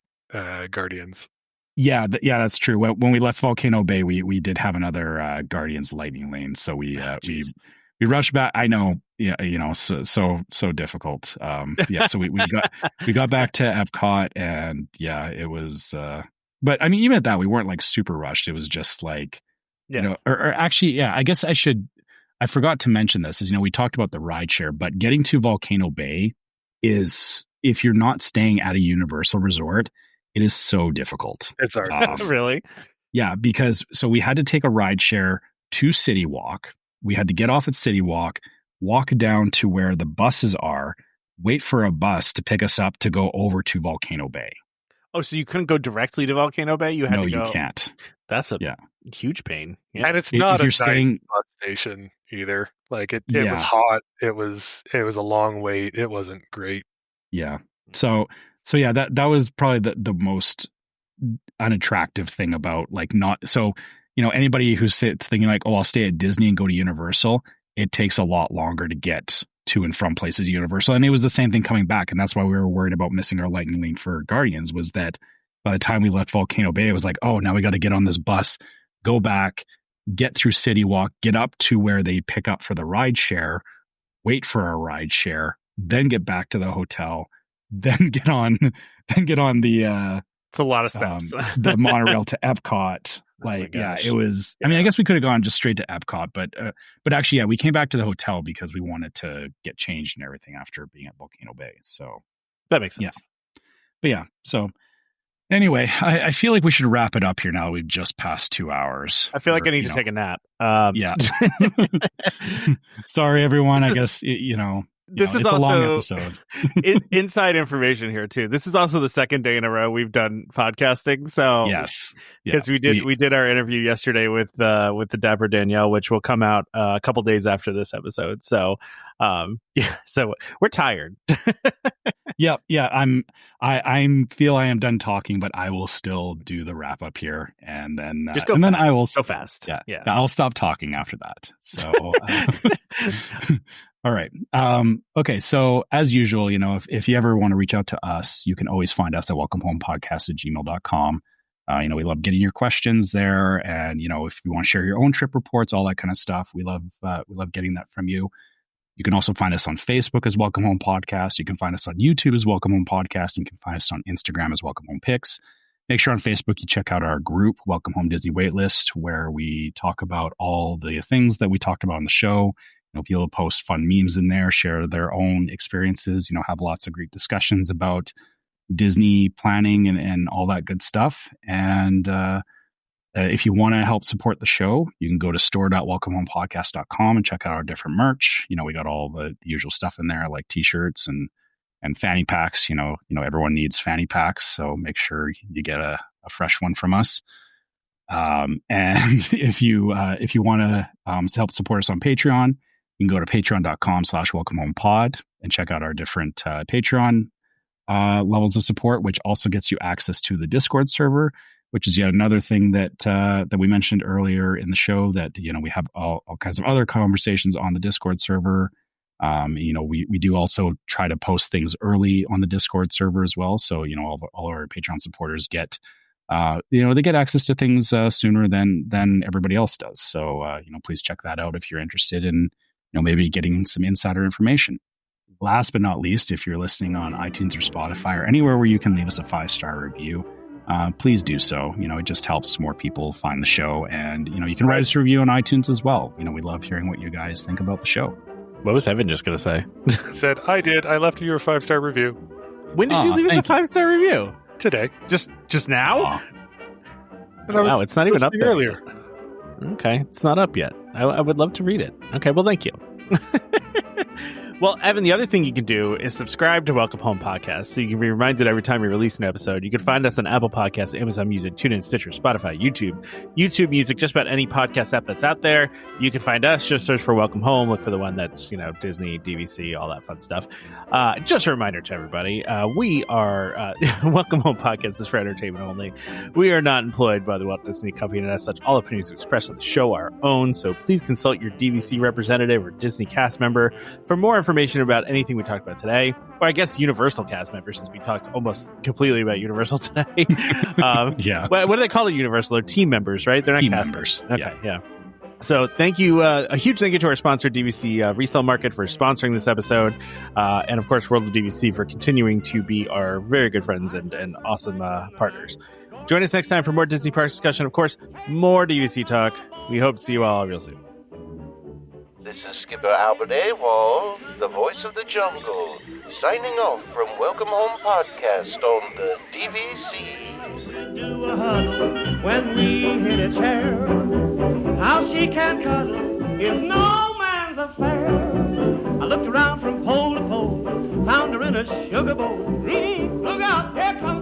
Guardians. Yeah, that's true. When we left Volcano Bay, we did have another Guardians Lightning Lane, so we rushed back. I know, yeah, so difficult. So we got back to Epcot, and yeah, it was. But I mean, even at that, we weren't like super rushed. It was just like, or actually, yeah. I guess I forgot to mention this. Is we talked about the rideshare, but getting to Volcano Bay is, if you're not staying at a Universal resort, it is so difficult. It's hard. Really? Yeah, because we had to take a ride share to City Walk. We had to get off at City Walk, walk down to where the buses are, wait for a bus to pick us up to go over to Volcano Bay. Oh, so you couldn't go directly to Volcano Bay? You had to go. You can't. That's a huge pain. Yeah. And it's not a nice bus station either. Like it was hot. It was a long wait. It wasn't great. Yeah. So yeah, that was probably the most unattractive thing about like not so anybody who's thinking like, oh, I'll stay at Disney and go to Universal, it takes a lot longer to get to and from places at Universal. And it was the same thing coming back, and that's why we were worried about missing our Lightning Lane for Guardians, was that by the time we left Volcano Bay, it was like, oh, now we got to get on this bus, go back, get through City Walk, get up to where they pick up for the ride share, wait for our ride share, then get back to the hotel, then get on the it's a lot of steps. The monorail to Epcot. Like, it was. I mean, I guess we could have gone just straight to Epcot, but actually, yeah, we came back to the hotel because we wanted to get changed and everything after being at Volcano Bay. So that makes sense. Yeah. But yeah, so anyway, I feel like we should wrap it up here now. We've just passed 2 hours. I feel like I need to take a nap. Yeah. Sorry, everyone. I guess this is it's also a long episode. Inside information here too. This is also the second day in a row we've done podcasting. So yes, because we did our interview yesterday with the Dapper Danielle, which will come out a couple days after this episode. So so we're tired. Yeah. I feel I am done talking, but I will still do the wrap up here, and then just go. And fast. then I will go fast. Yeah. I'll stop talking after that. So. All right. Okay. So as usual, if you ever want to reach out to us, you can always find us at welcomehomepodcast@gmail.com. We love getting your questions there. And, if you want to share your own trip reports, all that kind of stuff, we love getting that from you. You can also find us on Facebook as Welcome Home Podcast. You can find us on YouTube as Welcome Home Podcast. And you can find us on Instagram as Welcome Home Pics. Make sure on Facebook you check out our group, Welcome Home Disney Waitlist, where we talk about all the things that we talked about on the show. People post fun memes in there, share their own experiences, have lots of great discussions about Disney planning and all that good stuff. And if you want to help support the show, you can go to store.welcomehomepodcast.com and check out our different merch. We got all the usual stuff in there, like t-shirts and fanny packs. Everyone needs fanny packs, so make sure you get a fresh one from us. And if you want to help support us on Patreon, you can go to patreon.com/welcomehomepod and check out our different Patreon levels of support, which also gets you access to the Discord server, which is yet another thing that we mentioned earlier in the show, that, we have all kinds of other conversations on the Discord server. We do also try to post things early on the Discord server as well. So, all our Patreon supporters get, they get access to things sooner than everybody else does. So, please check that out if you're interested in, maybe getting some insider information. Last but not least, if you're listening on iTunes or Spotify or anywhere where you can leave us a 5-star review, please do so. It just helps more people find the show. And, you can write us a review on iTunes as well. We love hearing what you guys think about the show. What was Evan just going to say? Said, I did. I left you a 5-star review. When did you leave us a 5-star review? Today. Just now? Wow, it's not even up there. Earlier. Okay, it's not up yet. I would love to read it. Okay, well, thank you. Well, Evan, the other thing you can do is subscribe to Welcome Home Podcast so you can be reminded every time we release an episode. You can find us on Apple Podcasts, Amazon Music, TuneIn, Stitcher, Spotify, YouTube Music, just about any podcast app that's out there. You can find us. Just search for Welcome Home. Look for the one that's, Disney, DVC, all that fun stuff. Just a reminder to everybody, we are Welcome Home Podcast is for entertainment only. We are not employed by the Walt Disney Company, and as such, all opinions expressed on the show are our own. So please consult your DVC representative or Disney cast member for more information information about anything we talked about today, or I guess Universal cast members, since we talked almost completely about Universal today. Yeah. What do they call it? Universal? They're team members, right? They're not Team cast members. Okay, yeah. So thank you. A huge thank you to our sponsor, DVC Resale Market, for sponsoring this episode. And of course, World of DVC for continuing to be our very good friends and awesome partners. Join us next time for more Disney Parks discussion. Of course, more DVC talk. We hope to see you all real soon. This is Skipper Albert Awol, the voice of the jungle, signing off from Welcome Home Podcast on the DVC. Do a huddle when we hit a chair. How she can cuddle is no man's affair. I looked around from pole to pole, found her in a sugar bowl. Look out, here comes